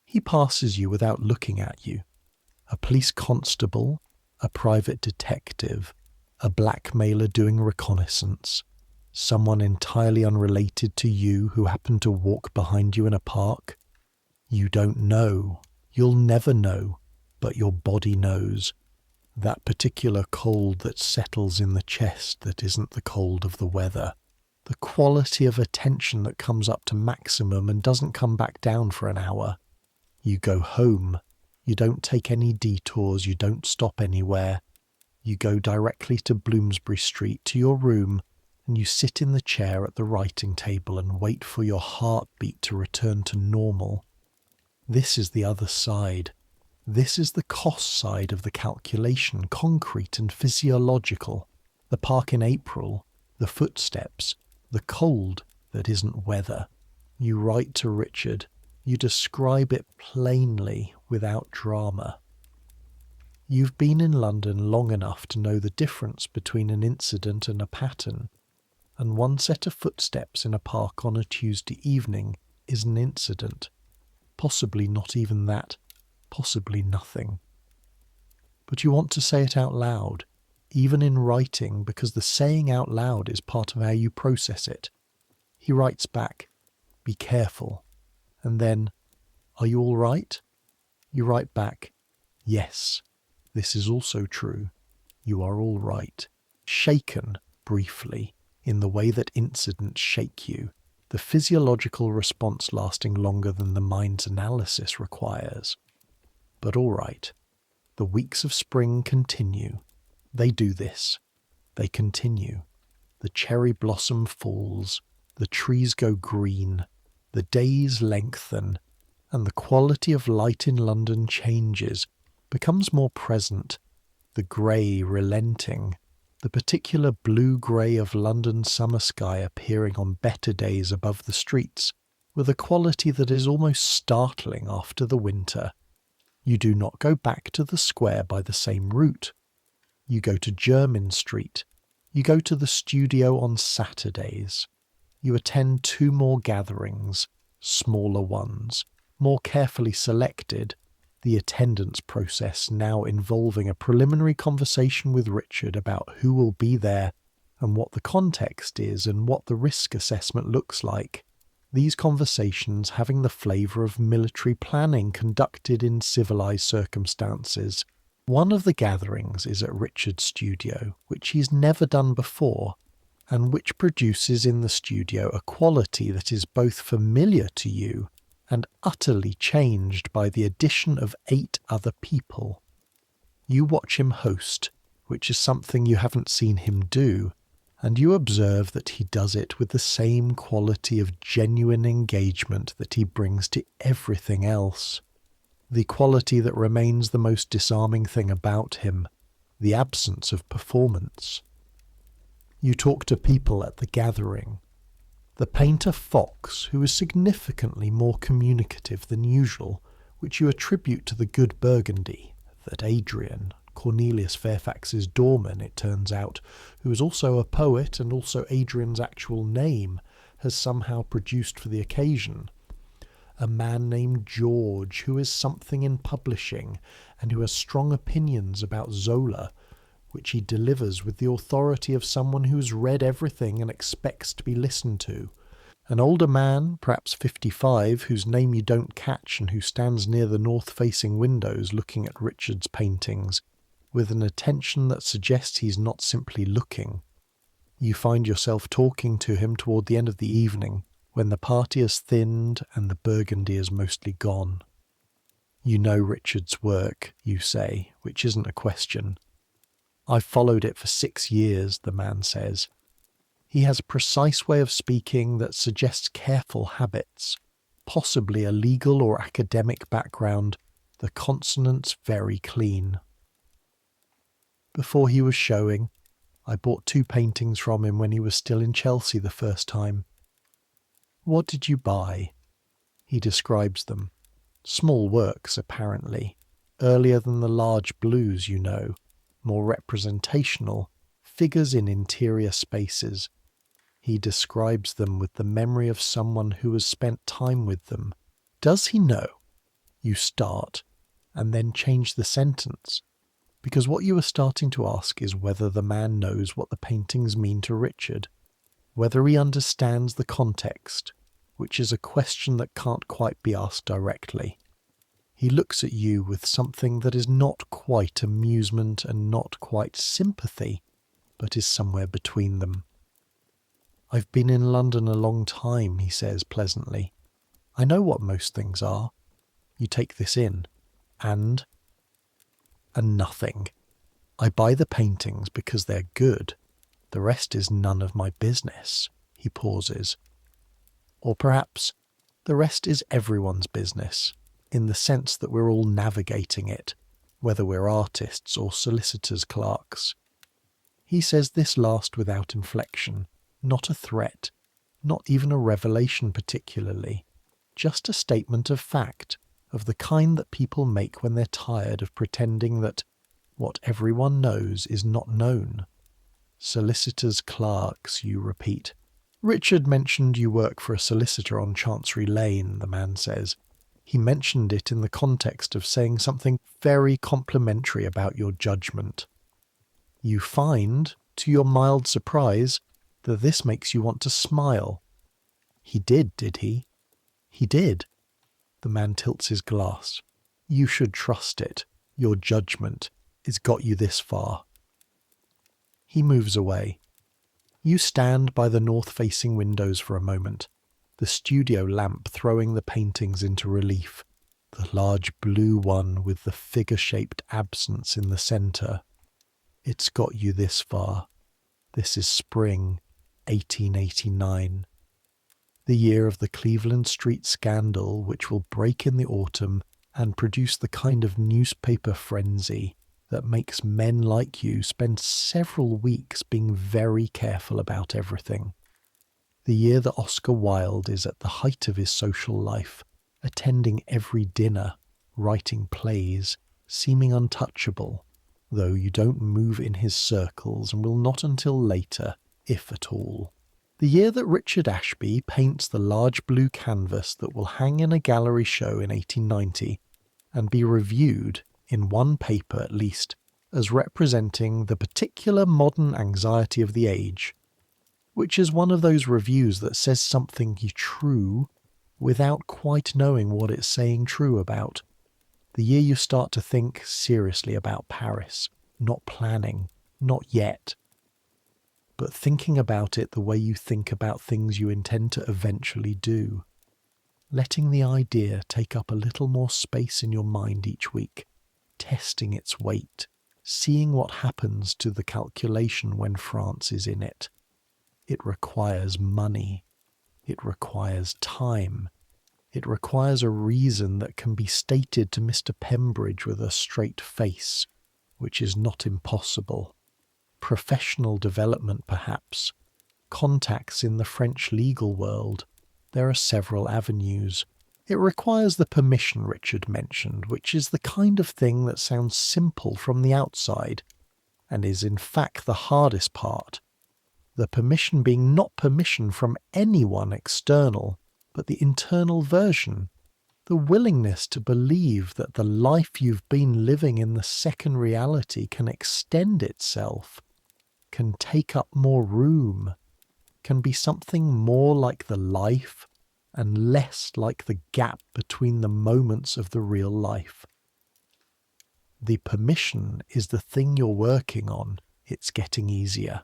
He passes you without looking at you. A police constable, a private detective, a blackmailer doing reconnaissance, someone entirely unrelated to you who happened to walk behind you in a park. You don't know. You'll never know, but your body knows. That particular cold that settles in the chest that isn't the cold of the weather. The quality of attention that comes up to maximum and doesn't come back down for an hour. You go home. You don't take any detours. You don't stop anywhere. You go directly to Bloomsbury Street, to your room, and you sit in the chair at the writing table and wait for your heartbeat to return to normal. This is the other side. This is the cost side of the calculation, concrete and physiological. The park in April, the footsteps, the cold that isn't weather. You write to Richard. You describe it plainly without drama. You've been in London long enough to know the difference between an incident and a pattern, and one set of footsteps in a park on a Tuesday evening is an incident. Possibly not even that, possibly nothing. But you want to say it out loud, even in writing, because the saying out loud is part of how you process it. He writes back, "Be careful," and then, "Are you all right?" You write back, "Yes, this is also true. You are all right." Shaken, briefly, in the way that incidents shake you, the physiological response lasting longer than the mind's analysis requires. But all right, the weeks of spring continue. They do this. They continue. The cherry blossom falls, the trees go green, the days lengthen, and the quality of light in London changes, becomes more present, the grey relenting, the particular blue-grey of London's summer sky appearing on better days above the streets, with a quality that is almost startling after the winter. You do not go back to the square by the same route. You go to Jermyn Street. You go to the studio on Saturdays. You attend 2 more gatherings, smaller ones, more carefully selected, the attendance process now involving a preliminary conversation with Richard about who will be there and what the context is and what the risk assessment looks like. These conversations having the flavour of military planning conducted in civilised circumstances. One of the gatherings is at Richard's studio, which he's never done before, and which produces in the studio a quality that is both familiar to you and utterly changed by the addition of 8 other people. You watch him host, which is something you haven't seen him do, and you observe that he does it with the same quality of genuine engagement that he brings to everything else. The quality that remains the most disarming thing about him, the absence of performance. You talk to people at the gathering. The painter Fox, who is significantly more communicative than usual, which you attribute to the good Burgundy that Adrian, Cornelius Fairfax's doorman, it turns out, who is also a poet and also Adrian's actual name, has somehow produced for the occasion. A man named George, who is something in publishing and who has strong opinions about Zola, which he delivers with the authority of someone who has read everything and expects to be listened to. An older man, perhaps 55, whose name you don't catch and who stands near the north-facing windows looking at Richard's paintings, with an attention that suggests he's not simply looking. You find yourself talking to him toward the end of the evening, when the party has thinned and the Burgundy is mostly gone. You know Richard's work, you say, which isn't a question. I've followed it for 6 years, the man says. He has a precise way of speaking that suggests careful habits, possibly a legal or academic background, the consonants very clean. Before he was showing, I bought 2 paintings from him when he was still in Chelsea the first time. What did you buy? He describes them. Small works, apparently, earlier than the large blues, you know, more representational, figures in interior spaces. He describes them with the memory of someone who has spent time with them. Does he know? You start, and then change the sentence, because what you are starting to ask is whether the man knows what the paintings mean to Richard, whether he understands the context, which is a question that can't quite be asked directly. He looks at you with something that is not quite amusement and not quite sympathy, but is somewhere between them. I've been in London a long time, he says pleasantly. I know what most things are. You take this in. And nothing. I buy the paintings because they're good. The rest is none of my business. He pauses. Or perhaps the rest is everyone's business. in the sense that we're all navigating it, whether we're artists or solicitors' clerks. He says this last without inflection, not a threat, not even a revelation particularly, just a statement of fact, of the kind that people make when they're tired of pretending that what everyone knows is not known. Solicitors' clerks, you repeat. Richard mentioned you work for a solicitor on Chancery Lane, the man says. He mentioned it in the context of saying something very complimentary about your judgment. You find, to your mild surprise, that this makes you want to smile. He did he? He did. The man tilts his glass. You should trust it. Your judgment. It's got you this far. He moves away. You stand by the north-facing windows for a moment, the studio lamp throwing the paintings into relief, the large blue one with the figure-shaped absence in the centre. It's got you this far. This is spring, 1889. The year of the Cleveland Street scandal, which will break in the autumn and produce the kind of newspaper frenzy that makes men like you spend several weeks being very careful about everything. The year that Oscar Wilde is at the height of his social life, attending every dinner, writing plays, seeming untouchable, though you don't move in his circles and will not until later, if at all. The year that Richard Ashby paints the large blue canvas that will hang in a gallery show in 1890 and be reviewed, in one paper at least, as representing the particular modern anxiety of the age, which is one of those reviews that says something true without quite knowing what it's saying true about. The year you start to think seriously about Paris, not planning, not yet, but thinking about it the way you think about things you intend to eventually do, letting the idea take up a little more space in your mind each week, testing its weight, seeing what happens to the calculation when France is in it. It requires money. It requires time. It requires a reason that can be stated to Mr. Pembridge with a straight face, which is not impossible. Professional development, perhaps. Contacts in the French legal world. There are several avenues. It requires the permission Richard mentioned, which is the kind of thing that sounds simple from the outside, and is in fact the hardest part. The permission being not permission from anyone external, but the internal version. The willingness to believe that the life you've been living in the second reality can extend itself, can take up more room, can be something more like the life and less like the gap between the moments of the real life. The permission is the thing you're working on. It's getting easier.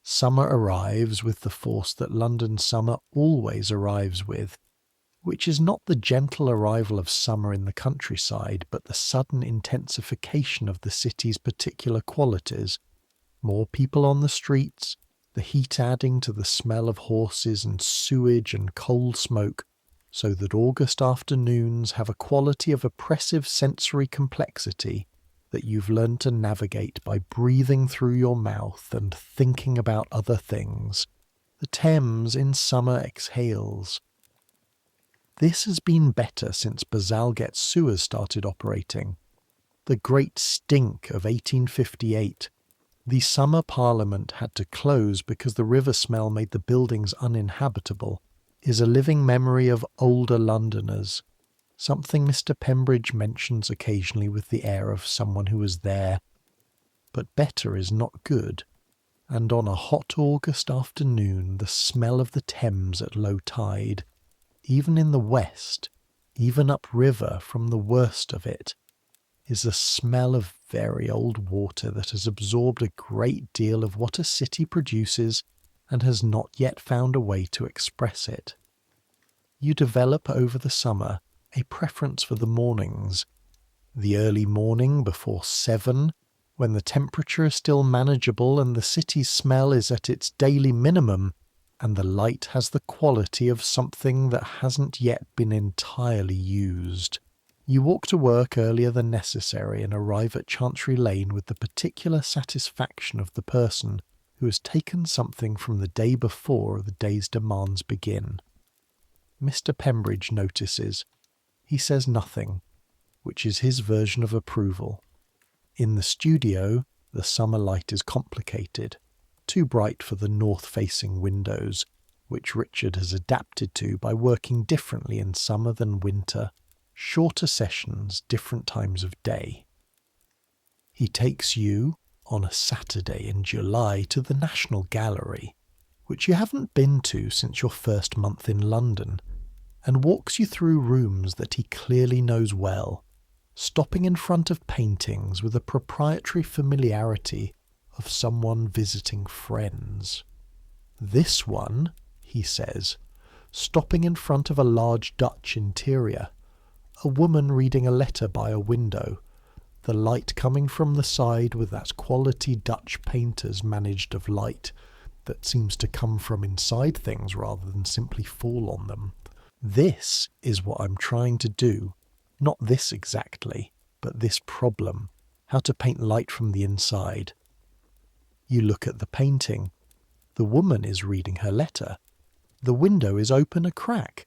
Summer arrives with the force that London summer always arrives with, which is not the gentle arrival of summer in the countryside, but the sudden intensification of the city's particular qualities. More people on the streets, the heat adding to the smell of horses and sewage and coal smoke, so that August afternoons have a quality of oppressive sensory complexity that you've learned to navigate by breathing through your mouth and thinking about other things. The Thames in summer exhales. This has been better since Bazalgette sewers started operating. The great stink of 1858. The summer parliament had to close because the river smell made the buildings uninhabitable, is a living memory of older Londoners, something Mr. Pembridge mentions occasionally with the air of someone who was there. But better is not good, and on a hot August afternoon the smell of the Thames at low tide, even in the west, even upriver from the worst of it, is the smell of very old water that has absorbed a great deal of what a city produces and has not yet found a way to express it. You develop over the summer a preference for the mornings, the early morning before 7, when the temperature is still manageable and the city's smell is at its daily minimum, and the light has the quality of something that hasn't yet been entirely used. You walk to work earlier than necessary and arrive at Chancery Lane with the particular satisfaction of the person who has taken something from the day before the day's demands begin. Mr. Pembridge notices. He says nothing, which is his version of approval. In the studio, the summer light is complicated, too bright for the north-facing windows, which Richard has adapted to by working differently in summer than winter, shorter sessions, different times of day. He takes you, on a Saturday in July, to the National Gallery, which you haven't been to since your first month in London, and walks you through rooms that he clearly knows well, stopping in front of paintings with a proprietary familiarity of someone visiting friends. This one, he says, stopping in front of a large Dutch interior, a woman reading a letter by a window, the light coming from the side with that quality Dutch painters managed of light that seems to come from inside things rather than simply fall on them. This is what I'm trying to do. Not this exactly, but this problem, how to paint light from the inside. You look at the painting. The woman is reading her letter. The window is open a crack.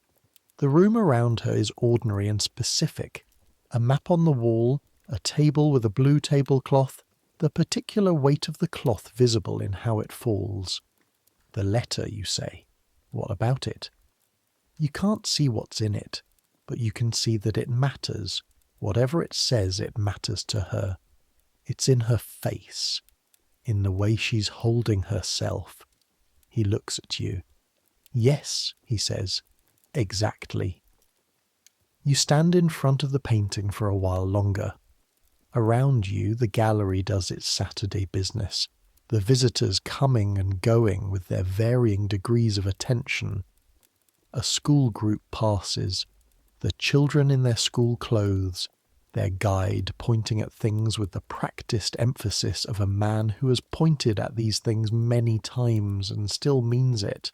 The room around her is ordinary and specific. A map on the wall, a table with a blue tablecloth, the particular weight of the cloth visible in how it falls. The letter, you say. What about it? You can't see what's in it, but you can see that it matters. Whatever it says, it matters to her. It's in her face, in the way she's holding herself. He looks at you. Yes, he says, exactly. You stand in front of the painting for a while longer. Around you, the gallery does its Saturday business, the visitors coming and going with their varying degrees of attention. A school group passes, the children in their school clothes, their guide pointing at things with the practiced emphasis of a man who has pointed at these things many times and still means it.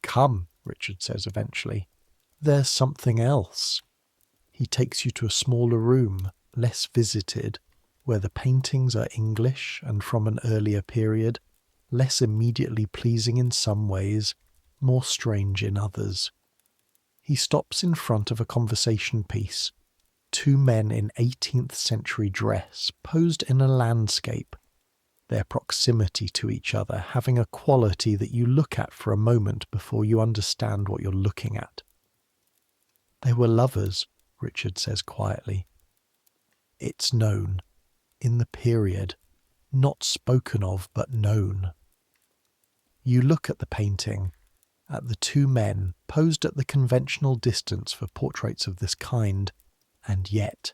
Come, Richard says eventually. There's something else. He takes you to a smaller room, less visited, where the paintings are English and from an earlier period, less immediately pleasing in some ways, more strange in others. He stops in front of a conversation piece. Two men in 18th century dress posed in a landscape, their proximity to each other having a quality that you look at for a moment before you understand what you're looking at. They were lovers, Richard says quietly. It's known, in the period, not spoken of but known. You look at the painting, at the two men posed at the conventional distance for portraits of this kind, and yet,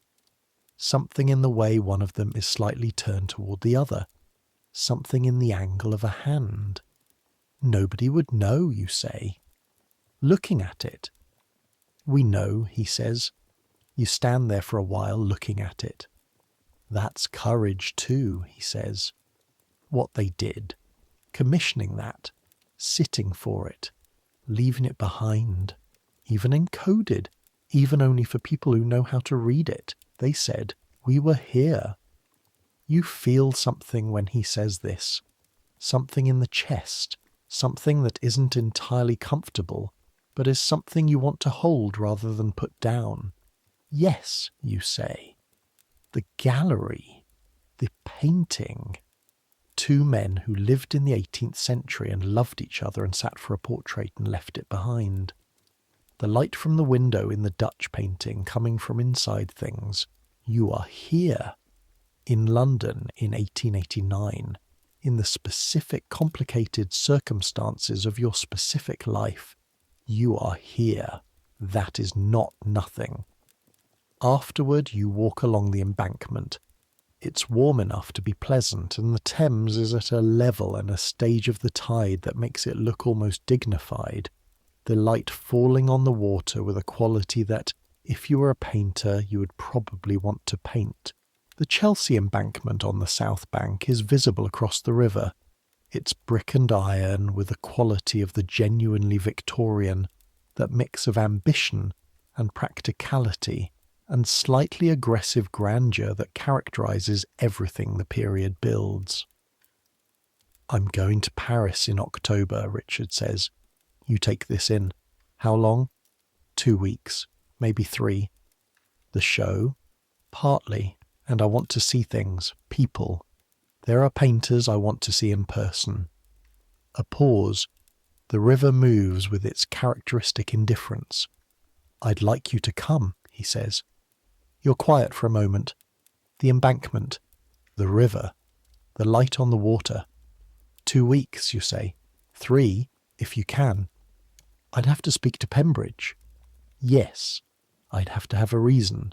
something in the way one of them is slightly turned toward the other, something in the angle of a hand. Nobody would know, you say. Looking at it. We know, he says. You stand there for a while looking at it. That's courage too, he says. What they did, commissioning that, sitting for it, leaving it behind, even encoded, even only for people who know how to read it. They said, we were here. You feel something when he says this, something in the chest, something that isn't entirely comfortable, but is something you want to hold rather than put down. Yes, you say. The gallery, the painting. Two men who lived in the 18th century and loved each other and sat for a portrait and left it behind. The light from the window in the Dutch painting coming from inside things. You are here, in London in 1889, in the specific complicated circumstances of your specific life. You are here. That is not nothing. Afterward, you walk along the embankment. It's warm enough to be pleasant, and the Thames is at a level and a stage of the tide that makes it look almost dignified, the light falling on the water with a quality that, if you were a painter, you would probably want to paint. The Chelsea embankment on the south bank is visible across the river. It's brick and iron with the quality of the genuinely Victorian, that mix of ambition and practicality and slightly aggressive grandeur that characterises everything the period builds. I'm going to Paris in October, Richard says. You take this in. How long? 2 weeks, maybe 3. The show? Partly, and I want to see things, people. There are painters I want to see in person. A pause. The river moves with its characteristic indifference. I'd like you to come, he says. You're quiet for a moment. The embankment, the river, the light on the water. 2 weeks, you say. 3, if you can. I'd have to speak to Pembridge. Yes, I'd have to have a reason.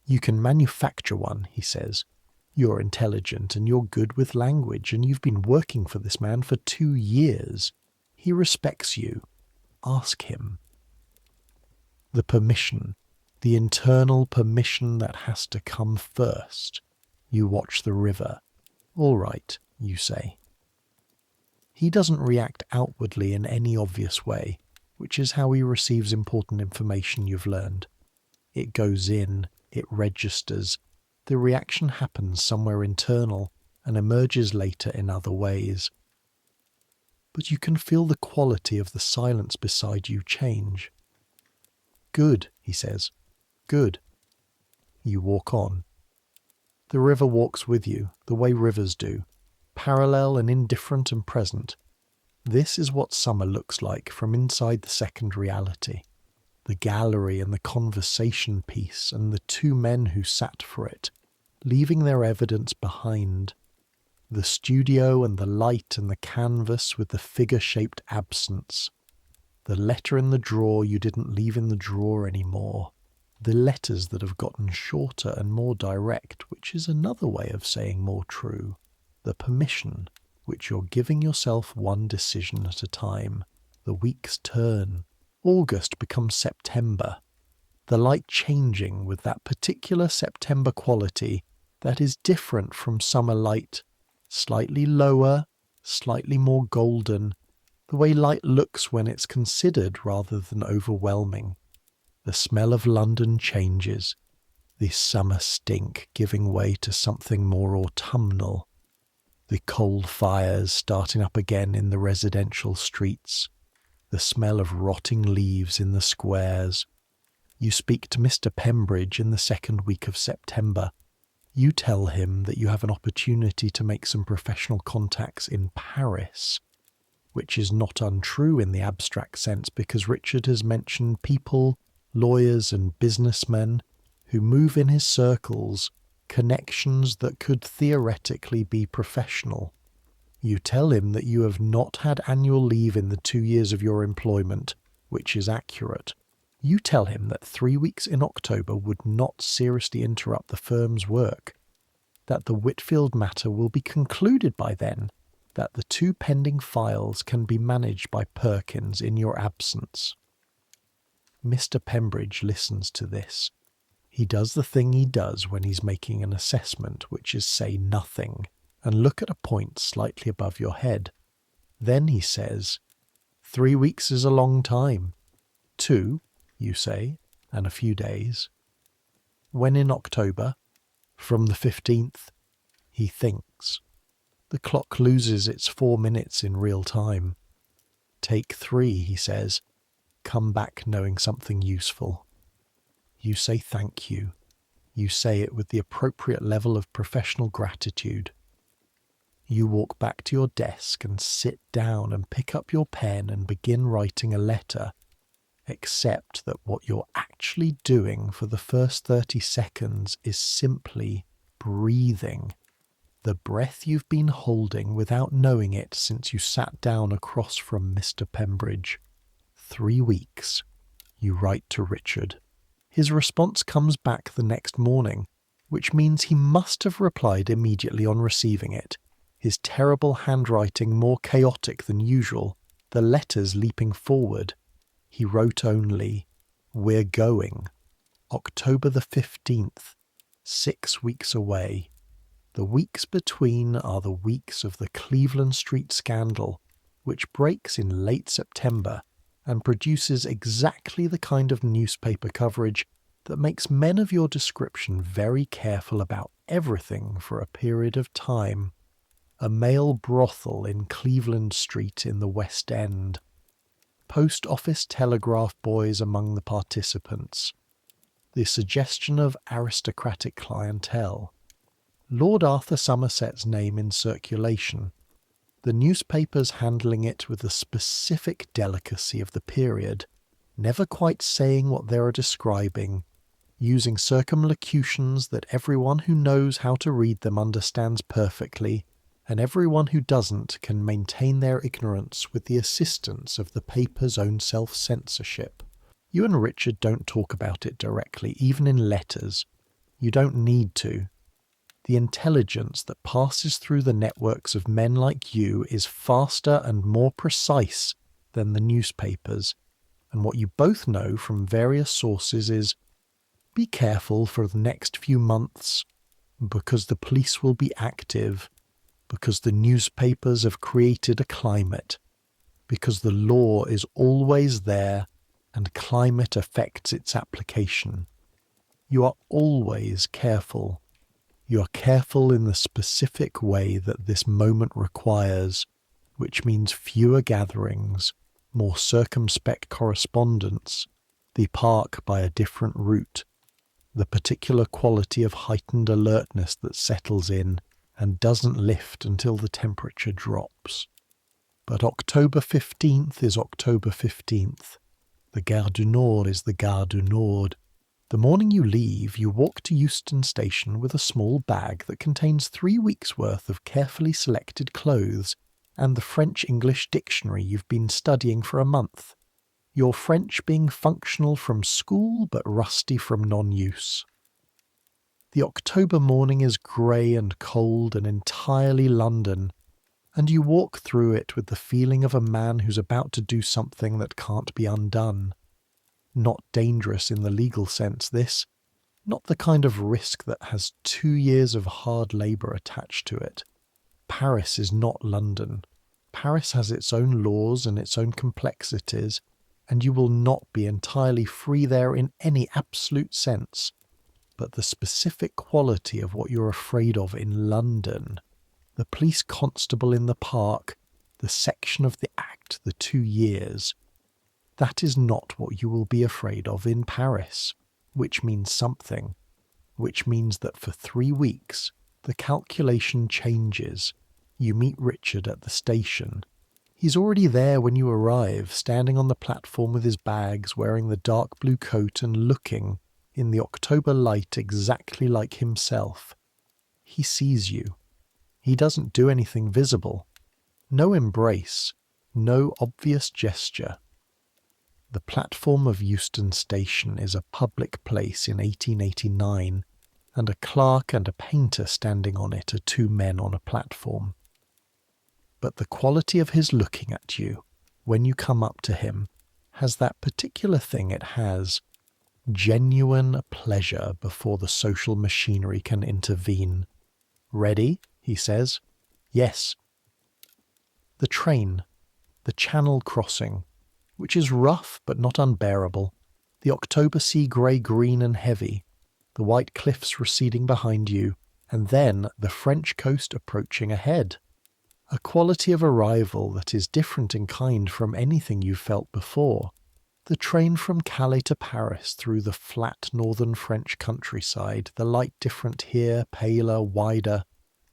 You can manufacture one, he says. You're intelligent and you're good with language and you've been working for this man for 2 years. He respects you. Ask him. The permission, the internal permission that has to come first. You watch the river. All right, you say. He doesn't react outwardly in any obvious way, which is how he receives important information you've learned. It goes in, it registers. The reaction happens somewhere internal and emerges later in other ways. But you can feel the quality of the silence beside you change. Good, he says. Good. You walk on. The river walks with you, the way rivers do, parallel and indifferent and present. This is what summer looks like from inside the second reality. The gallery and the conversation piece and the 2 men who sat for it, leaving their evidence behind. The studio and the light and the canvas with the figure-shaped absence. The letter in the drawer you didn't leave in the drawer anymore. The letters that have gotten shorter and more direct, which is another way of saying more true. The permission, which you're giving yourself one decision at a time. The weeks turn. August becomes September. The light changing with that particular September quality that is different from summer light, slightly lower, slightly more golden, the way light looks when it's considered rather than overwhelming. The smell of London changes, the summer stink giving way to something more autumnal, the coal fires starting up again in the residential streets, the smell of rotting leaves in the squares. You speak to Mr. Pembridge in the 2nd week of September. You tell him that you have an opportunity to make some professional contacts in Paris, which is not untrue in the abstract sense because Richard has mentioned people, lawyers and businessmen who move in his circles, connections that could theoretically be professional. You tell him that you have not had annual leave in the 2 years of your employment, which is accurate. You tell him that 3 weeks in October would not seriously interrupt the firm's work, that the Whitfield matter will be concluded by then, that the 2 pending files can be managed by Perkins in your absence. Mr. Pembridge listens to this. He does the thing he does when he's making an assessment, which is say nothing, and look at a point slightly above your head. Then he says, 3 weeks is a long time. 2, you say, and a few days. When in October? From the 15th? He thinks. The clock loses its 4 minutes in real time. Take 3, he says. Come back knowing something useful. You say thank you. You say it with the appropriate level of professional gratitude. You walk back to your desk and sit down and pick up your pen and begin writing a letter, except that what you're actually doing for the first 30 seconds is simply breathing. The breath you've been holding without knowing it since you sat down across from Mr. Pembridge. 3 weeks. You write to Richard. His response comes back the next morning, which means he must have replied immediately on receiving it. His terrible handwriting more chaotic than usual, the letters leaping forward. He wrote only, "We're going. October the 15th. 6 weeks away." The weeks between are the weeks of the Cleveland Street scandal, which breaks in late September and produces exactly the kind of newspaper coverage that makes men of your description very careful about everything for a period of time. A male brothel in Cleveland Street in the West End. Post office telegraph boys among the participants. The suggestion of aristocratic clientele. Lord Arthur Somerset's name in circulation. The newspapers handling it with the specific delicacy of the period, never quite saying what they are describing, using circumlocutions that everyone who knows how to read them understands perfectly, and everyone who doesn't can maintain their ignorance with the assistance of the paper's own self-censorship. You and Richard don't talk about it directly, even in letters. You don't need to. The intelligence that passes through the networks of men like you is faster and more precise than the newspapers, and what you both know from various sources is, be careful for the next few months, because the police will be active, because the newspapers have created a climate, because the law is always there and climate affects its application. You are always careful. You are careful in the specific way that this moment requires, which means fewer gatherings, more circumspect correspondence, the park by a different route, the particular quality of heightened alertness that settles in and doesn't lift until the temperature drops. But October 15th is October 15th. The Gare du Nord is the Gare du Nord. The morning you leave, you walk to Euston Station with a small bag that contains 3 weeks' worth of carefully selected clothes and the French-English dictionary you've been studying for a month. Your French being functional from school but rusty from non-use. The October morning is grey and cold and entirely London, and you walk through it with the feeling of a man who's about to do something that can't be undone. Not dangerous in the legal sense, this. Not the kind of risk that has 2 years of hard labour attached to it. Paris is not London. Paris has its own laws and its own complexities, and you will not be entirely free there in any absolute sense. But the specific quality of what you're afraid of in London, the police constable in the park, the section of the act, the 2 years, that is not what you will be afraid of in Paris, which means something, which means that for 3 weeks the calculation changes. You meet Richard at the station. He's already there when you arrive, standing on the platform with his bags, wearing the dark blue coat and looking, in the October light, exactly like himself. He sees you. He doesn't do anything visible. No embrace. No obvious gesture. The platform of Euston Station is a public place in 1889, and a clerk and a painter standing on it are 2 men on a platform. But the quality of his looking at you, when you come up to him, has that particular thing it has. Genuine pleasure before the social machinery can intervene. Ready? He says. Yes. The train. The Channel crossing, which is rough but not unbearable. The October sea grey-green and heavy. The white cliffs receding behind you, and then the French coast approaching ahead. A quality of arrival that is different in kind from anything you've felt before. The train from Calais to Paris through the flat northern French countryside, the light different here, paler, wider,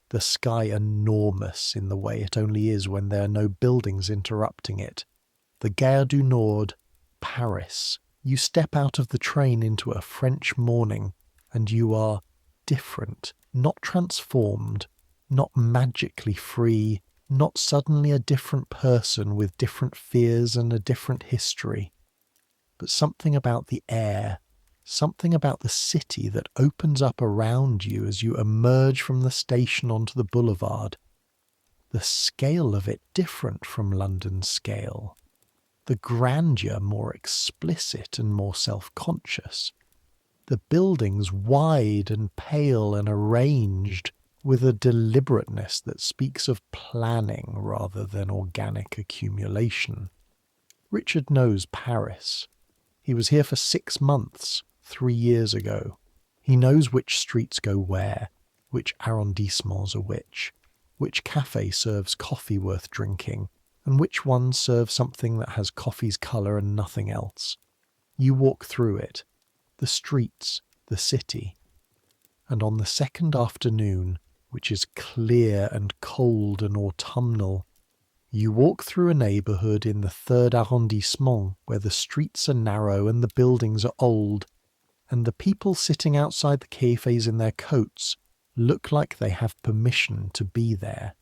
the sky enormous in the way it only is when there are no buildings interrupting it. The Gare du Nord, Paris. You step out of the train into a French morning, and you are different, not transformed, not magically free, not suddenly a different person with different fears and a different history. But something about the air, something about the city that opens up around you as you emerge from the station onto the boulevard. The scale of it different from London's scale. The grandeur more explicit and more self-conscious. The buildings wide and pale and arranged, with a deliberateness that speaks of planning rather than organic accumulation. Richard knows Paris. He was here for 6 months, 3 years ago. He knows which streets go where, which arrondissements are which cafe serves coffee worth drinking, and which one serves something that has coffee's colour and nothing else. You walk through it, the streets, the city, and on the second afternoon, which is clear and cold and autumnal, you walk through a neighbourhood in the third arrondissement where the streets are narrow and the buildings are old, and the people sitting outside the cafes in their coats look like they have permission to be there,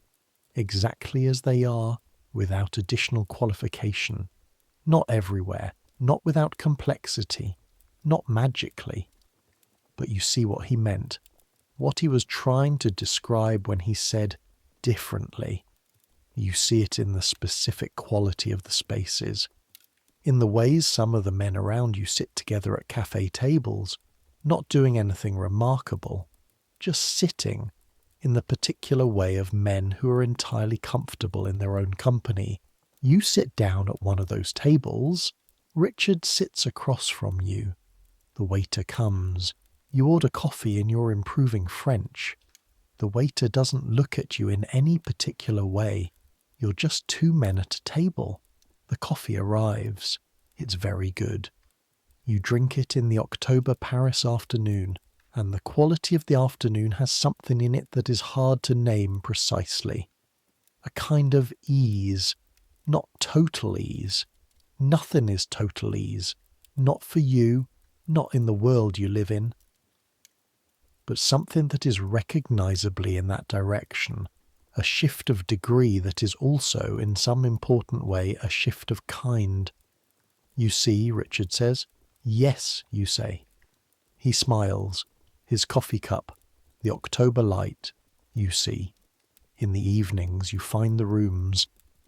exactly as they are, without additional qualification. Not everywhere, not without complexity, not magically. But you see what he meant, what he was trying to describe when he said differently. You see it in the specific quality of the spaces, in the ways some of the men around you sit together at cafe tables, not doing anything remarkable, just sitting in the particular way of men who are entirely comfortable in their own company. You sit down at one of those tables. Richard sits across from you. The waiter comes. You order coffee in your improving French. The waiter doesn't look at you in any particular way. You're just 2 men at a table. The coffee arrives. It's very good. You drink it in the October Paris afternoon, and the quality of the afternoon has something in it that is hard to name precisely. A kind of ease, not total ease. Nothing is total ease. Not for you, not in the world you live in. But something that is recognisably in that direction, a shift of degree that is also, in some important way, a shift of kind. You see, Richard says. Yes, you say. He smiles. His coffee cup, the October light, you see. In the evenings you find the rooms.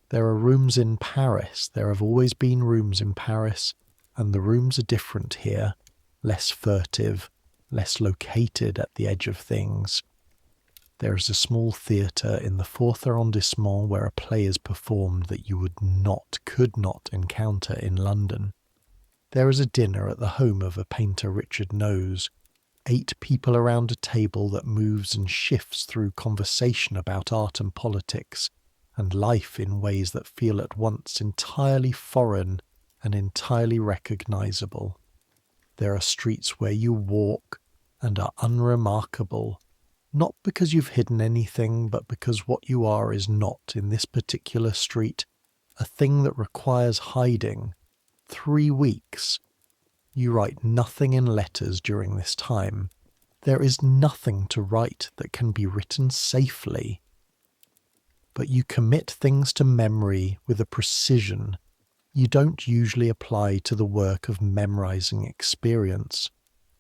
There are rooms in Paris. There have always been rooms in Paris, and the rooms are different here, less furtive, less located at the edge of things. There is a small theatre in the 4th arrondissement where a play is performed that you could not encounter in London. There is a dinner at the home of a painter Richard knows. 8 people around a table that moves and shifts through conversation about art and politics, and life in ways that feel at once entirely foreign and entirely recognisable. There are streets where you walk and are unremarkable, not because you've hidden anything, but because what you are is not, in this particular street, a thing that requires hiding. 3 weeks. You write nothing in letters during this time. There is nothing to write that can be written safely. But you commit things to memory with a precision you don't usually apply to the work of memorizing experience.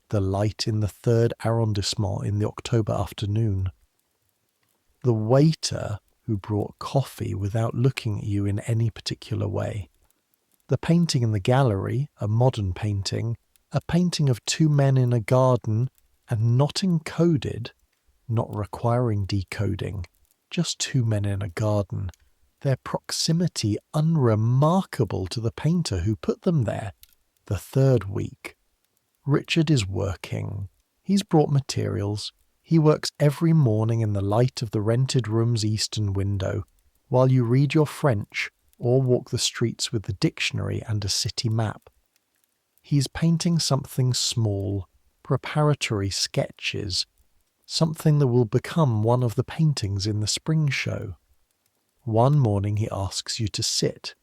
The light in the 3rd arrondissement in the October afternoon. The waiter who brought coffee without looking at you in any particular way. The painting in the gallery, a modern painting, a painting of 2 men in a garden, and not encoded, not requiring decoding, just 2 men in a garden, their proximity unremarkable to the painter who put them there. The 3rd week. Richard is working. He's brought materials. He works every morning in the light of the rented room's eastern window, while you read your French or walk the streets with the dictionary and a city map. He's painting something small, preparatory sketches, something that will become one of the paintings in the spring show. One morning he asks you to sit.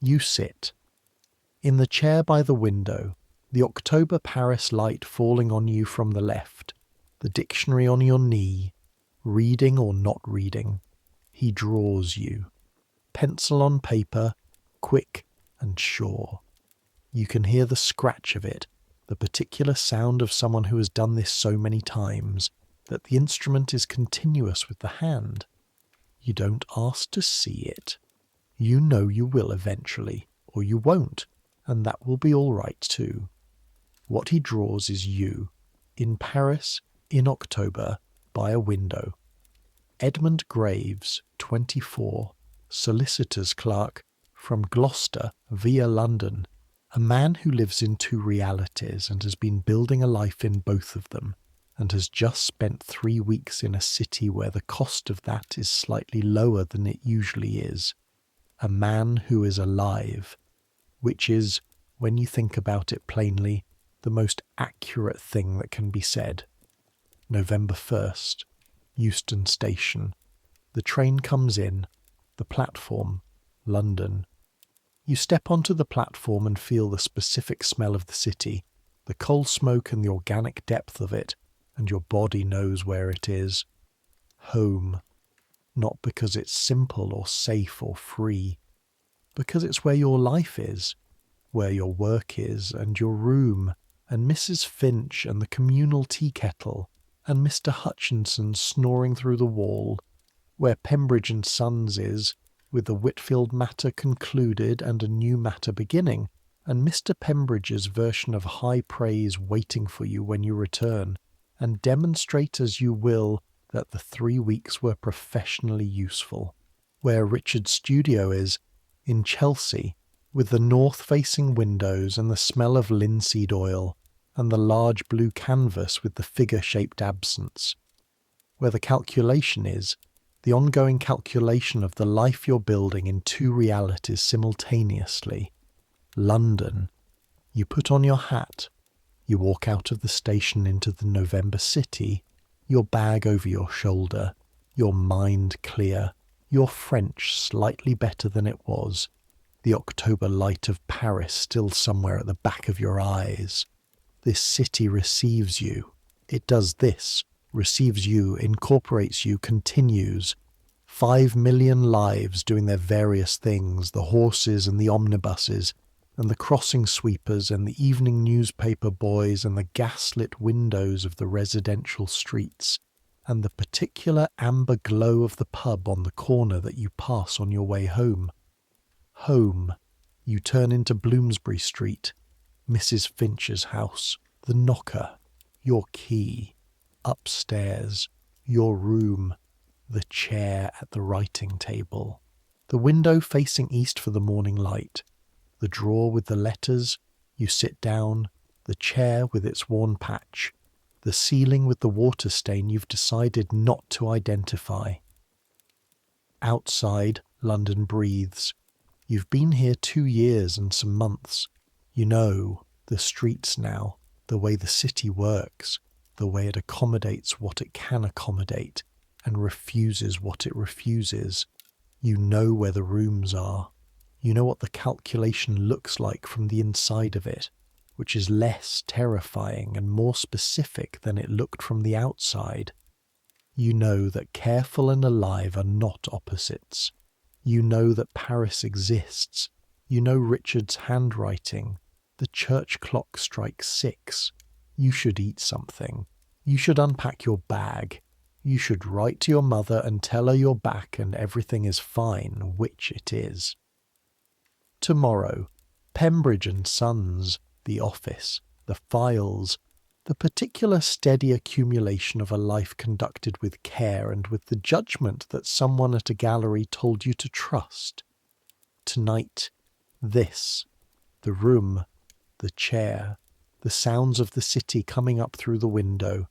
You sit. In the chair by the window, the October Paris light falling on you from the left, the dictionary on your knee, reading or not reading, he draws you. Pencil on paper, quick and sure. You can hear the scratch of it, the particular sound of someone who has done this so many times, that the instrument is continuous with the hand. You don't ask to see it. You know you will eventually, or you won't, and that will be all right too. What he draws is you, in Paris, in October, by a window. Edmund Graves, 24, solicitor's clerk from Gloucester via London, a man who lives in two realities and has been building a life in both of them, and has just spent 3 weeks in a city where the cost of that is slightly lower than it usually is. A man who is alive, which is, when you think about it plainly, the most accurate thing that can be said. November 1st, Euston Station. The train comes in. The platform, London. You step onto the platform and feel the specific smell of the city, the coal smoke and the organic depth of it, and your body knows where it is. Home. Not because it's simple or safe or free, because it's where your life is, where your work is, and your room, and Mrs. Finch and the communal tea kettle, and Mr. Hutchinson snoring through the wall, where Pembridge and Sons is, with the Whitfield matter concluded and a new matter beginning, and Mr. Pembridge's version of high praise waiting for you when you return, and demonstrate as you will that the 3 weeks were professionally useful. Where Richard's studio is, in Chelsea, with the north-facing windows and the smell of linseed oil, and the large blue canvas with the figure-shaped absence. Where the calculation is, the ongoing calculation of the life you're building in two realities simultaneously. London. You put on your hat. You walk out of the station into the November city, your bag over your shoulder, your mind clear, your French slightly better than it was, the October light of Paris still somewhere at the back of your eyes. This city receives you. It does this, receives you, incorporates you, continues. 5 million lives doing their various things, the horses and the omnibuses, and the crossing sweepers and the evening newspaper boys and the gaslit windows of the residential streets, and the particular amber glow of the pub on the corner that you pass on your way home. Home. You turn into Bloomsbury Street, Mrs. Finch's house, the knocker, your key, upstairs, your room, the chair at the writing table, the window facing east for the morning light, the drawer with the letters, you sit down, the chair with its worn patch, the ceiling with the water stain you've decided not to identify. Outside, London breathes. You've been here 2 years and some months. You know the streets now, the way the city works, the way it accommodates what it can accommodate and refuses what it refuses. You know where the rooms are. You know what the calculation looks like from the inside of it, which is less terrifying and more specific than it looked from the outside. You know that careful and alive are not opposites. You know that Paris exists. You know Richard's handwriting. The church clock strikes 6. You should eat something. You should unpack your bag. You should write to your mother and tell her you're back and everything is fine, which it is. Tomorrow, Pembridge and Sons, the office, the files, the particular steady accumulation of a life conducted with care and with the judgment that someone at a gallery told you to trust. Tonight, this, the room, the chair, the sounds of the city coming up through the window,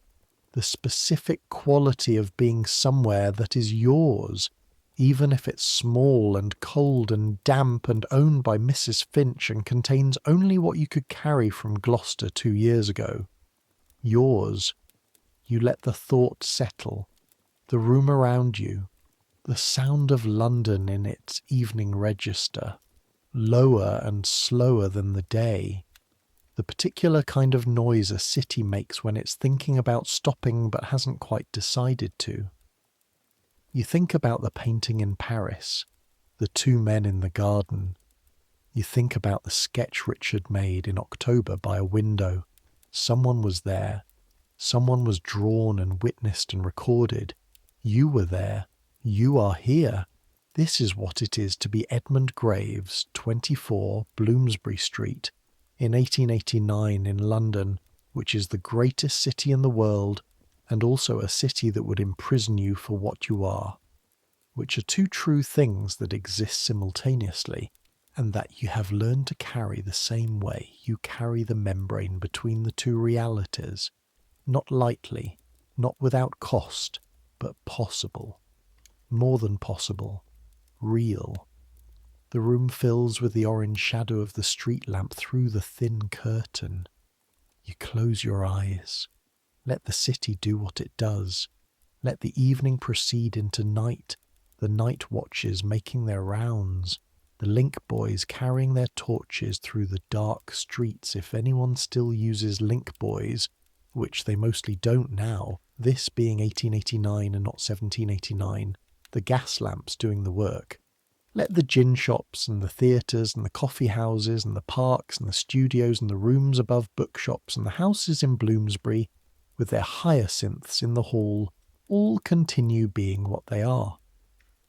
the specific quality of being somewhere that is yours, even if it's small and cold and damp and owned by Mrs. Finch and contains only what you could carry from Gloucester 2 years ago. Yours. You let the thought settle, the room around you, the sound of London in its evening register, lower and slower than the day, the particular kind of noise a city makes when it's thinking about stopping but hasn't quite decided to. You think about the painting in Paris, the 2 men in the garden. You think about the sketch Richard made in October by a window. Someone was there. Someone was drawn and witnessed and recorded. You were there. You are here. This is what it is to be Edmund Graves, 24, Bloomsbury Street, in 1889 in London, which is the greatest city in the world, and also a city that would imprison you for what you are, which are two true things that exist simultaneously, and that you have learned to carry the same way you carry the membrane between the two realities, not lightly, not without cost, but possible, more than possible, real. The room fills with the orange shadow of the street lamp through the thin curtain. You close your eyes. Let the city do what it does. Let the evening proceed into night, the night watches making their rounds, the link boys carrying their torches through the dark streets if anyone still uses link boys, which they mostly don't now, this being 1889 and not 1789, the gas lamps doing the work. Let the gin shops and the theatres and the coffee houses and the parks and the studios and the rooms above bookshops and the houses in Bloomsbury, with their hyacinths in the hall, all continue being what they are.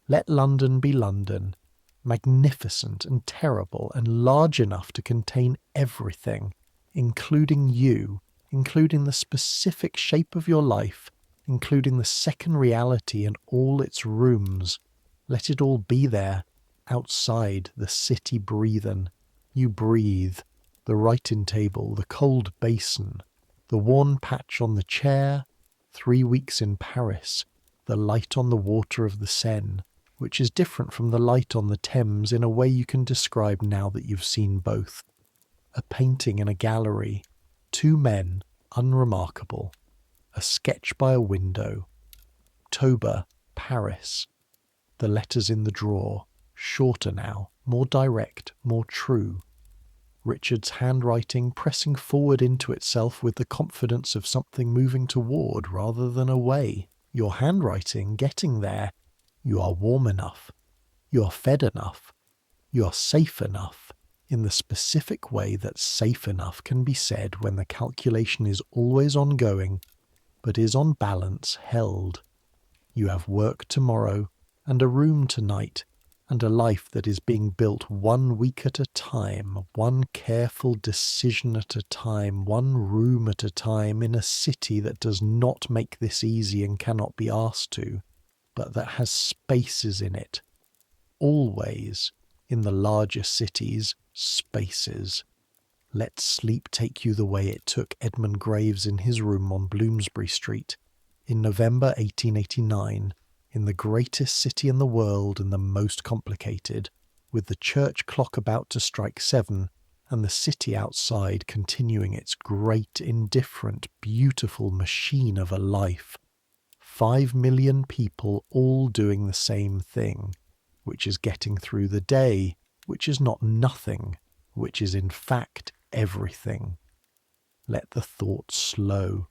Let London be London, magnificent and terrible and large enough to contain everything, including you, including the specific shape of your life, including the second reality and all its rooms. Let it all be there, outside the city breathin'. You breathe, the writing table, the cold basin, the worn patch on the chair, 3 weeks in Paris, the light on the water of the Seine, which is different from the light on the Thames in a way you can describe now that you've seen both. A painting in a gallery, 2 men, unremarkable, a sketch by a window, October, Paris, the letters in the drawer, shorter now, more direct, more true. Richard's handwriting pressing forward into itself with the confidence of something moving toward rather than away. Your handwriting getting there. You are warm enough. You are fed enough. You are safe enough, in the specific way that safe enough can be said when the calculation is always ongoing, but is on balance held. You have work tomorrow, and a room tonight, and a life that is being built 1 week at a time, one careful decision at a time, one room at a time, in a city that does not make this easy and cannot be asked to, but that has spaces in it. Always, in the larger cities, spaces. Let sleep take you the way it took Edmund Graves in his room on Bloomsbury Street, in November 1889, in the greatest city in the world and the most complicated, with the church clock about to strike 7, and the city outside continuing its great, indifferent, beautiful machine of a life. 5 million people all doing the same thing, which is getting through the day, which is not nothing, which is in fact everything. Let the thoughts slow.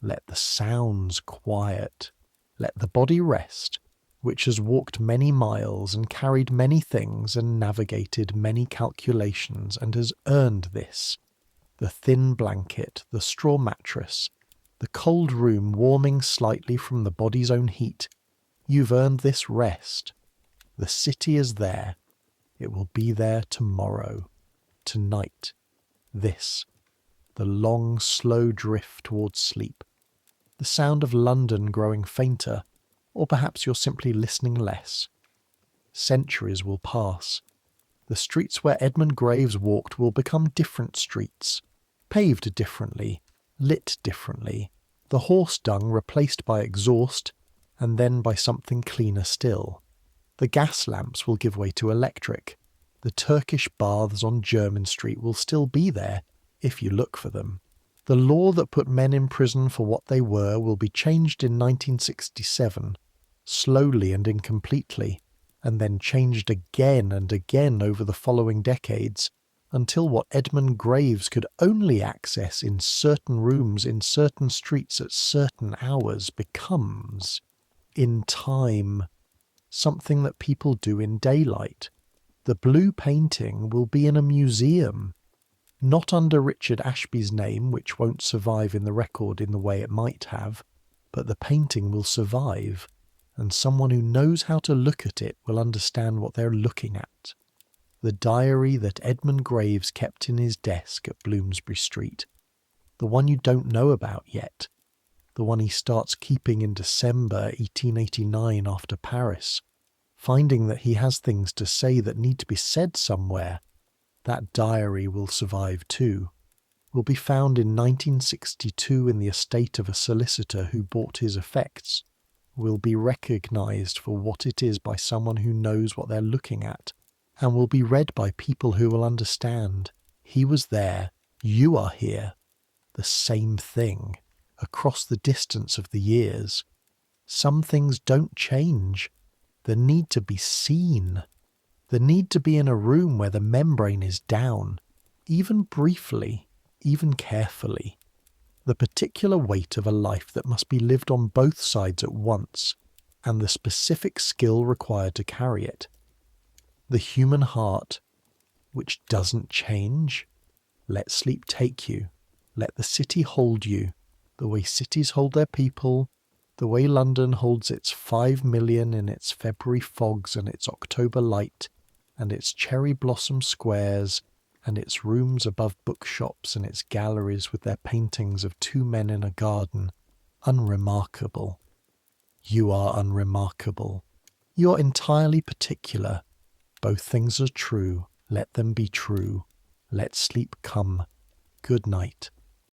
Let the sounds quiet. Let the body rest, which has walked many miles and carried many things and navigated many calculations and has earned this. The thin blanket, the straw mattress, the cold room warming slightly from the body's own heat. You've earned this rest. The city is there. It will be there tomorrow, tonight. This, the long, slow drift towards sleep. The sound of London growing fainter, or perhaps you're simply listening less. Centuries will pass. The streets where Edmund Graves walked will become different streets, paved differently, lit differently, the horse dung replaced by exhaust, and then by something cleaner still. The gas lamps will give way to electric. The Turkish baths on Jermyn Street will still be there, if you look for them. The law that put men in prison for what they were will be changed in 1967, slowly and incompletely, and then changed again and again over the following decades, until what Edmund Graves could only access in certain rooms in certain streets at certain hours becomes, in time, something that people do in daylight. The blue painting will be in a museum, not under Richard Ashby's name, which won't survive in the record in the way it might have, but the painting will survive, and someone who knows how to look at it will understand what they're looking at. The diary that Edmund Graves kept in his desk at Bloomsbury Street, the one you don't know about yet, the one he starts keeping in December 1889 after Paris, finding that he has things to say that need to be said somewhere. That diary will survive too. Will be found in 1962 in the estate of a solicitor who bought his effects. Will be recognised for what it is by someone who knows what they're looking at, and will be read by people who will understand. He was there, you are here. The same thing, across the distance of the years. Some things don't change. The need to be seen. The need to be in a room where the membrane is down, even briefly, even carefully. The particular weight of a life that must be lived on both sides at once, and the specific skill required to carry it. The human heart, which doesn't change. Let sleep take you. Let the city hold you, the way cities hold their people, the way London holds its 5 million in its February fogs and its October light, and its cherry blossom squares, and its rooms above bookshops and its galleries with their paintings of two men in a garden. Unremarkable. You are unremarkable. You are entirely particular. Both things are true. Let them be true. Let sleep come. Good night.